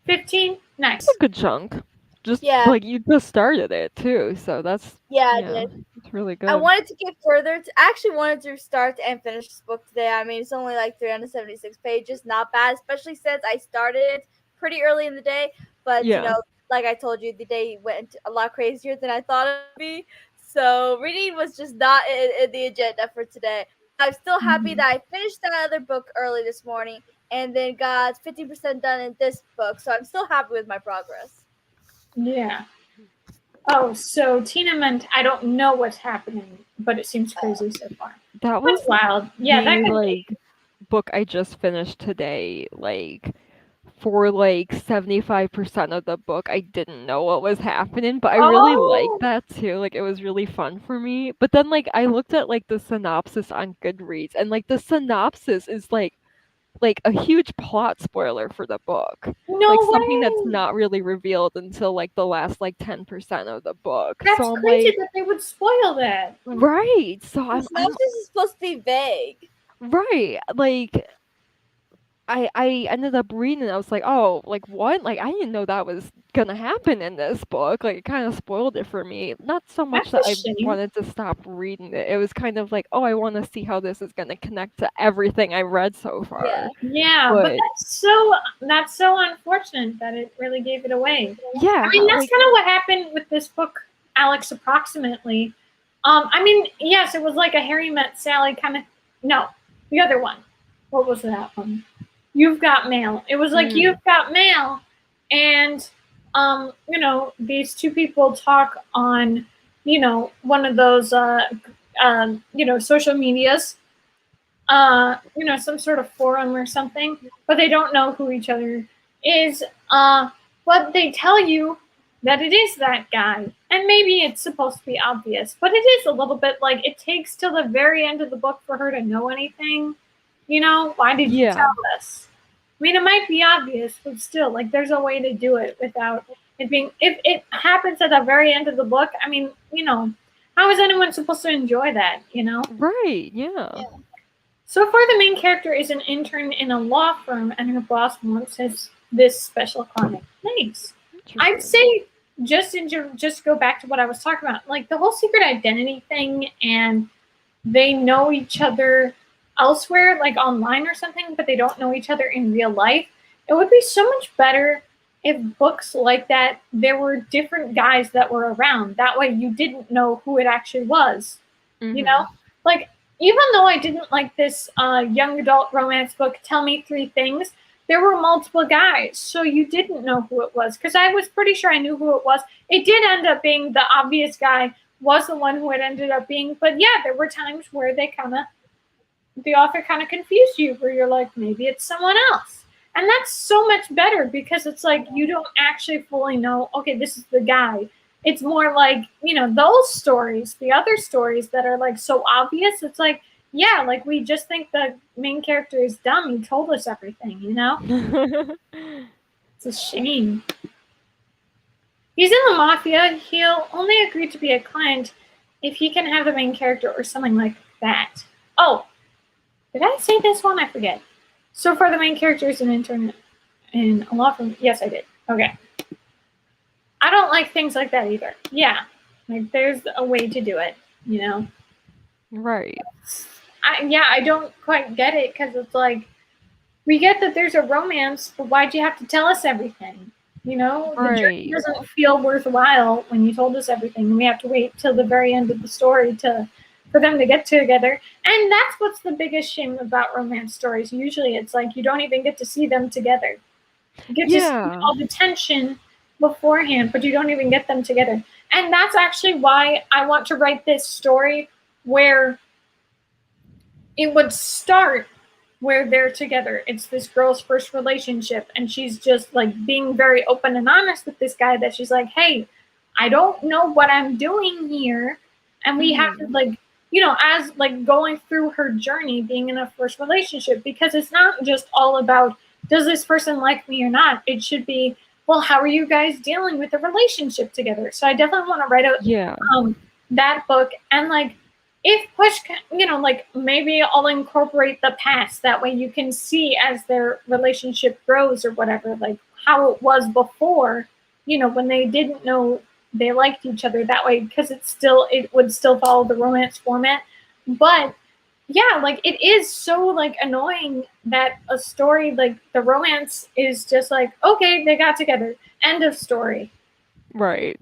15? That's a Nice. good chunk. Just Yeah. like you just started it too, so that's Yeah, I yeah, did. it's really I good. wanted to get further. I actually wanted to start and finish this book today. I mean, it's only like 376 pages. Not bad, especially since I started it pretty early in the day. But, Yeah. like I told you, the day went a lot crazier than I thought it would be. So reading was just not in the agenda for today. I'm still happy Mhm. that I finished that other book early this morning and then got 50% done in this book. So I'm still happy with my progress. Yeah. Oh, so Tina meant I don't know what's happening, but it seems crazy so far. That That's was wild. Yeah, that the could like be. book I just finished today. Like for like 75% of the book, I didn't know what was happening, but I really liked Oh, that too. Like it was really fun for me. But then like I looked at like the synopsis on Goodreads and like the synopsis is like a huge plot spoiler for the book. Like no something that's way. not really revealed until like the last like 10% of the book. That's So I'm crazy like, that they would spoil that. right. So The I'm synopsis is supposed to be vague. right. Like I ended up reading it. I was like, oh, like what? Like I didn't know that was gonna happen in this book. Like it kind of spoiled it for me. Not so much That's that a I shame. wanted to stop reading it. It was kind of like, oh, I want to see how this is gonna connect to everything I read so Yeah. far. Yeah, but But that's so unfortunate that it really gave it away. I yeah, mean, that's like kind of what happened with this book, Alex, approximately. I mean, yes, it was like a Harry Met Sally kind of. No, the other one. What was that one? You've Got Mail. It was like mm, You've Got Mail, and these two people talk on, one of those, social medias, some sort of forum or something, but they don't know who each other is. But they tell you that it is that guy. And maybe it's supposed to be obvious, but it is a little bit like it takes till the very end of the book for her to know anything. Why did you yeah, tell us? I mean, it might be obvious, but still, like, there's a way to do it without it being. If it happens at the very end of the book, I mean, how is anyone supposed to enjoy that? right, yeah, So far, the main character is an intern in a law firm, and her boss wants this special client. Nice. I'd interesting. say just go back to what I was talking about, like the whole secret identity thing, and they know each other elsewhere, like online or something, but they don't know each other in real life. It would be so much better if books like that there were different guys that were around. That way, you didn't know who it actually was. You know, Mhm. like even though I didn't like this young adult romance book, Tell Me Three Things, there were multiple guys, so you didn't know who it was because I was pretty sure I knew who it was. It did end up being the obvious guy was the one who it ended up being, but yeah, there were times where the author kind of confused you, where you're like, maybe it's someone else. And that's so much better because it's like you don't actually fully know, okay, this is the guy. It's more like, those stories, the other stories that are like so obvious, it's like, yeah, like we just think the main character is dumb. He told us everything. It's a shame. He's in the mafia. He'll only agree to be a client if he can have the main character or something like that. Oh, did I say this one? I forget. So far, the main character is an intern in a law firm. Yes, I did. Okay. I don't like things like that either. Yeah. Like, there's a way to do it. Right, I don't quite get it because it's like, we get that there's a romance, but why'd you have to tell us everything? The journey right. doesn't feel worthwhile when you told us everything, and we have to wait till the very end of the story for them to get together. And that's what's the biggest shame about romance stories. Usually, it's like you don't even get to see them together. You get to see Yeah, all the tension beforehand, but you don't even get them together. And that's actually why I want to write this story where it would start where they're together. It's this girl's first relationship, and she's just like being very open and honest with this guy that she's like, hey, I don't know what I'm doing here. And we have to, mhm. like, as like going through her journey being in a first relationship, because it's not just all about does this person like me or not. It should be, well, how are you guys dealing with the relationship together? So I definitely want to write out Yeah, that book, and like if push, like maybe I'll incorporate the past. That way you can see as their relationship grows or whatever, like how it was before, when they didn't know they liked each other that way, because it would still follow the romance format. But yeah, like it is so like annoying that a story like the romance is just like, okay, they got together, end of story. right.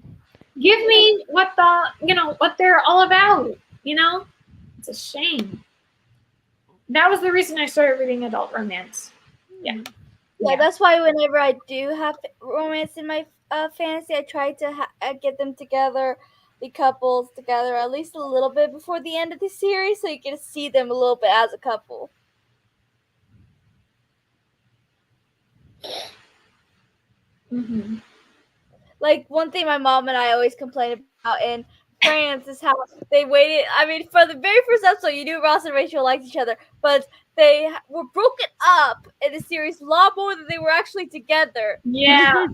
Give me what they're all about. It's a shame. That was the reason I started reading adult romance. Yeah. Mhm. Yeah, Yeah. that's why whenever I do have romance in my fantasy, I try to get them together, the couples together, at least a little bit before the end of the series, so you can see them a little bit as a couple. Hmm. Like one thing my mom and I always complain about in France is how they waited. I mean, for the very first episode, you knew Ross and Rachel liked each other, but they were broken up in the series a lot more than they were actually together. Yeah.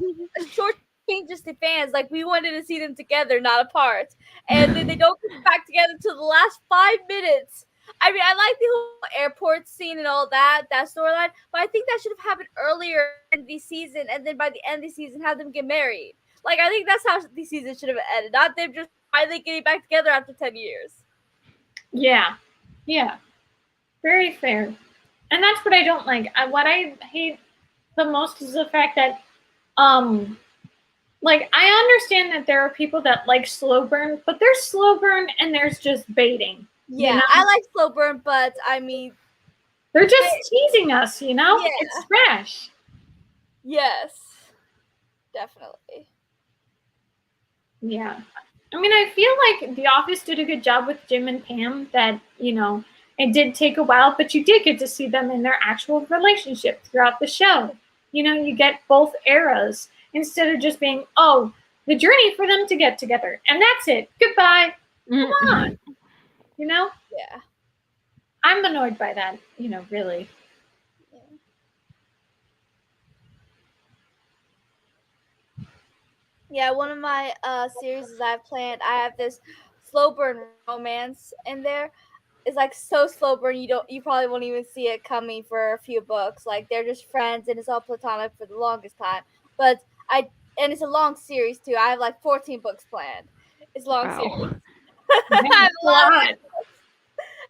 Short changes to fans. Like we wanted to see them together, not apart, and then they don't get back together until the last 5 minutes. I mean, I like the whole airport scene and all that storyline, but I think that should have happened earlier in the season, and then by the end of the season, have them get married. Like, I think that's how the season should have ended, not them just finally getting back together after 10 years. Yeah. Yeah. Very fair. And that's what I don't like. What I hate the most is the fact that, like, I understand that there are people that like slow burn, but there's slow burn and there's just baiting. Yeah, you know? I like slow burn, but I mean, they're just teasing us, you know? Yeah. It's trash. Yes, definitely. Yeah. I mean, I feel like The Office did a good job with Jim and Pam that, it did take a while, but you did get to see them in their actual relationship throughout the show. You get both eras instead of just being, oh, the journey for them to get together. And that's it. Goodbye. Come on. Yeah. I'm annoyed by that, really. Yeah, one of my series I've planned, I have this slow burn romance in there. It's like so slow burn you probably won't even see it coming for a few books. Like they're just friends and it's all platonic for the longest time. But and it's a long series too. I have like 14 books planned. It's a long Wow. series. I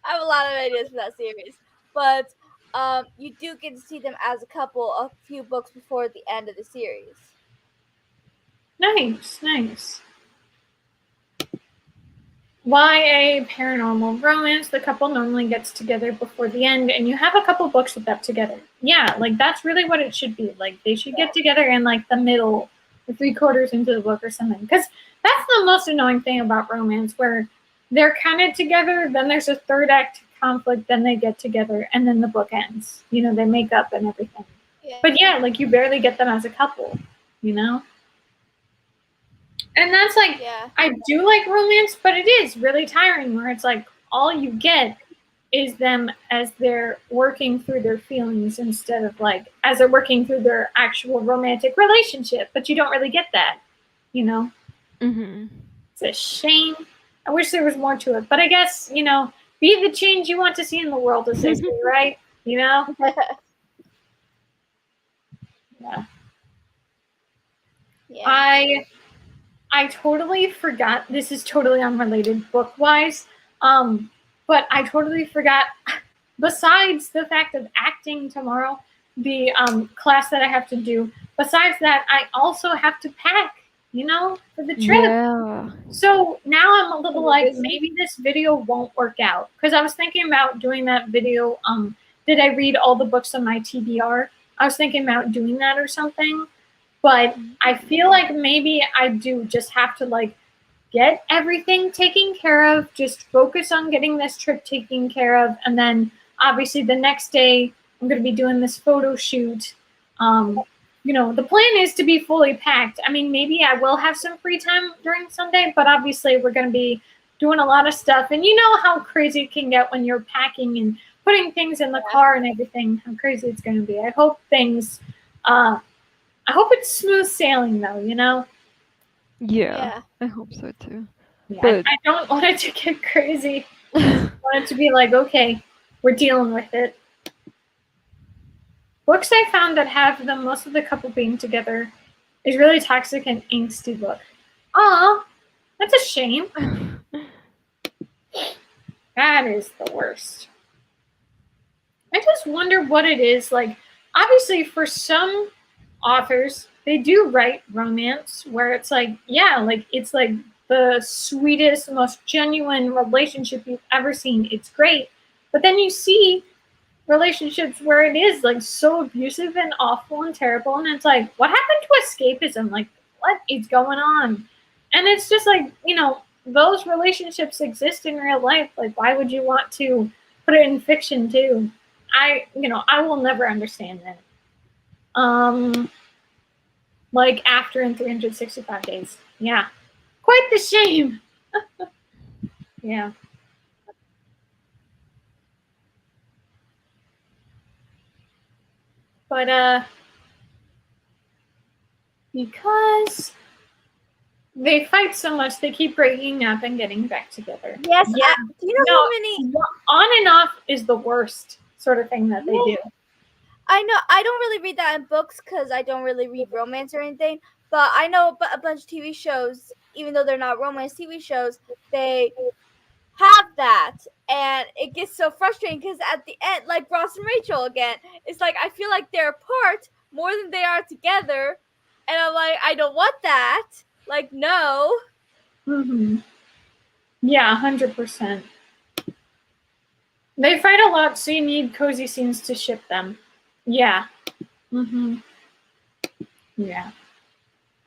have a lot of ideas for that series. But you do get to see them as a couple a few books before the end of the series. Nice. YA paranormal romance, the couple normally gets together before the end, and you have a couple books with that together. Yeah, like that's really what it should be. Like they should get together in like the middle, or 3/4 into the book or something. Because that's the most annoying thing about romance, where they're kind of together, then there's a third act conflict, then they get together, and then the book ends. They make up and everything. Yeah. But yeah, like you barely get them as a couple, And that's like, I do like romance, but it is really tiring where it's like all you get is them as they're working through their feelings instead of like as they're working through their actual romantic relationship. But you don't really get that, Mm-hmm. It's a shame. I wish there was more to it. But I guess, be the change you want to see in the world, as they say, right? Yeah. I totally forgot. This is totally unrelated book wise. But I totally forgot. Besides the fact of acting tomorrow, the class that I have to do. Besides that, I also have to pack. For the trip. Yeah. So now I'm a little like maybe this video won't work out because I was thinking about doing that video. Did I read all the books on my TBR? I was thinking about doing that or something. But I feel like maybe I do just have to like get everything taken care of, just focus on getting this trip taken care of. And then obviously the next day I'm going to be doing this photo shoot. The plan is to be fully packed. I mean, maybe I will have some free time during Sunday, but obviously we're going to be doing a lot of stuff. And you know how crazy it can get when you're packing and putting things in the car and everything, how crazy it's going to be. I hope it's smooth sailing though, Yeah. I hope so too. Yeah, But I don't want it to get crazy. I want it to be like, okay, we're dealing with it. Books I found that have the most of the couple being together is really toxic and angsty book. Aw, that's a shame. That is the worst. I just wonder what it is. Like, obviously, for some authors, they do write romance where it's like, yeah, like it's like the sweetest, most genuine relationship you've ever seen. It's great. But then you see relationships where it is like so abusive and awful and terrible. And it's like, what happened to escapism? Like, what is going on? And it's just like, those relationships exist in real life. Like, why would you want to put it in fiction too? I will never understand that. Like after in 365 days. Yeah. Quite the shame. Yeah. But because They fight so much they keep breaking up and getting back together. Yes, Yeah. do you know No, how many? on and off is the worst sort of thing that they do. I know I don't really read that in books because I don't really read romance or anything. But I know a bunch of TV shows, even though they're not romance TV shows, they have that, and it gets so frustrating because at the end, like Ross and Rachel again, it's like I feel like they're apart more than they are together, and I'm like, I don't want that. Like, no. Mm-hmm. Yeah, 100%. They fight a lot, so you need cozy scenes to ship them. Yeah. Mm-hmm. Yeah.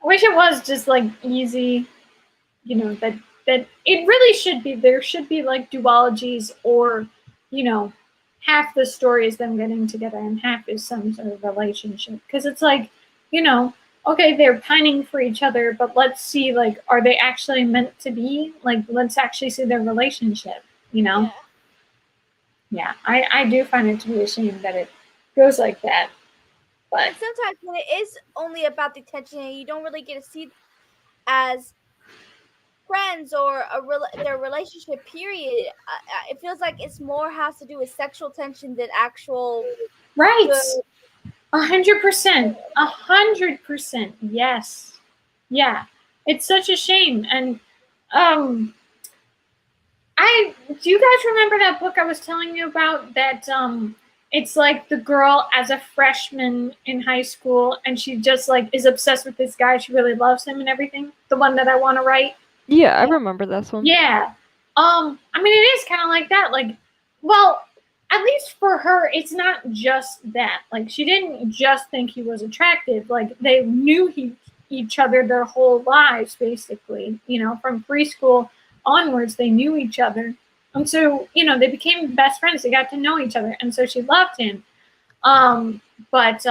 I wish it was just like easy, that it really should be. There should be like duologies, or, you know, half the story is them getting together and half is some sort of relationship. Because it's like, okay, they're pining for each other, but let's see, like, are they actually meant to be? Like, let's actually see their relationship, you know? Yeah. Yeah, I do find it to be a shame that it goes like that. But And sometimes when it is only about the tension and you don't really get to see as friends or their relationship period, it feels like it's more has to do with sexual tension than actual right, good. 100%, 100%, yes, yeah. It's such a shame, and I do you guys remember that book I was telling you about? That it's like the girl as a freshman in high school, and she just like is obsessed with this guy. She really loves him and everything. The one that I want to write. Yeah, I remember this one. Yeah. I mean, it is kind of like that. Like, well, at least for her, it's not just that. Like, she didn't just think he was attractive. Like, they knew each other their whole lives, basically. From preschool onwards, they knew each other. And so, they became best friends. They got to know each other. And so she loved him. But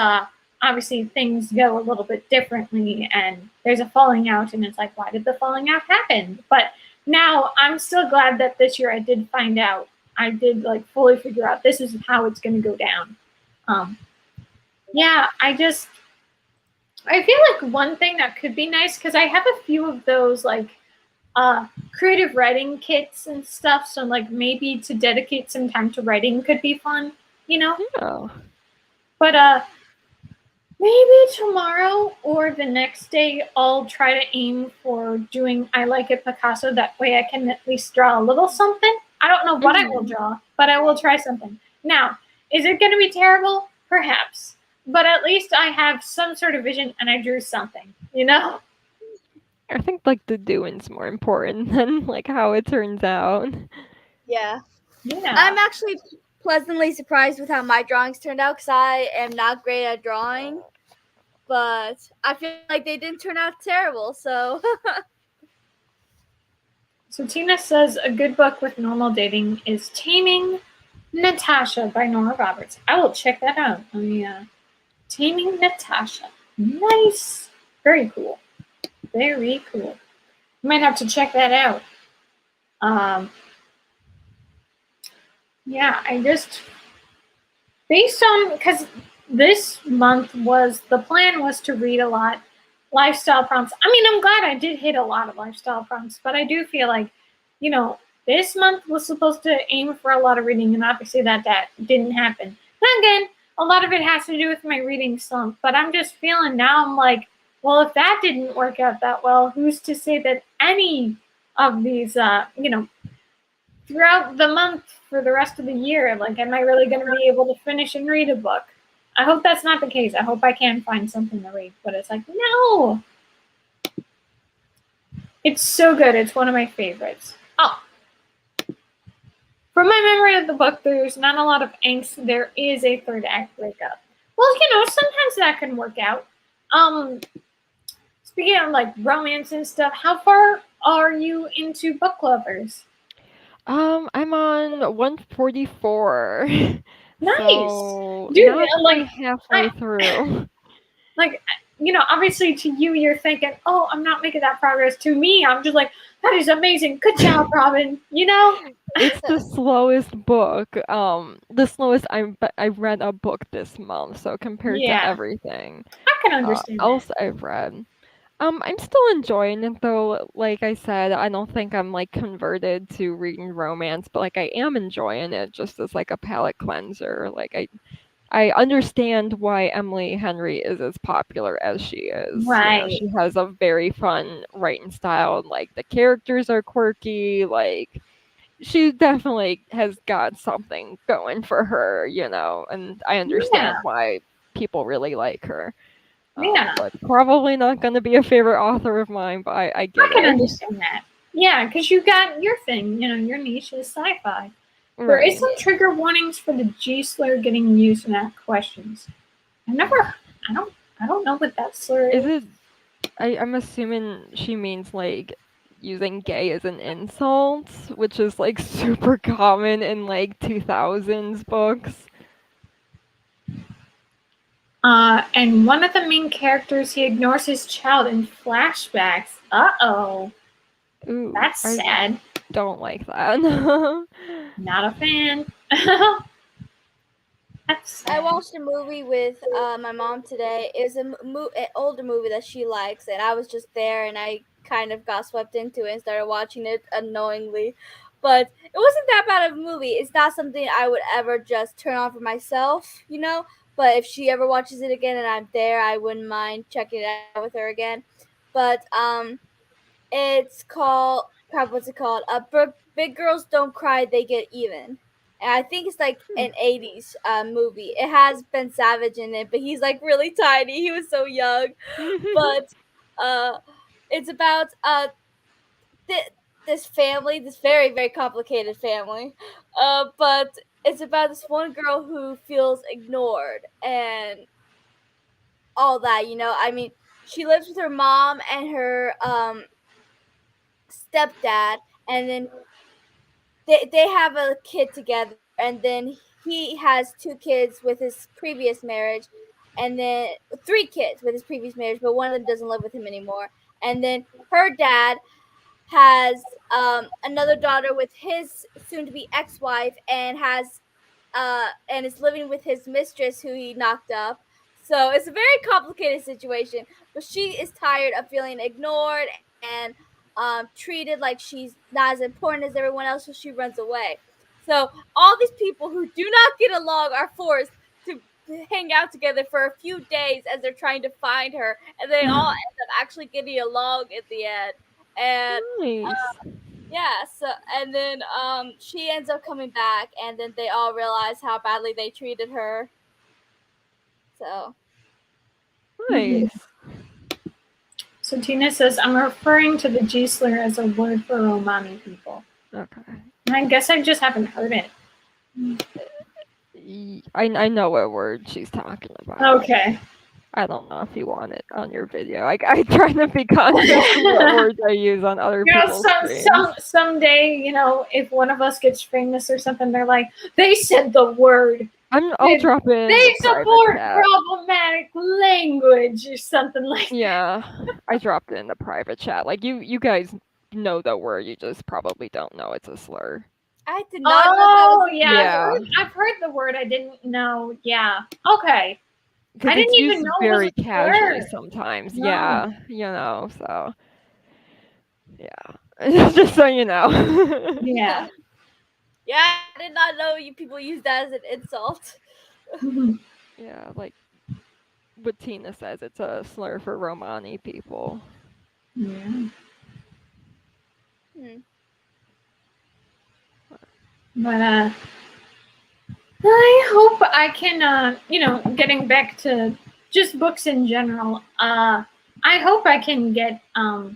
obviously things go a little bit differently, and there's a falling out, and it's like, why did the falling out happen? But now I'm still glad that this year I did find out. I did like fully figure out this is how it's going to go down. Yeah, I feel like one thing that could be nice, because I have a few of those like creative writing kits and stuff, so like maybe to dedicate some time to writing could be fun. Oh. But maybe tomorrow or the next day, I'll try to aim for doing I Like It Picasso. That way I can at least draw a little something. I don't know what I will draw, but I will try something. Now, is it going to be terrible? Perhaps. But at least I have some sort of vision and I drew something. I think like the doing's more important than like how it turns out. Yeah. Yeah. I'm actually pleasantly surprised with how my drawings turned out because I am not great at drawing, but I feel like they didn't turn out terrible. So So Tina says a good book with normal dating is Taming Natasha by Nora Roberts. I will check that out. Taming Natasha. Nice. Very cool. Very cool. Might have to check that out. Yeah, I just based on because this month the plan was to read a lot lifestyle prompts. I mean, I'm glad I did hit a lot of lifestyle prompts, but I do feel like, this month was supposed to aim for a lot of reading, and obviously that didn't happen. And again, a lot of it has to do with my reading slump, but I'm just feeling now I'm like, well, if that didn't work out that well, who's to say that any of these, throughout the month for the rest of the year, like, am I really going to be able to finish and read a book? I hope that's not the case. I hope I can find something to read, but it's like, no. It's so good. It's one of my favorites. Oh, from my memory of the book, there's not a lot of angst. There is a third act breakup. Well, sometimes that can work out. Speaking of like romance and stuff, how far are you into book lovers? I'm on 144. Nice, So dude. not quite halfway through. Like, obviously to you, you're thinking, oh, I'm not making that progress. To me, I'm just like, that is amazing. Good job, Robin. It's the slowest book. The slowest I've read a book this month. So compared to Yeah, everything I can understand that. else I've read, I'm still enjoying it though. Like I said, I don't think I'm like converted to reading romance, but like I am enjoying it just as like a palate cleanser. Like I understand why Emily Henry is as popular as she is. You know, Right. she has a very fun writing style. And, like the characters are quirky. Like she definitely has got something going for her. You know, and I Yeah. understand why people really like her. Yeah. But probably not going to be a favorite author of mine. But I I get can it. understand that. Yeah, because you got your thing. Your niche is sci-fi. There is Right? some trigger warnings for the G slur getting used in act questions. I never. I don't. I don't know what that slur Is is. it? I'm assuming she means like using gay as an insult, which is like super common in like 2000s books. And one of the main characters, he ignores his child in flashbacks. Uh-oh. Ooh, That's I sad. don't like that. Not a fan. That's I sad. watched a movie with my mom today. It was an older movie that she likes, and I was just there, and I kind of got swept into it and started watching it unknowingly. But it wasn't that bad of a movie. It's not something I would ever just turn on for myself, you know. But if she ever watches it again and I'm there, I wouldn't mind checking it out with her again. But it's called crap. What's it called? Big Girls Don't Cry, They Get Even. And I think it's like an '80s movie. It has Ben Savage in it, but he's like really tiny. He was so young. But uh, it's about this family, this very very complicated family. But it's about this one girl who feels ignored and all that. I mean, she lives with her mom and her stepdad, and then they have a kid together, and then he has two kids with his previous marriage, and then three kids with his previous marriage, but one of them doesn't live with him anymore. And then her dad has another daughter with his soon to be ex-wife, and is living with his mistress who he knocked up. So it's a very complicated situation, but she is tired of feeling ignored and treated like she's not as important as everyone else, so she runs away. So all these people who do not get along are forced to hang out together for a few days as they're trying to find her, and they all end up actually getting along at the end. And Nice. yeah, so and then she ends up coming back, and then they all realize how badly they treated her. So Nice. So Tina says, I'm referring to the G slur as a word for Romani people. Okay. And I guess I just haven't heard it. I know what word she's talking about. Okay. I don't know if you want it on your video. I try to be conscious of what words I use on other people's streams. Someday, if one of us gets famous or something, they're like, they said the word. I'll drop it in They the private support chat. problematic language or something like that. Yeah, I dropped it in the private chat. Like you guys know the word, you just probably don't know it's a slur. I did not know that was a yeah, slur. I've heard the word. I didn't know. Yeah. Okay. Because I it's didn't even used know it was very a casually slur. sometimes. No. Yeah, so yeah. Just so you know. Yeah. Yeah, I did not know you people use that as an insult. Yeah, like what Tina says, it's a slur for Romani people. Yeah. Hmm. But I hope I can, getting back to just books in general. I hope I can get I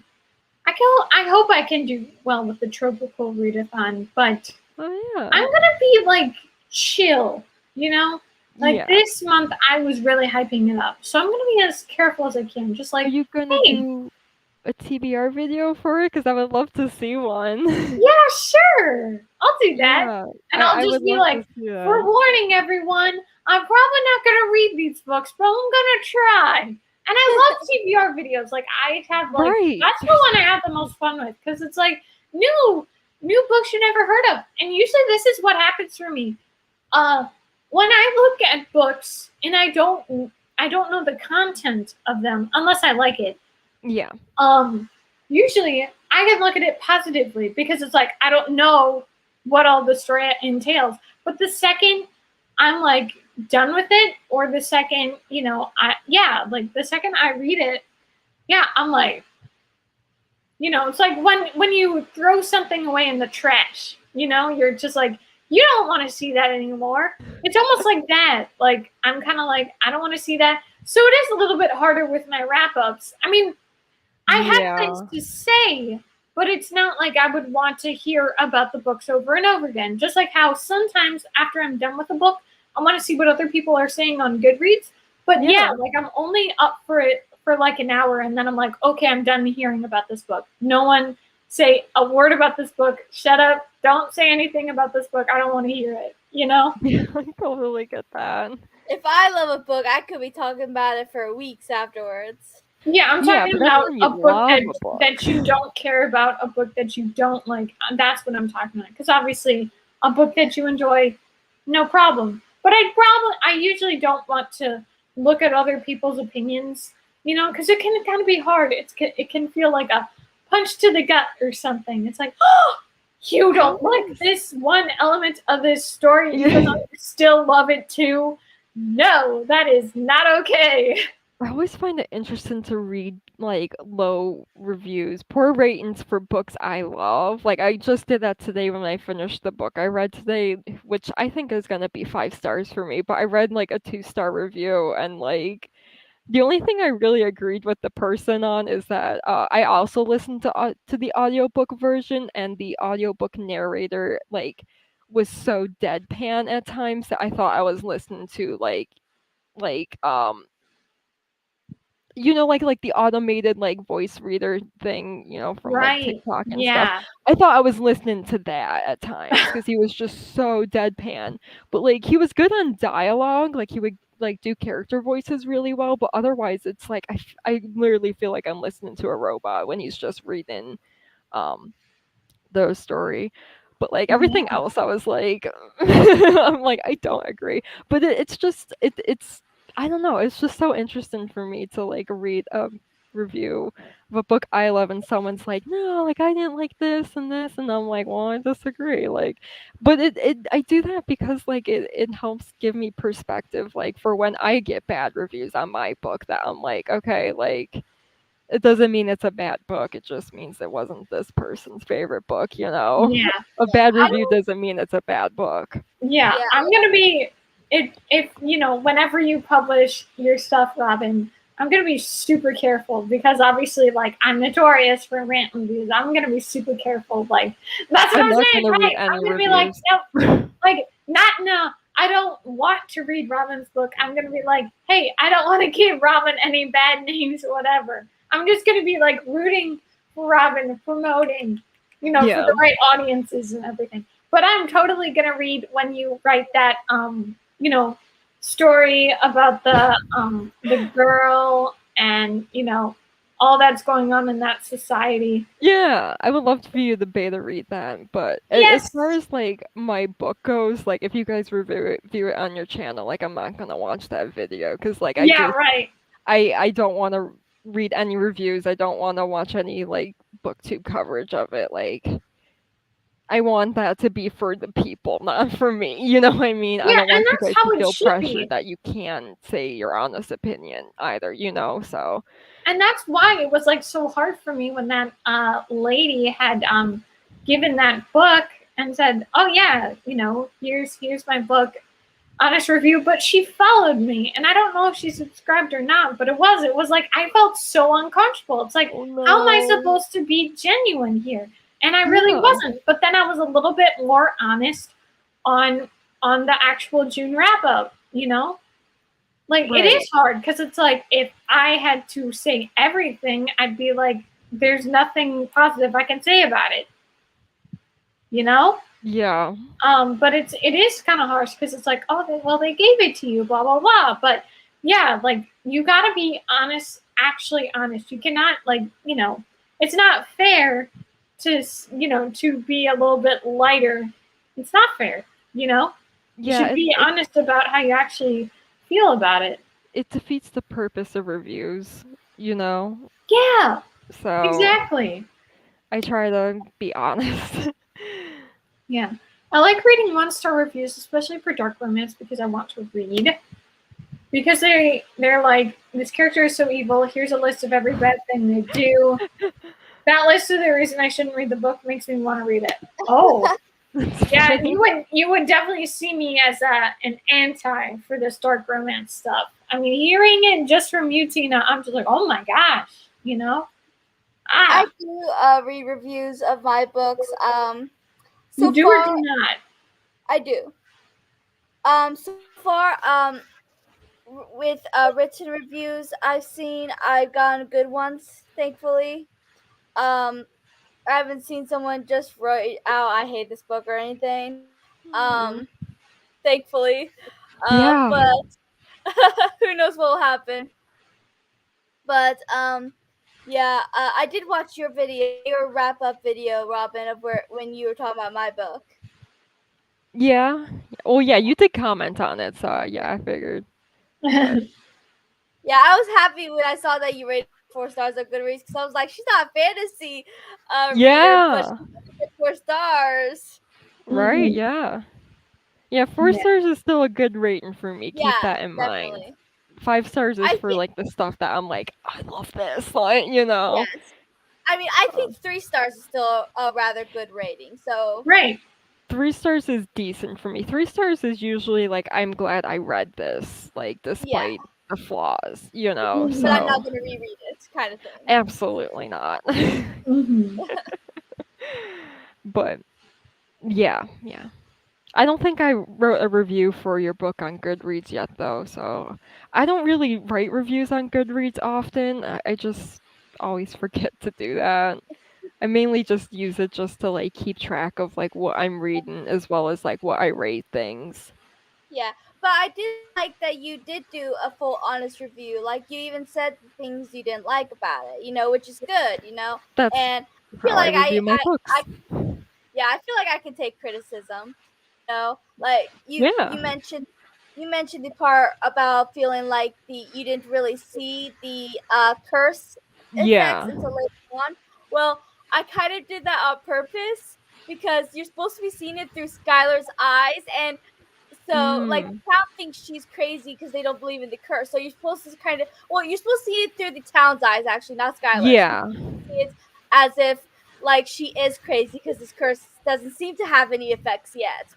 hope I can do well with the tropical readathon, but Oh yeah. I'm gonna be like chill, Like Yeah. this month I was really hyping it up. So I'm gonna be as careful as I can. Just Are like, you gonna hey, do a TBR video for it? Because I would love to see one. yeah, sure. I'll do that. Yeah, And I'll I just would be love to like, see that. forewarning everyone, I'm probably not gonna read these books, but I'm gonna try. And I love TBR videos. Like I have Right. that's the one I have the most fun with because it's like new books you never heard of. And usually this is what happens for me. When I look at books and I don't know the content of them unless I like it. Yeah. Usually I can look at it positively because it's like I don't know what all the story entails. But the second I'm like done with it, or the second, like the second I read it, yeah, I'm like, it's like when you throw something away in the trash, you're just like, you don't want to see that anymore. It's almost like that. Like I'm kind of like, I don't want to see that. So it is a little bit harder with my wrap ups. I mean, I have things Yeah. to say, but it's not like I would want to hear about the books over and over again. Just like how sometimes after I'm done with a book, I want to see what other people are saying on Goodreads. But yeah, Yeah. like I'm only up for it for like an hour, and then I'm like, okay, I'm done hearing about this book. No one say a word about this book. Shut up. Don't say anything about this book. I don't want to hear it. Yeah, I totally get that. If I love a book, I could be talking about it for weeks afterwards. Yeah, I'm Yeah, talking but that's about when you a book love a that book. you don't care about, a book that you don't like. That's what I'm talking about. Because obviously, a book that you enjoy, no problem. But I usually don't want to look at other people's opinions, because it can kind of be hard. It can feel like a punch to the gut or something. It's like, oh, you don't like Yes. this one element of this story, even Yeah. though you still love it too. No, that is not okay. I always find it interesting to read like low reviews, poor ratings for books I love. Like I just did that today when I finished the book I read today, which I think is gonna be 5 stars for me. But I read like a 2 star review, and like the only thing I really agreed with the person on is that I also listened to the audiobook version, and the audiobook narrator like was so deadpan at times that I thought I was listening to like like the automated like voice reader thing, from like Right. TikTok and stuff. Yeah. I thought I was listening to that at times because he was just so deadpan. But like he was good on dialogue, like he would like do character voices really well, but otherwise it's like I literally feel like I'm listening to a robot when he's just reading um the story. But like everything Yeah. else, I was like, I'm like, I don't agree. But it's just it's I don't know. It's just so interesting for me to like read a review of a book I love, and someone's like, no, like I didn't like this and this, and I'm like, well, I disagree. Like, but it I do that because like it helps give me perspective. Like for when I get bad reviews on my book, that I'm like, okay, like it doesn't mean it's a bad book. It just means it wasn't this person's favorite book, you know? Yeah. A bad I review doesn't mean it's a bad book. Yeah, Yeah. I'm gonna be if whenever you publish your stuff, Robin, I'm gonna be super careful because obviously, like, I'm notorious for rant reviews. I'm gonna be super careful. Like, that's what I'm I'm not saying, gonna read right? I'm any gonna be like, reviews. no, like, not no. I don't want to read Robin's book. I'm gonna be like, hey, I don't want to give Robin any bad names or whatever. I'm just gonna be like rooting for Robin, promoting, for Yeah. the right audiences and everything. But I'm totally gonna read when you write that story about the girl and all that's going on in that society. Yeah, I would love for you the beta read that, but as far Yes. as like my book goes, like if you guys review it on your channel, like I'm not gonna watch that video because like Yeah, right. I don't want to read any reviews. I don't want to watch any like booktube coverage of it. Like I want that to be for the people, not for me. You know what I mean? I Yeah, don't and want you that's guys to how it feel should pressured be. that you can't say your honest opinion either. So And that's why it was like so hard for me when that lady had given that book and said, "Oh yeah, here's my book, honest review." But she followed me, and I don't know if she subscribed or not. But it was like I felt so uncomfortable. It's like, oh how am I no. supposed to be genuine here? And I really Yeah. wasn't. But then I was a little bit more honest on the actual June wrap up. Like it Right. is hard because it's like if I had to say everything, I'd be like, there's nothing positive I can say about it, you know? Yeah. But it is kind of harsh because it's like, oh, they gave it to you, blah blah blah. But yeah, like you gotta be honest, actually honest. You cannot like, it's not fair to to be a little bit lighter. It's not fair, you know. You Yeah, should be honest about how you actually feel about it. it defeats the purpose of reviews. you know? Yeah, So exactly. I try to be honest. Yeah. I like reading 1-star reviews, especially for dark romance, because I want to read. Because they're like, this character is so evil, here's a list of every bad thing they do. That list of the reason I shouldn't read the book makes me want to read it. Oh. That's Yeah, funny. you would definitely see me as an anti for this dark romance stuff. I mean, hearing it just from you, Tina, I'm just like, oh my gosh, you know? I Ah, do read reviews of my books. you So do or far do not? I do. So far, with written reviews I've gotten good ones, thankfully. Um, I haven't seen someone just write out "I hate this book" or anything. Mm. Um, thankfully. Yeah. But who knows what will happen? But yeah, I did watch your video, your wrap up video, Robin, of where when you were talking about my book. Yeah. Oh yeah, you did comment on it, so yeah, I figured. But Yeah, I was happy when I saw that you rated 4 stars on Goodreads because I was like, she's not a fantasy reader, but yeah. she rated 4 stars. Right, Mhm. yeah. Yeah, 4 Yeah. stars is still a good rating for me. Keep Yeah, that in mind. definitely. 5 stars is I for think like the stuff that I'm like, I love this, like, you know. yes. I mean, I Uh, think 3 stars is still a rather good rating. So Right. 3 stars is decent for me. 3 stars is usually like I'm glad I read this, like yeah, despite the flaws, you know. but I'm Mhm. not So, gonna reread it, kind of thing. absolutely not. Mhm. But yeah, yeah. I don't think I wrote a review for your book on Goodreads yet, though, so I don't really write reviews on Goodreads often. I just always forget to do that. I mainly just use it just to like keep track of like what I'm reading as well as like what I rate things. Yeah, but I did like that you did do a full honest review. Like you even said the things you didn't like about it, which is good. That's And I feel how I like review my I books. yeah, I feel like I can take criticism. Like Yeah. you mentioned the part about feeling like the you didn't really see the curse effects Yeah. until later on. Well, I kind of did that on purpose because you're supposed to be seeing it through Skylar's eyes, and so like Mm. the town thinks she's crazy because they don't believe in the curse. So you're supposed to you're supposed to see it through the town's eyes, actually, not Skylar's. You're Yeah. supposed to see it as if like she is crazy because this curse doesn't seem to have any effects yet.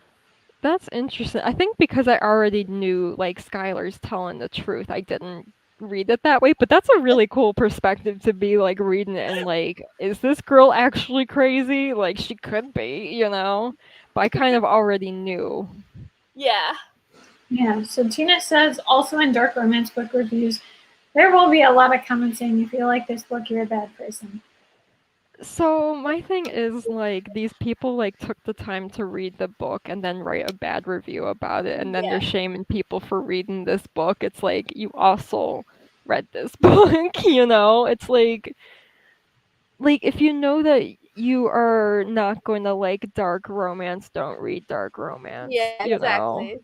That's interesting. I think because I already knew like Skylar's telling the truth, I didn't read it that way, but that's a really cool perspective to be like reading it and like, is this girl actually crazy? Like she could be, you know? But I kind of already knew. Yeah. Yeah. So Tina says also in dark romance book reviews, there will be a lot of comments saying if you like this book, you're a bad person. So my thing is like these people like took the time to read the book and then write a bad review about it and then they're Yeah. shaming people for reading this book. It's like you also read this book, you know? It's like if you know that you are not going to like dark romance, don't read dark romance, Yeah, you know? exactly.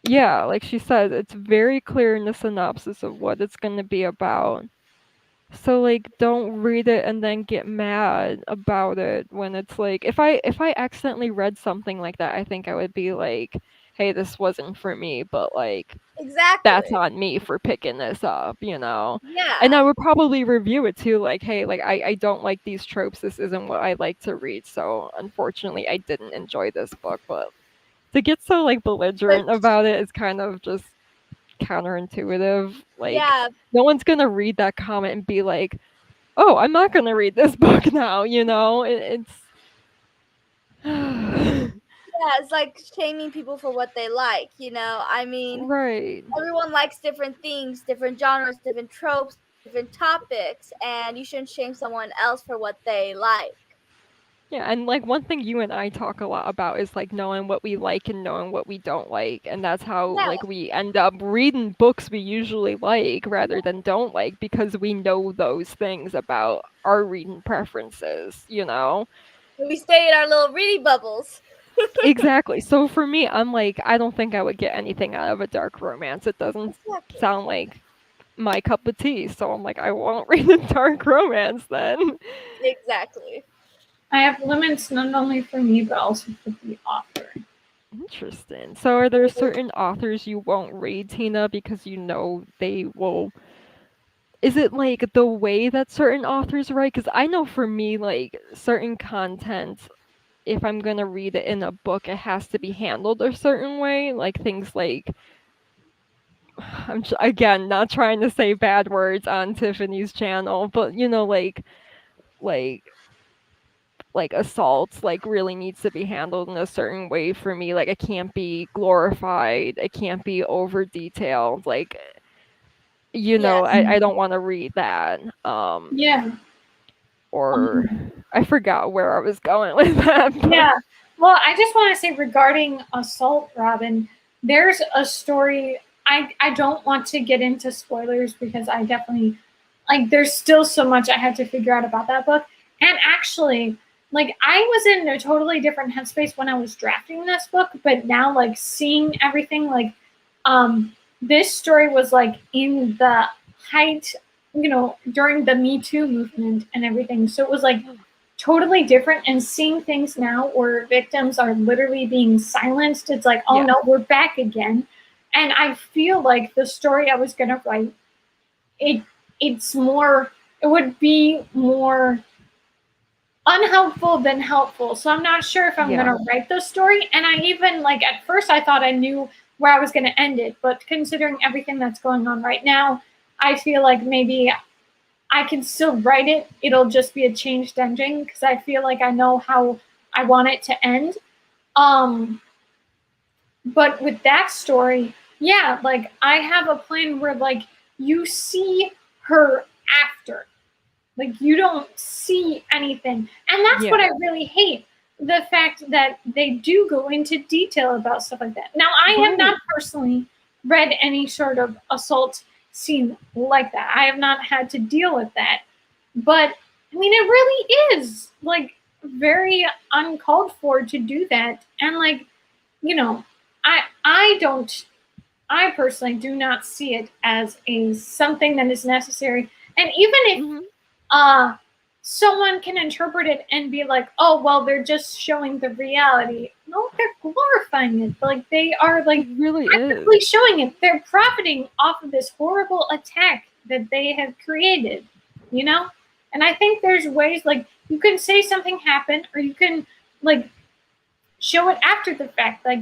Yeah, like she said, it's very clear in the synopsis of what it's going to be about. So like don't read it and then get mad about it when it's like if I accidentally read something like that, I think I would be like, "Hey, this wasn't for me," but like that's Exactly. on me for picking this up, you know? And I Yeah. would probably review it too, like, "Hey, like I don't like these tropes. This isn't what I like to read, so unfortunately I didn't enjoy this book." But to get so like But belligerent about it is kind of just counterintuitive. Like yeah, no one's gonna read that comment and be like, "Oh, I'm not gonna read this book now," you know? It's yeah, it's like shaming people for what they like. I mean, right. everyone likes different things, different genres, different tropes, different topics, and you shouldn't shame someone else for what they like. Yeah, and like one thing you and I talk a lot about is like knowing what we like and knowing what we don't like. And that's how Yeah, like we end up reading books we usually like rather than don't like because we know those things about our reading preferences, you know? we stay in our little reading bubbles. Exactly. So for me, I'm like, I don't think I would get anything out of a dark romance. It doesn't Exactly. sound like my cup of tea. So I'm like, I won't read a dark romance then. Exactly. I have limits not only for me but also for the author. Interesting. So are there certain authors you won't read, Tina, because you know they will? Is it like the way that certain authors write? Because I know for me, like certain content, if I'm gonna read it in a book, it has to be handled a certain way. Like things like, again not trying to say bad words on Tiffany's channel, but you know, like like assaults like really needs to be handled in a certain way for me. Like it can't be glorified, it can't be over detailed. Like you know, Yes. I don't want to read that. Yeah. Or Um, I forgot where I was going with that, but Yeah. Well, I just want to say regarding Assault Robin, there's a story. I don't want to get into spoilers because I definitely like there's still so much I have to figure out about that book. And actually, like I was in a totally different headspace when I was drafting this book, but now like seeing everything like this story was like in the height, during the Me Too movement and everything. So it was like totally different, and seeing things now where victims are literally being silenced, it's like, oh yeah, no, we're back again. And I feel like the story I was gonna write, it it's more it would be more unhelpful than helpful. So I'm not sure if I'm yeah, gonna write the story. And I even like at first I thought I knew where I was gonna end it, but considering everything that's going on right now, I feel like maybe I can still write it. It'll just be a changed ending because I feel like I know how I want it to end. Um, but with that story, yeah, like I have a plan where like you see her after, like you don't see anything, and that's what yeah, I really hate. The fact that they do go into detail about stuff like that. Now, I have right, not personally read any sort of assault scene like that. I have not had to deal with that. But I mean, it really is like very uncalled for to do that. And like, you know, I don't I personally do not see it as a something that is necessary. And even if hmm, uh someone can interpret it and be like, oh well, they're just showing the reality. No, they're glorifying it. Like they are it like really is. actively showing it. They're profiting off of this horrible attack that they have created, you know? And I think there's ways like you can say something happened or you can like show it after the fact. Like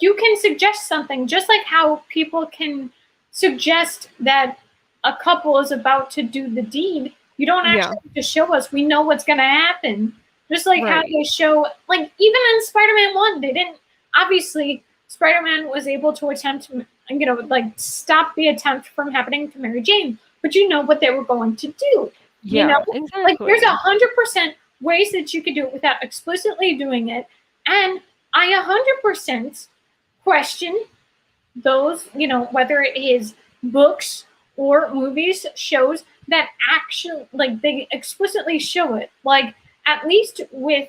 you can suggest something just like how people can suggest that a couple is about to do the deed. You don't Yeah, actually have to show us. We know what's going to happen. Just like how right, they show, like even in Spider-Man 1, they didn't, obviously, Spider-Man was able to attempt, like stop the attempt from happening to Mary Jane, but you know what they were going to do. You know, yeah, like there's exactly. 100% ways that you could do it without explicitly doing it. And I 100% question those, whether it is books or movies, shows that actually, like, they explicitly show it. Like, at least with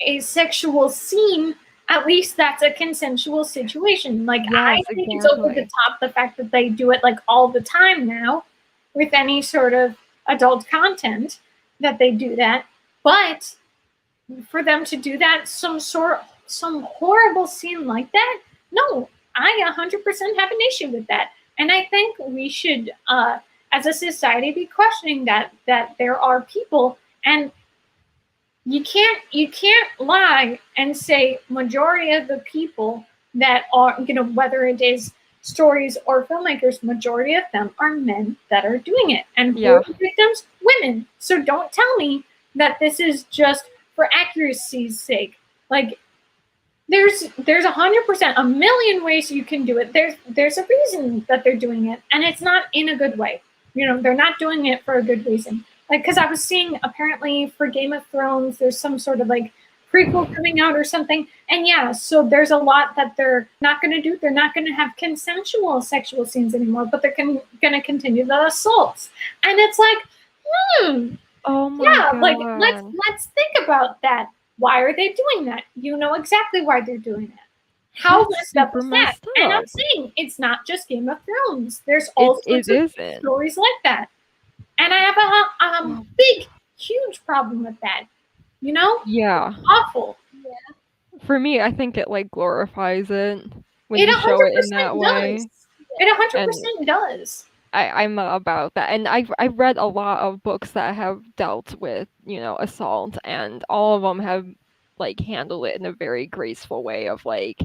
a sexual scene, at least that's a consensual situation. Like, I Yes, think it's over the exactly. top the fact that they do it, like, all the time now with any sort of adult content that they do that. But for them to do that, some horrible scene like that, no, I 100% have an issue with that. And I think we should, as a society, be questioning that there are people, and you can't lie and say majority of the people that are, whether it is stories or filmmakers, majority of them are men that are doing it, and who are Yeah, the victims? Women. So don't tell me that this is just for accuracy's sake. Like there's 100%, a million ways you can do it. There's a reason that they're doing it, and it's not in a good way. They're not doing it for a good reason. Like, because I was seeing apparently for Game of Thrones, there's some sort of like prequel coming out or something, and yeah, so there's a lot that they're not going to do. They're not going to have consensual sexual scenes anymore, but they're going to continue the assaults, and it's like, hmm, oh my yeah, like let's god. let's think about that. Why are they doing that? You know exactly why they're doing that. How That's messed up super is that? messed And I'm up. saying it's not just Game of Thrones. There's It all it sorts of isn't. stories like that. And I have a Oh, big, huge problem with that. You know? yeah. Awful. For me, I think it like glorifies it when It you show it in that 100% way. does. It And 100% does. I'm about that. And I've read a lot of books that have dealt with, you know, assault, and all of them have like handled it in a very graceful way of like,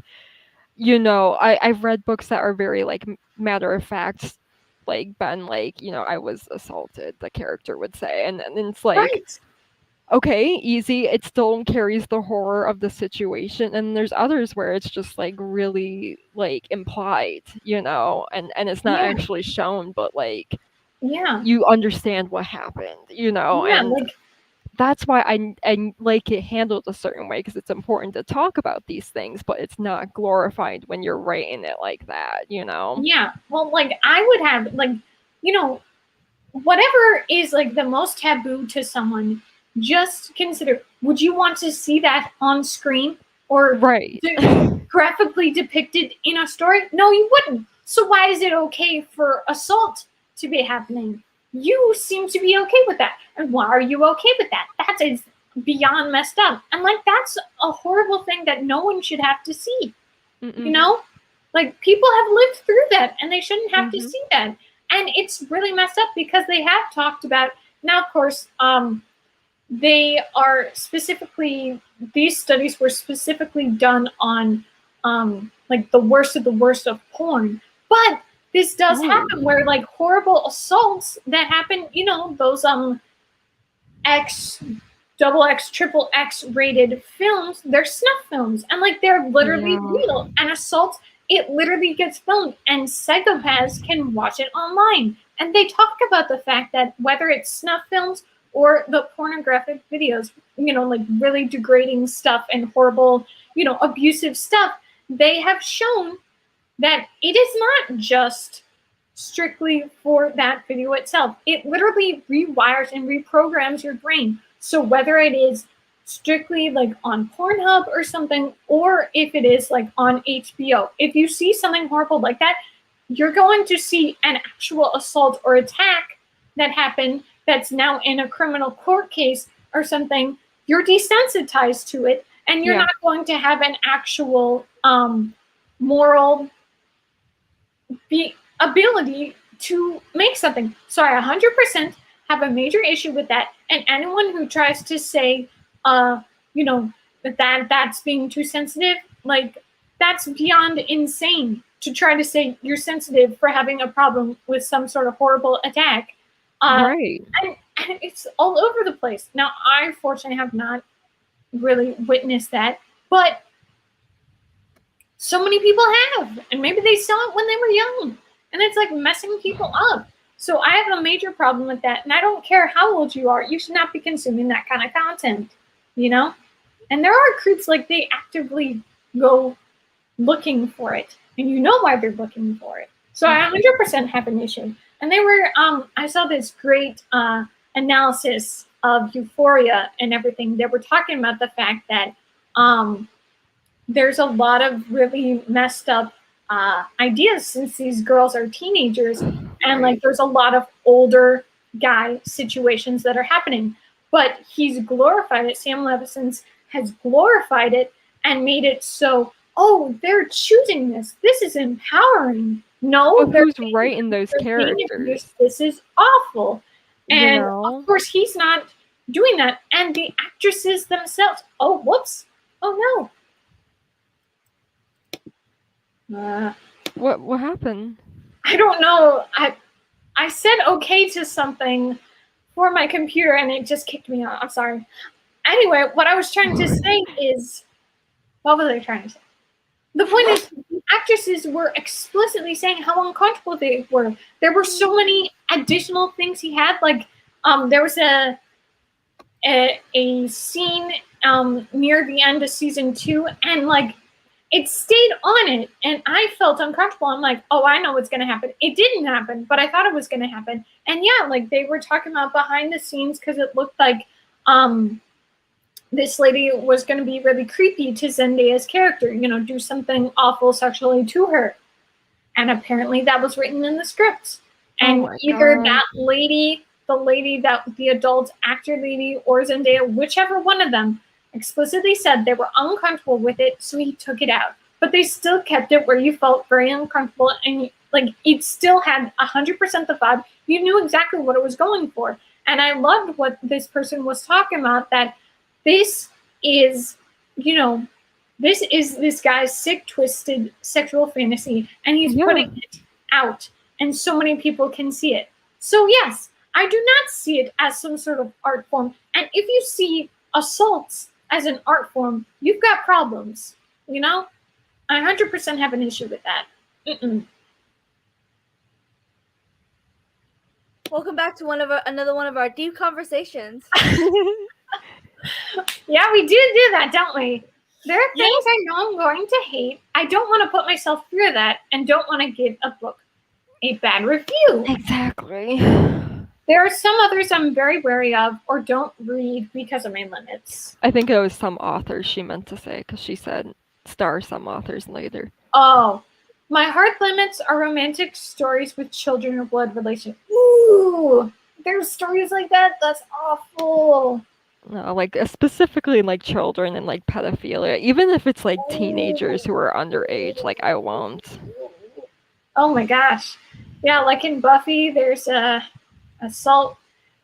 you know, I've read books that are very like matter of fact, like been like, you know, I was assaulted, the character would say. And it's like, Right. okay, easy. It still carries the horror of the situation. And there's others where it's just like really like implied, you know, and it's not Yeah. actually shown, but like Yeah. you understand what happened, you know, Yeah. and Like, that's why I like it handled a certain way, because it's important to talk about these things, but it's not glorified when you're writing it like that, you know? yeah. Well, like, I would have, like, you know, whatever is like the most taboo to someone, just consider, would you want to see that on screen or Right. graphically depicted in a story? No, you wouldn't. So why is it okay for assault to be happening? You seem to be okay with that. And why are you okay with that? That is beyond messed up. And like, that's a horrible thing that no one should have to see. You Mm-mm. know? Like, people have lived through that and they shouldn't have to Mhm. see that. And it's really messed up because they have talked about, now of course, they are specifically, these studies were specifically done on like the worst of porn. But this does Ooh. happen where like horrible assaults that happen, you know, those X, double X, triple X rated films, they're snuff films. And like, they're literally Yeah. real. And assault, it literally gets filmed and psychopaths can watch it online. And they talk about the fact that whether it's snuff films or the pornographic videos, you know, like really degrading stuff and horrible, you know, abusive stuff, they have shown that it is not just strictly for that video itself. It literally rewires and reprograms your brain. So whether it is strictly like on Pornhub or something, or if it is like on HBO, if you see something horrible like that, you're going to see an actual assault or attack that happened that's now in a criminal court case or something. You're desensitized to it, and you're Yeah. not going to have an actual moral ability to make something. So I 100% have a major issue with that. And anyone who tries to say, you know, that's being too sensitive, like, that's beyond insane to try to say you're sensitive for having a problem with some sort of horrible attack. Right. And it's all over the place. Now, I fortunately have not really witnessed that, but so many people have, and maybe they saw it when they were young, and it's like messing people up. So I have a major problem with that, and I don't care how old you are, you should not be consuming that kind of content, you know. And there are creeps, like, they actively go looking for it, and you know why they're looking for it. So I 100% have an issue. And they were I saw this great analysis of Euphoria and everything. They were talking about the fact that there's a lot of really messed up ideas since these girls are teenagers, and like, there's a lot of older guy situations that are happening. But he's glorified it. Sam Levinson's has glorified it and made it so, oh, they're choosing this. This is empowering. No, But they're who's writing those being abused. characters? This is awful. You And know? of course, he's not doing that. And the actresses themselves, oh, whoops. Oh, no. What happened? I don't know. I said okay to something for my computer and it just kicked me out. I'm sorry. Anyway, what I was trying to say is, what was I trying to say? The point is, the actresses were explicitly saying how uncomfortable they were. There were so many additional things he had. Like, there was a scene near the end of season 2, and like, it stayed on it, and I felt uncomfortable. I'm like, oh, I know what's going to happen. It didn't happen, but I thought it was going to happen. And yeah, like, they were talking about behind the scenes, because it looked like this lady was going to be really creepy to Zendaya's character, do something awful sexually to her. And apparently that was written in the script. And either that lady, the adult actor lady, or Zendaya, whichever one of them, explicitly said they were uncomfortable with it, so he took it out. But they still kept it where you felt very uncomfortable, and it still had 100% the vibe. You knew exactly what it was going for. And I loved what this person was talking about, that this is, this guy's sick, twisted sexual fantasy, and he's putting it out, and so many people can see it. So yes, I do not see it as some sort of art form. And if you see assaults as an art form, you've got problems. I 100% have an issue with that. Welcome back to another one of our deep conversations. Yeah, we do that, don't we? There are things I know I'm going to hate. I don't want to put myself through that, and don't want to give a book a bad review. Exactly. There are some others I'm very wary of or don't read because of my limits. I think it was some authors she meant to say, because she said star some authors later. Oh, my hard limits are romantic stories with children or blood relations. Ooh, there's stories like that? That's awful. No, specifically children and pedophilia. Even if it's teenagers who are underage, I won't. Oh my gosh. Yeah, like in Buffy, there's a assault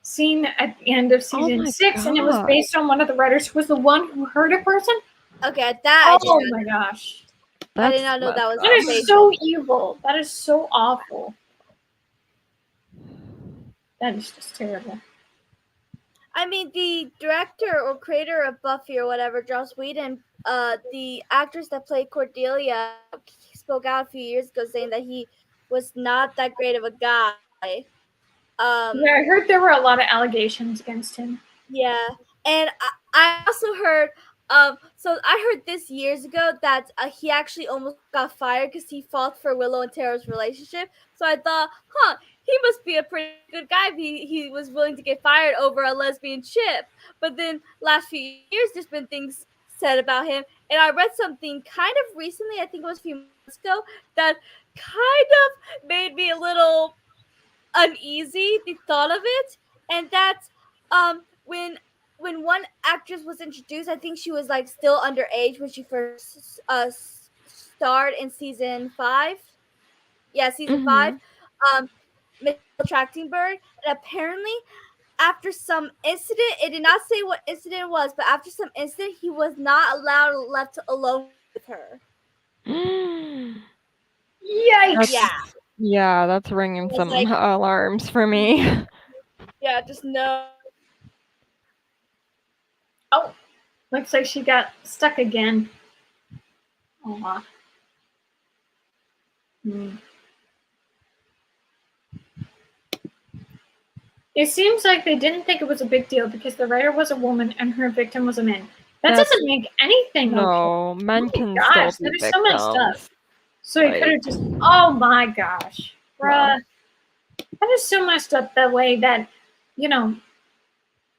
scene at the end of season 6, and it was based on one of the writers who was the one who hurt a person. Okay, that. Oh my gosh. I did not know that was. That is so evil. That is so awful. That is just terrible. I mean, the director or creator of Buffy or whatever, Joss Whedon, the actress that played Cordelia spoke out a few years ago saying that he was not that great of a guy. Yeah, I heard there were a lot of allegations against him. Yeah, and I also heard, so I heard this years ago that he actually almost got fired because he fought for Willow and Tara's relationship. So I thought, he must be a pretty good guy if he was willing to get fired over a lesbian ship. But then last few years, there's been things said about him, and I read something kind of recently, I think it was a few months ago, that kind of made me a little uneasy, the thought of it, and that's when one actress was introduced, I think she was still underage when she first starred in season 5. Yeah, season 5. Michelle Trachtenberg, and apparently after some incident, it did not say what incident it was, but after some incident, he was not left alone with her. Yikes! Yeah, that's ringing some alarms for me. Yeah, just no. Oh, looks like she got stuck again. Aw. It seems like they didn't think it was a big deal because the writer was a woman and her victim was a man. That doesn't make anything no, okay. men can still be victims. So messed up. So he could have just, oh my gosh, bruh. That is so messed up, the way that,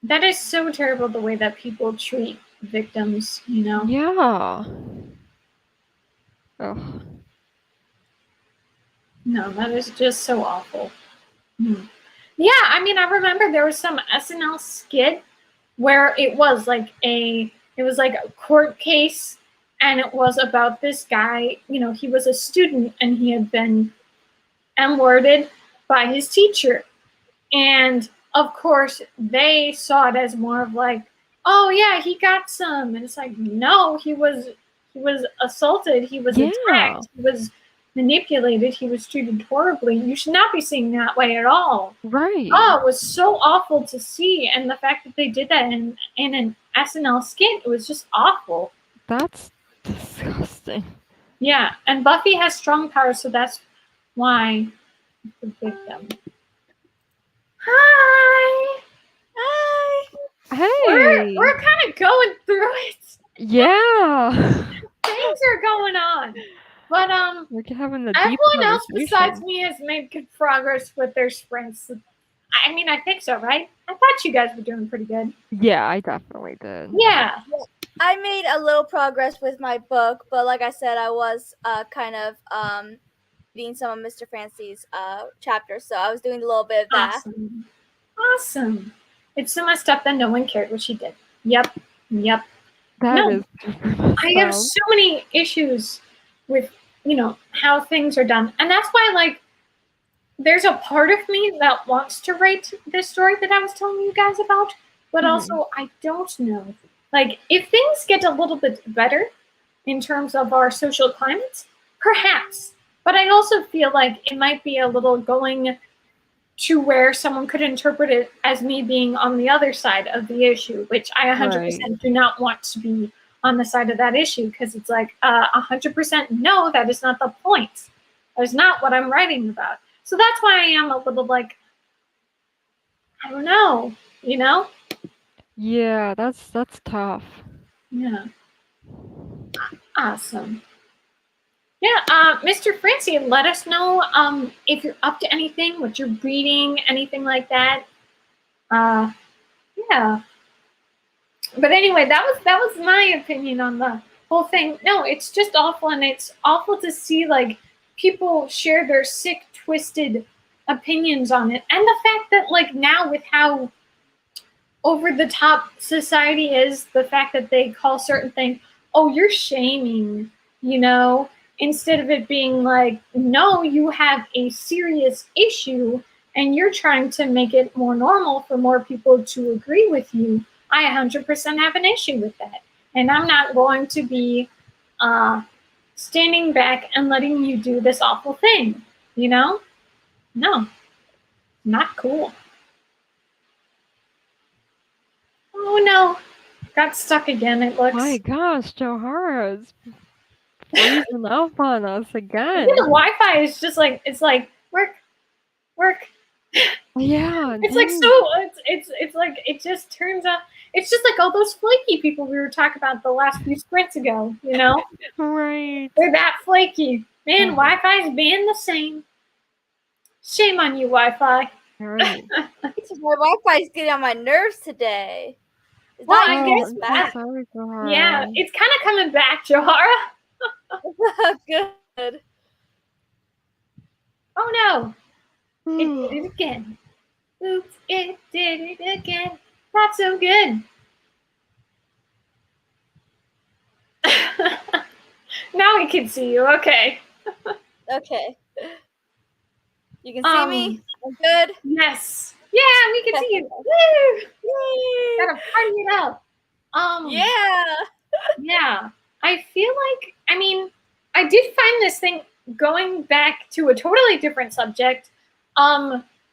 that is so terrible, the way that people treat victims, Yeah. Oh. No, that is just so awful. Yeah, I mean, I remember there was some SNL skit where it was like a court case, and it was about this guy, he was a student and he had been M-worded by his teacher. And of course, they saw it as more of oh yeah, he got some. And it's no, he was assaulted, he was attacked, he was manipulated, he was treated horribly. You should not be seeing that way at all. Right. Oh, it was so awful to see. And the fact that they did that in an SNL skit, it was just awful. That's disgusting. Yeah, and Buffy has strong power, so that's why the victim. Hi! Hey! We're kind of going through it. Yeah. Things are going on. But we're having a deep everyone else conversation. besides me has made good progress with their sprints. I mean, I think so, right? I thought you guys were doing pretty good. Yeah, I definitely did. Yeah. I made a little progress with my book, but like I said, I was kind of reading some of Mr. Fancy's chapters, so I was doing a little bit of that. Awesome. Awesome. It's so messed up that no one cared what she did. Yep. Yep. That No. is super messed I have up. so many issues with, how things are done. And that's why, like, there's a part of me that wants to write this story that I was telling you guys about, but also I don't know. Like, if things get a little bit better in terms of our social climate, perhaps. But I also feel like it might be a little going to where someone could interpret it as me being on the other side of the issue, which I 100% do not want to be on the side of that issue, because it's like 100% no, that is not the point. That is not what I'm writing about. So that's why I am a little like, I don't know, Yeah, that's tough. Yeah. Awesome. Yeah, Mr. Francie, let us know if you're up to anything, what you're reading, anything like that. Yeah. But anyway, that was my opinion on the whole thing. No, it's just awful, and it's awful to see like people share their sick, twisted opinions on it. And the fact that like now with how over the top society is, the fact that they call certain things, oh, you're shaming, instead of it being like, no, you have a serious issue and you're trying to make it more normal for more people to agree with you. I 100% have an issue with that. And I'm not going to be standing back and letting you do this awful thing, No, not cool. Oh no, got stuck again, it looks. My gosh, Joharra is freezing up on us again. The Wi-Fi is just like, it's like, work. Yeah. It's like, so, it's like, it just turns out, it's just like all those flaky people we were talking about the last few sprints ago, Right. They're that flaky. Man, Wi-Fi's being the same. Shame on you, Wi-Fi. Right. My Wi-Fi is getting on my nerves today. Is Well, that I you guess guys I'm back? so sorry, Joharra. Yeah, it's kind of coming back, Joharra. Good. Oh no, it did it again. Oops, it did it again. Not so good. Now we can see you. Okay. Okay. You can see me? I'm good? Yes. Yeah, we can see you. Woo! Yay! Gotta party it up. Yeah. Yeah. I feel like, I did find this thing going back to a totally different subject.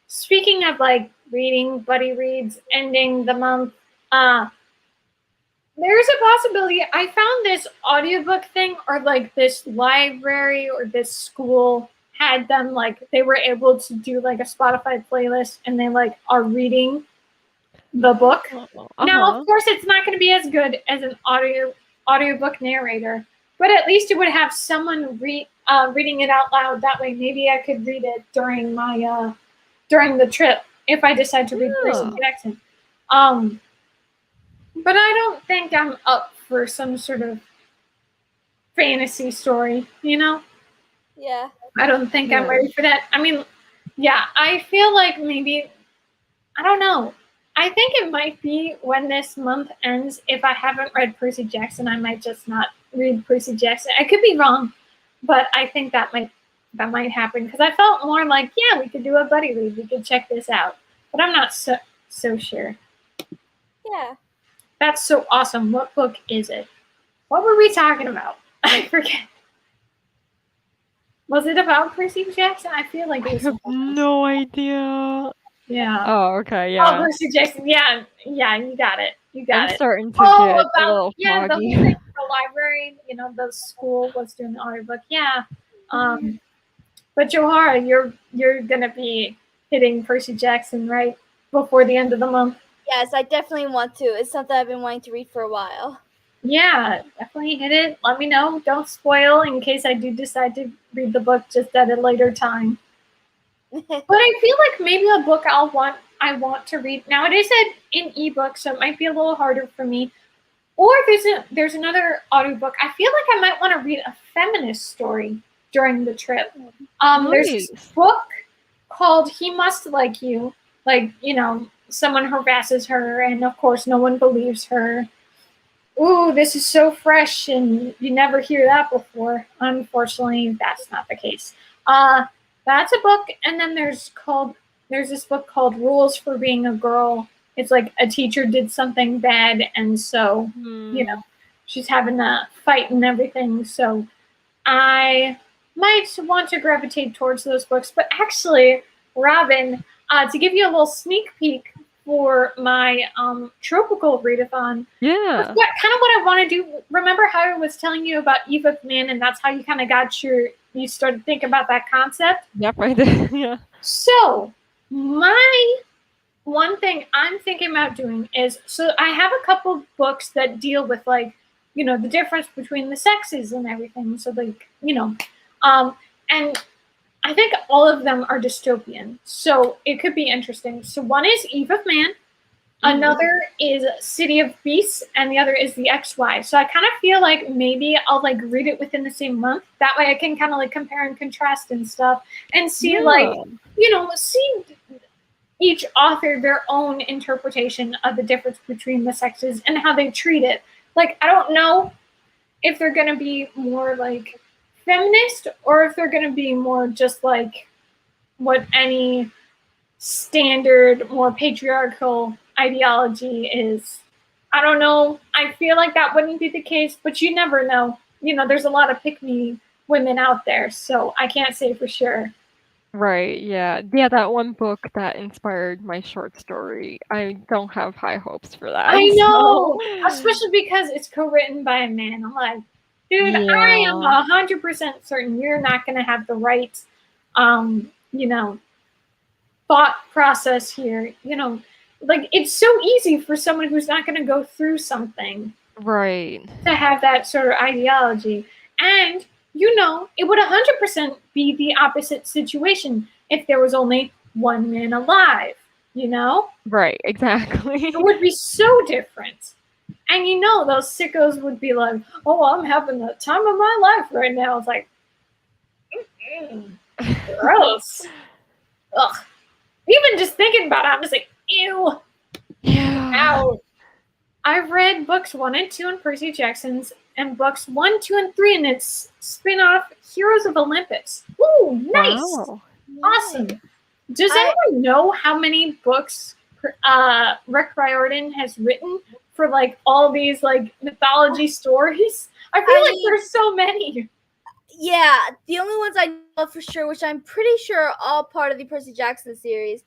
Speaking of like reading, buddy reads, ending the month, there's a possibility. I found this audiobook thing, or like this library or this school had them like, they were able to do like a Spotify playlist, and they like are reading the book. Now, of course, it's not going to be as good as an audiobook narrator, but at least it would have someone reading it out loud. That way, maybe I could read it during my during the trip if I decide to read Percy Jackson. But I don't think I'm up for some sort of fantasy story, Yeah. I don't think I'm ready for that. Yeah, I feel like maybe, I don't know. I think it might be when this month ends, if I haven't read Percy Jackson, I might just not read Percy Jackson. I could be wrong, but I think that might happen, because I felt more like, yeah, we could do a buddy read. We could check this out. But I'm not so sure. Yeah. That's so awesome. What book is it? What were we talking about? I forget. Was it about Percy Jackson? I feel like it was. I have no idea. Yeah. Oh, okay, yeah. Oh, Percy Jackson. Yeah, you got it. I'm starting to get a little foggy. The whole thing, the library, the school was doing the audiobook. Yeah. But Joharra, you're gonna be hitting Percy Jackson right before the end of the month. Yes, I definitely want to. It's something I've been wanting to read for a while. Yeah, definitely hit it. Let me know. Don't spoil in case I do decide to read the book just at a later time. But I feel like maybe a book I'll want I want to read. Now it is an ebook, so it might be a little harder for me. Or there's another audiobook. I feel like I might want to read a feminist story during the trip. There's this Nice. book called He Must Like You. Like, someone harasses her, and of course no one believes her. Ooh, this is so fresh, and you never hear that before. Unfortunately, that's not the case. That's a book, and then there's this book called Rules for Being a Girl. It's like a teacher did something bad, and so she's having a fight and everything. So I might want to gravitate towards those books. But actually, Robin, to give you a little sneak peek for my tropical readathon, Yeah. kind of what I want to do. Remember how I was telling you about Eve of Man, and that's how you kind of you started thinking about that concept? Yep, right there. Yeah. So my one thing I'm thinking about doing is, so I have a couple books that deal with like, the difference between the sexes and everything. So like, and I think all of them are dystopian. So it could be interesting. So one is Eve of Man. Another is City of Beasts, and the other is the XY. So I kind of feel like maybe I'll like read it within the same month. That way I can kind of like compare and contrast and stuff, and see see each author their own interpretation of the difference between the sexes and how they treat it. Like, I don't know if they're going to be more like feminist or if they're going to be more just like what any standard, more patriarchal ideology is. I don't know. I feel like that wouldn't be the case, but you never know. There's a lot of pick-me women out there, so I can't say for sure. Right, yeah. Yeah, that one book that inspired my short story. I don't have high hopes for that. I know, so- especially because it's co-written by a man. I'm like, dude, I Yeah. am 100% certain you're not going to have the right, thought process here. Like, it's so easy for someone who's not going to go through something Right. to have that sort of ideology. And, it would 100% be the opposite situation if there was only one man alive, Right, exactly. It would be so different. And those sickos would be like, oh, I'm having the time of my life right now. It's like, gross. Ugh. Even just thinking about it, I'm just like, ew. Yeah. Out. I've read books 1 and 2 in Percy Jackson's, and books 1, 2, and 3 in its spin-off, Heroes of Olympus. Ooh, nice. Wow. Awesome. Does anyone know how many books Rick Riordan has written for like all these like mythology stories? I feel like there's so many. Yeah, the only ones I know for sure, which I'm pretty sure are all part of the Percy Jackson series.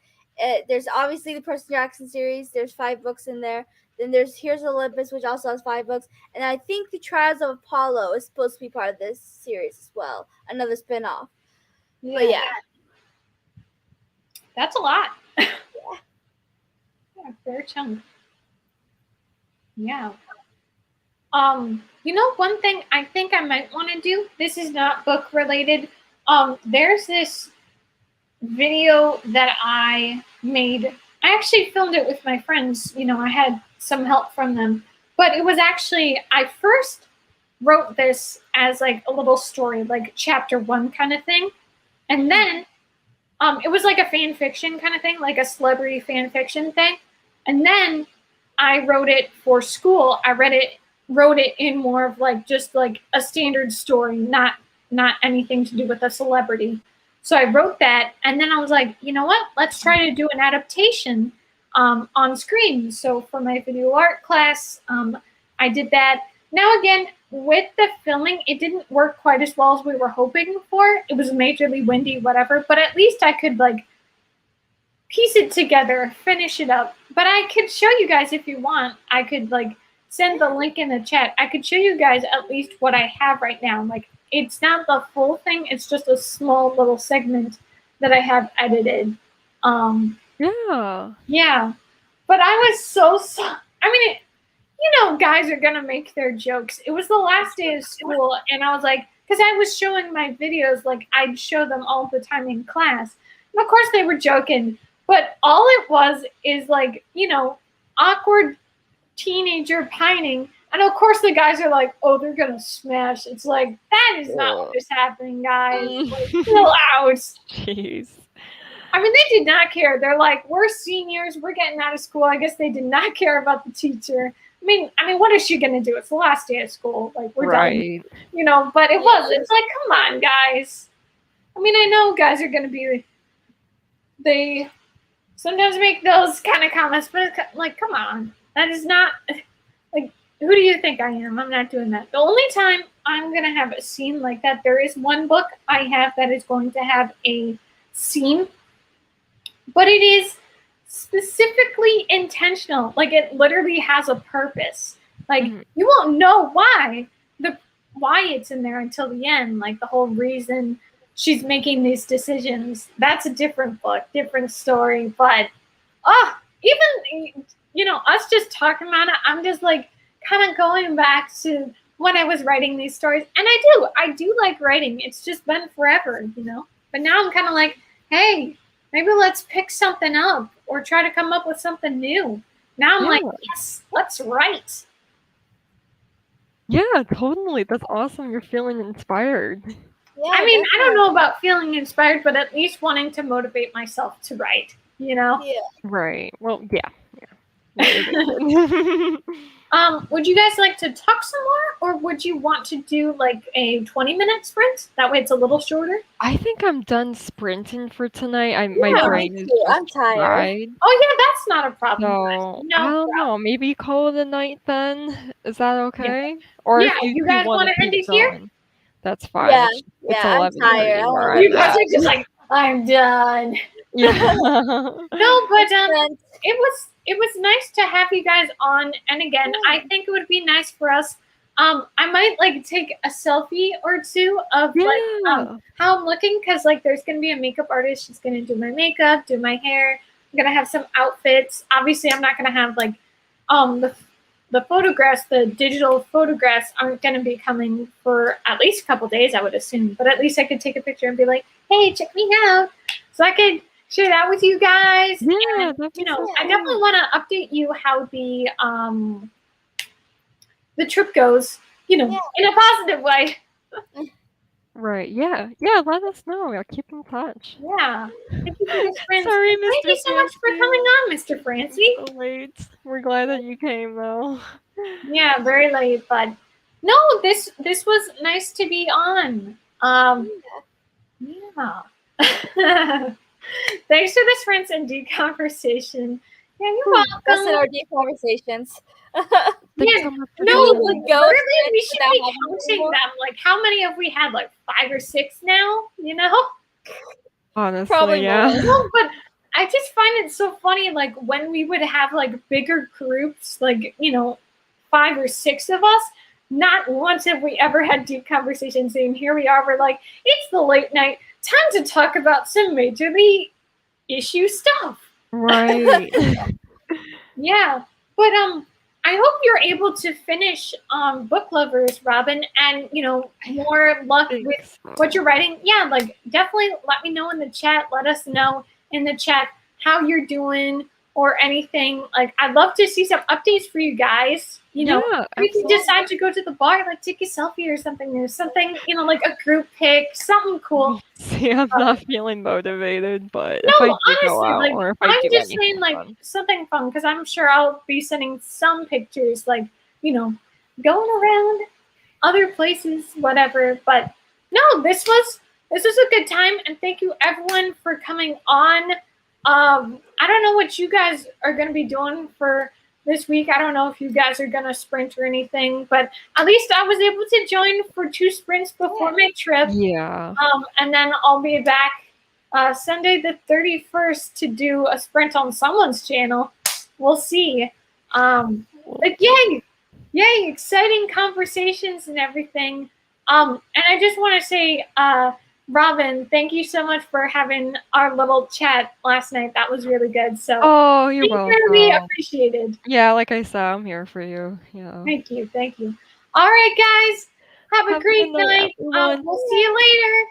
There's obviously the Percy Jackson series. There's 5 books in there. Then there's Here's Olympus, which also has 5 books. And I think the Trials of Apollo is supposed to be part of this series as well. Another spin-off. Yeah. But yeah. That's a lot. Yeah, fair chunk. Yeah. One thing I think I might want to do, this is not book related. There's this video that I made. I actually filmed it with my friends. I had some help from them. But it was actually, I first wrote this as like a little story, like chapter 1 kind of thing. And then it was like a fan fiction kind of thing, like a celebrity fan fiction thing. And then I wrote it for school. I wrote it in more of like just like a standard story, not anything to do with a celebrity. So I wrote that, and then I was like, you know what? Let's try to do an adaptation on screen. So for my video art class, I did that. Now again, with the filming, it didn't work quite as well as we were hoping for. It was majorly windy, whatever, but at least I could like piece it together, finish it up. But I could show you guys if you want. I could like send the link in the chat. I could show you guys at least what I have right now. Like, it's not the full thing. It's just a small little segment that I have edited. Yeah. But I was so I mean, guys are going to make their jokes. It was the last day of school, and I was like, because I was showing my videos, like I'd show them all the time in class. And of course they were joking, But all it was is like, awkward teenager pining. And of course the guys are like, oh, they're gonna smash. It's like, that is not what is happening, guys. Like, chill out. Jeez. I mean, they did not care. They're like, we're seniors, we're getting out of school. I guess they did not care about the teacher. I mean, what is she gonna do? It's the last day of school. Like, we're done. But it's like, come on, guys. I mean, I know guys are gonna be, they sometimes make those kind of comments, but it's like, come on. That is not, like, who do you think I am? I'm not doing that. The only time I'm going to have a scene like that, there is one book I have that is going to have a scene, but it is specifically intentional. Like, it literally has a purpose. Like, you won't know why it's in there until the end. Like, the whole reason she's making these decisions. That's a different book, different story. But, even, us just talking about it, I'm just like kind of going back to when I was writing these stories. And I do like writing. It's just been forever, But now I'm kind of like, hey, maybe let's pick something up or try to come up with something new. Now I'm like, yes, let's write. Yeah, totally. That's awesome. You're feeling inspired. Yeah, I mean, I don't know about feeling inspired, but at least wanting to motivate myself to write, Yeah. Right. Well, yeah. Would you guys like to talk some more, or would you want to do like a 20-minute sprint? That way it's a little shorter. I think I'm done sprinting for tonight. My brain is just I'm tired. fried. Oh yeah, that's not a problem. So No I don't problem. know. Maybe call it a night then. Is that okay? Or Yeah, if you guys want to end keep it here? going, that's fine. Yeah, It's I'm 11:30 tired. where I'm You guys at. are just like, I'm done. Yeah. No, but it was nice to have you guys on. And again, I think it would be nice for us. I might like take a selfie or two of like how I'm looking, because like there's gonna be a makeup artist. She's gonna do my makeup, do my hair. I'm gonna have some outfits. Obviously, I'm not gonna have like the photographs, the digital photographs aren't gonna be coming for at least a couple days, I would assume. But at least I could take a picture and be like, hey, check me out. So I could share that with you guys. Yeah, and, I definitely want to update you how the trip goes, in a positive way. Right. Yeah. Let us know. I'll keep in touch. Yeah. Thank you for this, Francie. Sorry, Mr. Thank you so much for coming on, Mr. Francie. So late. We're glad that you came, though. Yeah, very late, but no, this was nice to be on. Yeah. Thanks for this rinse and deep conversation. Yeah, you're welcome. That's in our deep conversations. Thanks so much for No, coming. literally, we should be counting them. Like, how many have we had? Like 5 or 6 now? Honestly, Probably yeah. No, but I just find it so funny. Like when we would have like bigger groups, like 5 or 6 of us. Not once have we ever had deep conversations. And here we are. We're like, it's the late night. Time to talk about some majorly issue stuff. Right. Yeah, but I hope you're able to finish Book Lovers, Robin, and more luck with what you're writing. Yeah, like definitely let me know in the chat. Let us know in the chat how you're doing or anything. Like I'd love to see some updates for you guys. If you decide to go to the bar, like take a selfie or something, like a group pic, something cool. See, I'm not feeling motivated, but no, if I do honestly, go out, like or if I I'm do just anything saying, like fun. something fun, because I'm sure I'll be sending some pictures, like going around other places, whatever. But no, this was a good time, and thank you everyone for coming on. I don't know what you guys are going to be doing for this week. I don't know if you guys are going to sprint or anything, but at least I was able to join for 2 sprints before my trip. Yeah. And then I'll be back Sunday the 31st to do a sprint on someone's channel. We'll see. But yay, exciting conversations and everything. And I just want to say, Robin, thank you so much for having our little chat last night. That was really good. So You're welcome. Really appreciated. Yeah, like I said, I'm here for you. Yeah. Thank you. All right, guys. Have a great night. Everyone. We'll see you later.